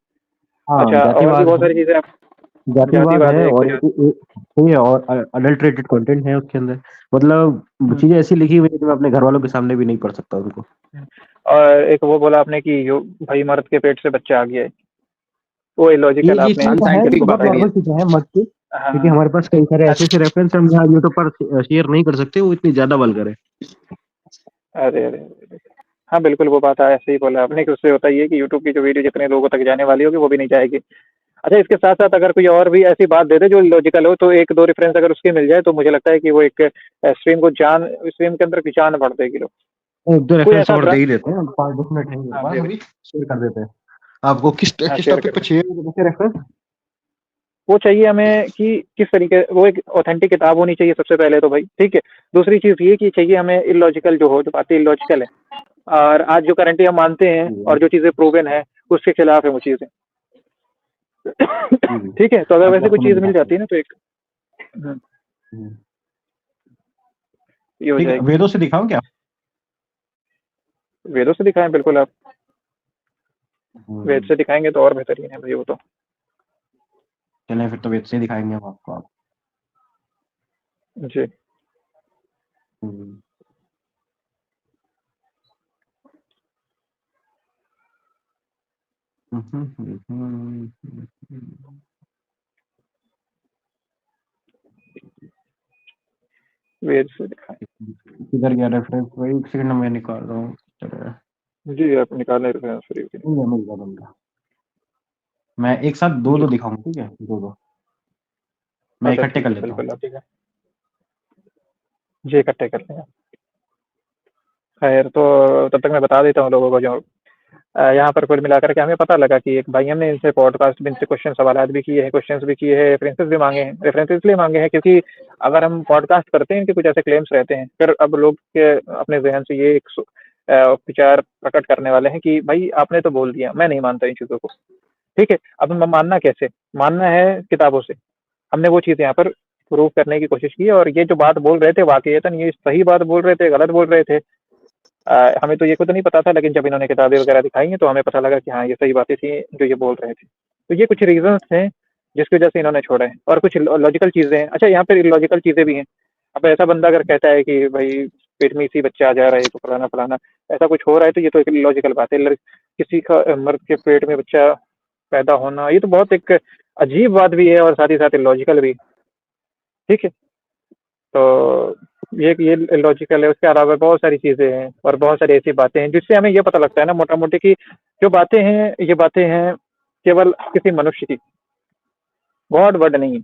हाँ, अच्छा, और भी बहुत सारी चीजें आप। जातिवाद जातिवाद है है एक तो और सही है, और अडल्ट्रेटेड कंटेंट है उसके अंदर। मतलब हम्म, चीजें ऐसी लिखी हुई है कि मैं अपने घर वालों के सामने भी नहीं पढ़ सकता उनको। और एक वो बोला आपने कि भाई मर्द के पेट से बच्चा आ गया है, वो इलॉजिकल ये आपने चीजें तो है, ये अनसाइंटिफिक तो बहुत बातें भी नॉर्मल हैं। चीजें हैं मत की, क्योंकि हाँ। हमारे पास कई सारे ऐसे अच्छा, ऐसे रेफरेंस हम यहाँ यूट्यूब पर शेयर नहीं कर सकते, वो इतनी ज्यादा वल्गर है। अरे अरे अरे। हाँ बिल्कुल, वो बात ऐसे ही बोला आपने कि उससे होता ही है कि यूट्यूब की जो वीडियो जितने लोगों तक जाने वाली होगी वो भी नहीं जाएगी। अच्छा, इसके साथ साथ अगर कोई और भी ऐसी बात दे दे जो लॉजिकल हो, तो एक दो रेफरेंस अगर उसकी मिल जाए तो मुझे लगता है कि वो एक स्ट्रीम के अंदर की जान बढ़ देगी लोग। एक दो कोई रेफरेंस ऐसा और दे ग्रंथ। ही देते हैं, 5-10 मिनट है मेरे हाँ पास दे दे। अभी, शेयर कर देते हैं। आपको हाँ किस शेयर टॉपिक कर पर दे। चाहिए रेफरेंस? वो चाहिए हमें कि किस तरीके, वो एक ऑथेंटिक किताब होनी चाहिए सबसे पहले तो भाई, ठीक है। दूसरी चीज़ ये कि चाहिए हमें इलॉजिकल, जो बातें इलॉजिकल है और आज जो करंटली हम मानते हैं और जो चीज़ें प्रूवन है उसके खिलाफ है वो चीज़ें। ठीक है, तो अगर वैसे कोई आपको मैं चीज़ मिल दिखाता जाती हूँ। है ना तो एक। हम्म, हम्म, ये हो ठीक है, जाएगी। वेदों से दिखाऊं क्या? वेदों से दिखाएं, बिल्कुल आप वेद हम्म, से दिखाएंगे तो और बेहतरीन है भाई वो तो। चलें फिर तो वेद से दिखाएंगे हम आपको आप। जी। हम्म, हम्म, हम्म, हम्म, हम्म, वेद से दिखाएं। किधर गया रेफरेंस? वही एक सेकंड में निकाल रहा हूँ। चलो, जी, आप निकालें रेफरेंस फ्री के लिए। मिल गया मिल गया। मैं एक साथ दो जी। दो दिखाऊंगा, ठीक है, दो दो मैं अच्छा इकट्ठे ठीक कर है, लेता हूँ। बिल्कुल आप ठीक है। जी, इकट्ठे कर लेंगे। खैर, तो तब तक मैं बता देता हूँ लोगों को जो यहाँ पर कुल मिलाकर के हमें पता लगा कि एक भाई हमने इनसे पॉडकास्ट भी, इनसे क्वेश्चन सवालात भी किए हैं, क्वेश्चंस भी किए हैं, रेफरेंसेस भी मांगे हैं। रेफरेंसेस इसलिए मांगे हैं क्योंकि अगर हम पॉडकास्ट करते हैं, इनके कुछ ऐसे क्लेम्स रहते हैं, फिर अब लोग के अपने जहन से ये एक विचार प्रकट करने वाले हैं कि भाई आपने तो बोल दिया, मैं नहीं मानता इन चीज़ों को। ठीक है, अब मानना कैसे? मानना है किताबों से। हमने वो चीज़ यहाँ पर प्रूव करने की कोशिश की है, और ये जो बात बोल रहे थे वाकईतन ये सही बात बोल रहे थे, गलत बोल रहे थे, हमें तो ये खुद नहीं पता था, लेकिन जब इन्होंने किताबें वगैरह दिखाई हैं तो हमें पता लगा कि हाँ, ये सही बातें थी जो ये बोल रहे थे। तो ये कुछ रीजंस हैं जिसकी वजह से इन्होंने छोड़ा है, और कुछ लॉजिकल चीज़ें हैं। अच्छा, यहाँ पर इलॉजिकल चीज़ें भी हैं। अब ऐसा बंदा अगर कहता है कि भाई पेट में इसी बच्चा आ जा रहा है तो फलाना फलाना ऐसा कुछ हो रहा है, तो ये तो एक लॉजिकल बात है। किसी का मर्द के पेट में बच्चा पैदा होना, ये तो बहुत एक अजीब बात भी है और साथ ही साथ इलॉजिकल भी। ठीक है, तो ये लॉजिकल है। उसके अलावा बहुत सारी चीज़ें हैं और बहुत सारी ऐसी बातें हैं जिससे हमें ये पता लगता है ना मोटा मोटी कि जो बातें हैं ये बातें हैं केवल किसी मनुष्य की, गॉड वर्ड नहीं है।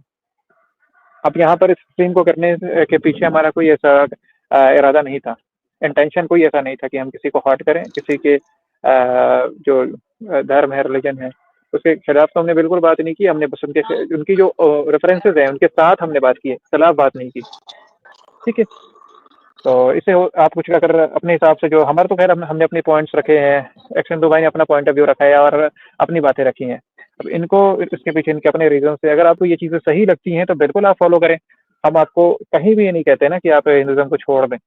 अब यहाँ पर इस स्ट्रीम को करने के पीछे हमारा कोई ऐसा इरादा नहीं था, इंटेंशन कोई ऐसा नहीं था कि हम किसी को हर्ट करें, किसी के जो धर्म है, रिलीजन है, उसके खिलाफ तो हमने बिल्कुल बात नहीं की। हमने बस उनकी जो रेफरेंसेज हैं उनके साथ हमने बात की है, खिलाफ बात नहीं की। ठीक है, तो इसे आप कुछ अगर अपने हिसाब से, जो हमारे तो खैर हमने अपने पॉइंट्स रखे हैं, एक्शन दो भाई ने अपना पॉइंट ऑफ व्यू रखा है और अपनी बातें रखी हैं। अब इनको, इसके पीछे इनके अपने रीजन से अगर आपको ये चीज़ें सही लगती हैं तो बिल्कुल आप फॉलो करें। हम आपको कहीं भी ये नहीं कहते ना कि आप हिंदुज़म को छोड़ दें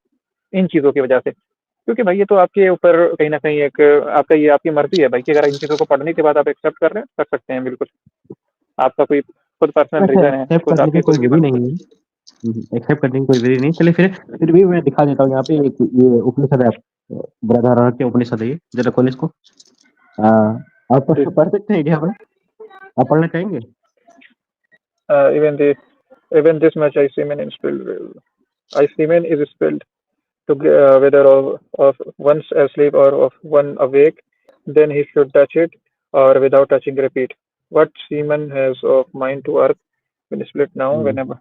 इन चीज़ों की वजह से, क्योंकि भाई ये तो आपके ऊपर कहीं ना कहीं एक आपका, ये आपकी मर्जी है भाई कि अगर इन चीज़ों को पढ़ने के बाद आप एक्सेप्ट कर रहे हैं कर सकते हैं बिल्कुल। आपका कोई खुद पर्सनल वैसे रीजन है, एक्सेप्ट खुद करने की आपकी कोई खुद की विधि मर्जी। नहीं है। एक्सेप्ट करने की कोई विधि नहीं। चलिए फिर भी मैं दिखा देता हूँ यहाँ पे एक ये उपनिषद है, बृहदारण्यक के उपनिषद है, ये जरा खोलिए इसको। आप जी। पढ़ सकते हैं क्या भाई? आप पढ़ना चाहेंगे? Even this, even this much I semen is spilled. I semen is spilled to whether of one's asleep or of one awake, then he should touch it or without touching repeat. What semen has of mind to earth will split now hmm, whenever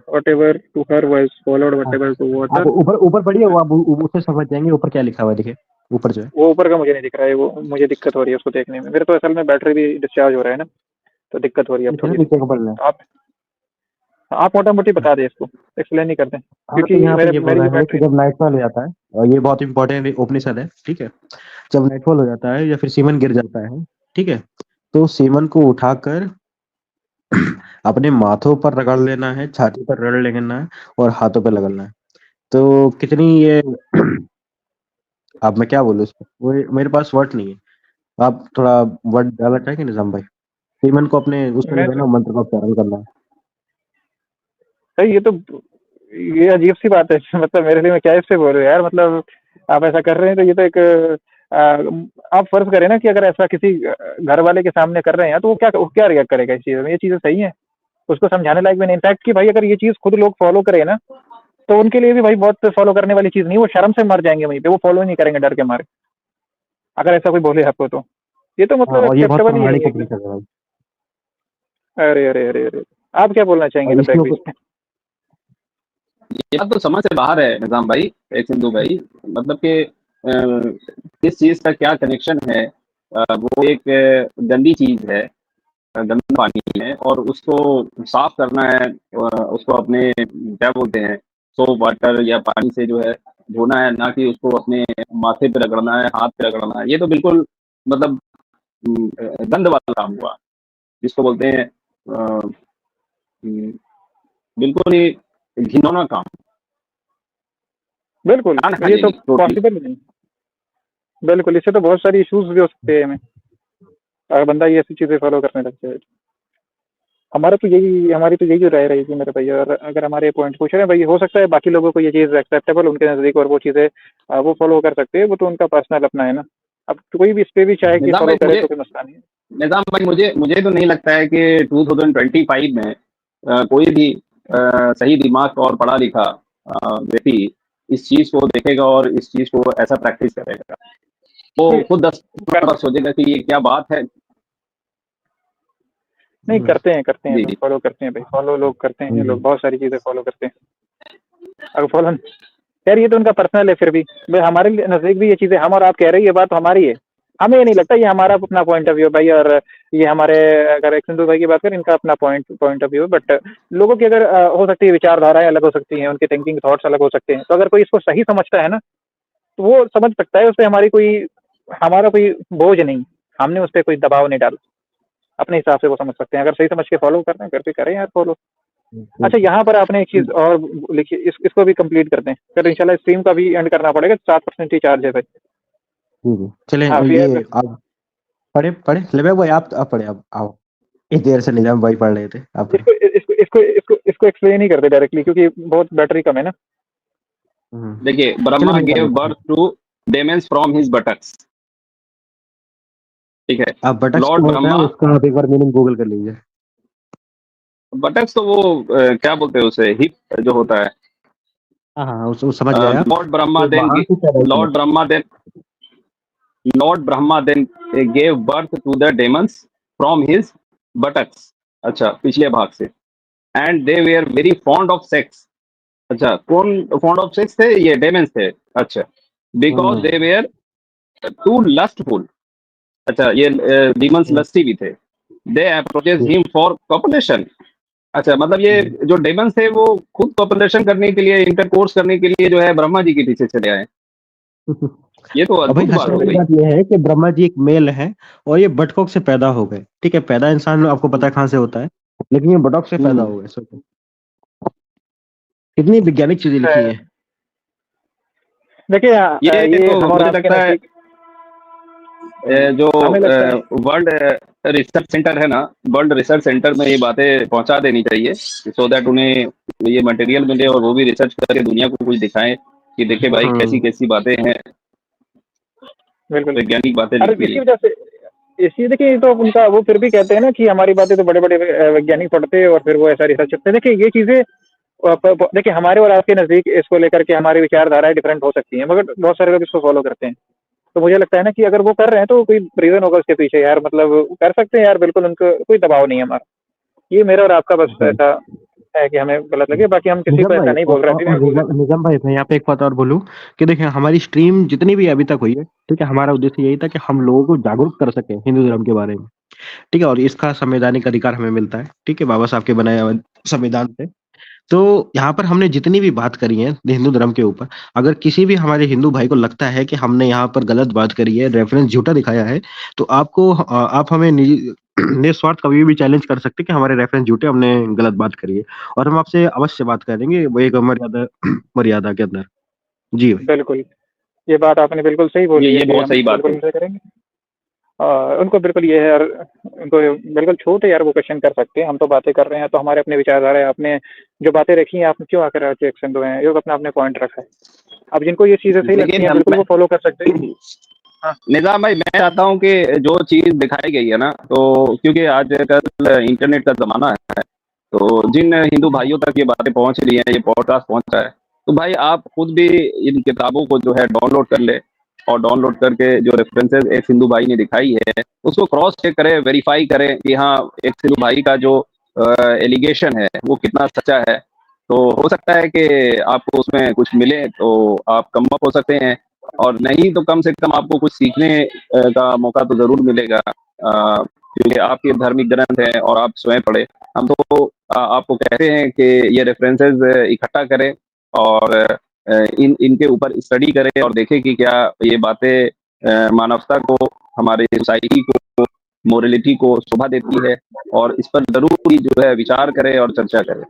whatever to her was followed हाँ, whatever to आप water. ऊपर ऊपर पढ़िए, वो आप उससे समझ जाएंगे ऊपर क्या लिखा हुआ है। देखिए ऊपर जो है, वो ऊपर का मुझे नहीं दिख रहा है, वो मुझे दिक्कत हो रही है उसको देखने में। मेरे तो असल में बैटरी भी डिस्चार्ज हो रहा है ना, तो दिक्कत हो रही है अब नीचे ना, थोड़ी सी। नीचे को पढ़ना है। तो आप आप मोटा-मोटी बता दें इसको, एक्सप्लेन ही कर दें, हाँ, क्योंकि तो यहाँ पे मेरे ये बोल मेरी जो रहा है कि बैटरी जब नाइटफॉल हो जाता है, और ये बहुत इंपॉर्टेंट ओपनिशन है, ठीक है? जब नाइटफॉल हो जाता है या फिर सीमन गिर जाता है, ठीक है? तो सीमन को उठाकर अपने माथों पर रगड़ लेना है, छाती पर रगड़ लेना है और हाथों पे रगड़ना है। तो कितनी ये अब मैं क्या बोलूँ इसको? वो मेरे पास वर्ड नहीं है। आप थोड़ा वर्ड डालना चाहेंगे निज़ाम भाई? सीमन को अपने उसमें मैं जो है तो ना मंत्र का उच्चारण करना है। भाई ये अजीब-सी बात है मतलब मेरे लिए मैं क्या इससे बोलूँ यार, मतलब आप ऐसा कर रहे हैं तो ये तो एक आप फ़र्ज़ करें ना कि अगर ऐसा किसी घर वाले के सामने कर रहे हैं तो वो क्या रिएक्ट करेगा इस चीज़ में? ये चीज़ें सही हैं? उसको समझाने लायक भी नहीं, इनफैक्ट कि भाई अगर ये चीज़ खुद लोग फ़ॉलो करें ना, तो उनके लिए भी भाई बहुत फ़ॉलो करने वाली चीज़ नहीं है, वो शर्म से मर जाएँगे वहीं पे, वो फ़ॉलो ही नहीं करेंगे डर के मारे, अगर ऐसा कोई बोले आपको तो। ये तो हाँ, मतलब और ये बहुत एक्सेप्टेबल ही नहीं प्रामाणिक है कि उपनिषद है भाई। अरे, अरे, अरे, अरे! आप क्या बोलना चाहेंगे और इस इसके बैक ऊपर बीच में? ये बात तो समझ से बाहर है निज़ाम भाई, एक सिंधु भाई। मतलब कि किस चीज़ का क्या कनेक्शन है। वो एक गंदी चीज़ है, गंदा पानी है और उसको साफ करना है। उसको अपने क्या बोलते हैं, सोप वाटर या पानी से जो है धोना है, ना कि उसको अपने माथे पे रगड़ना है, हाथ पे रगड़ना है। ये तो बिल्कुल मतलब गंद वाला काम हुआ, जिसको बोलते हैं उम, बिल्कुल ही घिनौना काम, बिल्कुल, जान खा ये तो जाएगी टोटली। पॉसिबल ही नहीं। बिल्कुल, इससे तो बहुत सारी इश्यूज़ भी हो सकते हैं हमें, अगर बंदा ये ऐसी चीज़ें फ़ॉलो करने लग जाए। हमारी तो यही राय रहेगी मेरे भैया, और अगर हमारे पॉइंट पूछ रहे हैं भाई, हो सकता है बाकी लोगों को ये चीज़ एक्सेप्टेबल उनके नज़दीक और वो चीज़ें वो फ़ॉलो कर सकते हैं, वो तो उनका पर्सनल अपना है ना। अब कोई भी इस पे भी चाहे कि निज़ाम फ़ॉलो भाई करे मुझे तो कोई मसला नहीं है। निज़ाम भाई मुझे मुझे तो नहीं लगता है कि 2025 में कोई भी सही दिमाग और पढ़ा लिखा व्यक्ति इस चीज़ को देखेगा और इस चीज़ को ऐसा प्रैक्टिस करेगा। वो नहीं, खुद 10 कर बार सोचेगा कि ये क्या बात है। नहीं, हुँ। करते हैं जी, लोग, जी। फ़ॉलो करते हैं भाई, फ़ॉलो लोग करते हैं, लोग हुँ। बहुत सारी चीज़ें फ़ॉलो करते हैं। अगर फ़ॉलो खैर ये तो उनका पर्सनल है फिर भी। भाई हमारे लिए नज़दीक भी ये चीज़ें हम और आप कह रहे हैं, ये बात तो हमारी है। हमें ये नहीं लगता ये हमारा अपना पॉइंट ऑफ व्यू है भाई, और ये हमारे अगर एक सिंधु भाई की बात करें, इनका अपना पॉइंट ऑफ व्यू है, बट लोगों की अगर हो सकती है विचारधाराएँ अलग हो सकती हैं, उनके थिंकिंग थॉट्स अलग हो सकते हैं। तो अगर कोई इसको सही समझता है ना, तो वो समझ सकता है, उसपे हमारा कोई बोझ नहीं, हमने उसपे कोई दबाव नहीं डाला। अपने हिसाब से वो समझ सकते हैं। अगर सही समझ के फ़ॉलो करना है, करके करें यार फ़ॉलो। हुँ, अच्छा, यहाँ पर आपने एक चीज़ और लिखी, इसको भी कंप्लीट करते हैं। फिर इंशाल्लाह स्ट्रीम का भी एंड करना पड़ेगा, 7% ही चार्ज है भाई। जी। चलें हाँ, ये फिर आप पढ़े? लेबे भाई आप पढ़े अब आओ। इतनी देर से निज़ाम भाई पढ़ रहे थे, आप पढ़े। इसको एक्सप्लेन ही कर दे डायरेक्टली, क्योंकि बहुत बैटरी कम है ना। हुँ। देखिए, चलिए ब्रह्मा मैं कर गेव देता हूँ। Birth to demons from his buttocks. ठीक है। अब बटक्स लॉर्ड क्या होता है ब्रह्मा, उसका आप एक बार मीनिंग गूगल कर लीजिए। बटक्स तो वो क्या बोलते हैं उसे, हिप जो होता है। हाँ, हाँ, उस समझ गए आप। लॉर्ड ब्रह्मा तो देन वहाँ से पैदा हुई lord Brahma then lord Brahma then gave birth to the demons from his buttocks. अच्छा, पिछले भाग से। And they were very fond of sex. अच्छा, कौन फॉन्ड ऑफ सेक्स थे? ये डेमन्स थे। अच्छा, because hmm, they were too lustful. अच्छा, ये डीमंस हुँ, लस्टी भी थे। They approaches hmm. Him for copulation. अच्छा, मतलब ये जो डेमंस थे वो खुद कॉपुलेशन करने के लिए, इंटरकोर्स करने के लिए जो है ब्रह्मा जी के पीछे चले आए। ये तो और भाई अद्भुत बात हँसने हो वाली गई। बात ये है कि ब्रह्मा जी एक मेल है और ये बटकॉक से पैदा हो गए। ठीक है, पैदा इंसान आपको पता है कहाँ से होता है, लेकिन ये बतख से पैदा हम्म। हो गए। सोचो कितनी वैज्ञानिक चीजें लिखी है। हैं। देखिए ये ये तो हम और मुझे आपके लगता है नज़दीक जो हमें लगता है वर्ल्ड रिसर्च सेंटर है ना, वर्ल्ड रिसर्च सेंटर में ये बातें पहुंचा देनी चाहिए, सो दैट उन्हें ये मटेरियल मिले और वो भी रिसर्च करके दुनिया को कुछ दिखाएं कि देखिए भाई कैसी हम्म कैसी बातें हैं, बिल्कुल। वैज्ञानिक बातें अरे लिखी इसकी गई। वजह से इसी देखिए, ये तो उनका वो फिर भी कहते हैं ना कि हमारी बातें तो बड़े बड़े वैज्ञानिक पढ़ते हैं और फिर वो ऐसा रिसर्च करते हैं। देखिए ये चीज़ें देखिए हमारे और आपके नज़दीक इसको लेकर के हमारी विचारधाराएं डिफरेंट हो सकती हैं, मगर बहुत सारे लोग इसको फॉलो करते हैं। तो मुझे लगता है ना कि अगर वो कर रहे हैं तो कोई रीज़न होगा उसके पीछे यार, मतलब कर सकते हैं यार, बिल्कुल उनको कोई दबाव नहीं है हमारा। ये मेरा और आपका बस हम्म। ऐसा है कि हमें गलत लगे, बाकी हम किसी निगम को ऐसा भाई नहीं बोल रहे थे, मैं बोल रहा निगम भाई मैं यहाँ पे एक बात और बोलूँ कि देखिए हमारी स्ट्रीम जितनी भी अभी तक हुई है, ठीक है, हमारा उद्देश्य यही था कि हम लोगों को जागरूक कर सके हिंदू धर्म के बारे में। ठीक है, और इसका संवैधानिक अधिकार हमें मिलता है। ठीक है, बाबा साहब के बनाया हुआ संविधान से। तो यहाँ पर हमने जितनी भी बात करी है हिंदू धर्म के ऊपर, अगर किसी भी हमारे हिंदू भाई को लगता है कि हमने यहाँ पर गलत बात करी है, रेफरेंस झूठा दिखाया है, तो आप हमें निस्वार्थ कभी भी चैलेंज कर सकते हैं कि हमारे रेफरेंस झूठे, हमने गलत बात करी है, और हम आपसे अवश्य बात करेंगे वो एक मर्यादा मर्यादा के अंदर। जी भाई। बिल्कुल, ये बात आपने बिल्कुल सही बोली है ये कि बहुत हम सही बात बिल्कुल है। उनसे करेंगे। उनको बिल्कुल ये है, और उनको बिल्कुल छूट है यार, वो क्वेश्चन कर सकते हैं। हम तो बातें कर रहे हैं, तो हमारे अपने विचारधारा है, आपने जो बातें रखी हैं, आप क्यों आकर ऑब्जेक्शन दो हैं, ये अपना अपने पॉइंट रखा है। अब जिनको ये चीज़ें सही लगती लेकिन हैं, हम बिल्कुल वो फॉलो कर सकते हैं। हाँ, निज़ाम भाई, मैं चाहता हूँ कि जो चीज़ दिखाई गई है ना, तो क्योंकि आजकल इंटरनेट का ज़माना है, तो जिन हिंदू भाइयों तक ये बातें पहुँच रही हैं, ये पॉडकास्ट पहुँच रहा है, तो भाई आप खुद भी इन किताबों को जो है डाउनलोड कर लें, और डाउनलोड करके जो रेफरेंसेस एक हिंदू भाई ने दिखाई है, उसको क्रॉस चेक करें, वेरीफाई करें कि हाँ, एक हिंदू भाई का जो एलिगेशन है, वो कितना सच्चा है। तो हो सकता है कि आपको उसमें कुछ मिले, तो आप कम अप हो सकते हैं, और नहीं तो कम से कम आपको कुछ सीखने का मौका तो ज़रूर मिलेगा, क्योंकि आपके धार्मिक ग्रंथ हैं और आप स्वयं पढ़े। हम तो आपको कहते हैं कि ये रेफरेंसेस इकट्ठा करें, और इनके ऊपर स्टडी करें, और देखें कि क्या ये बातें मानवता को, हमारे सोसाइटी को, मोरालिटी को शोभा देती है, और इस पर ज़रूर ही जो है विचार करें और चर्चा करें।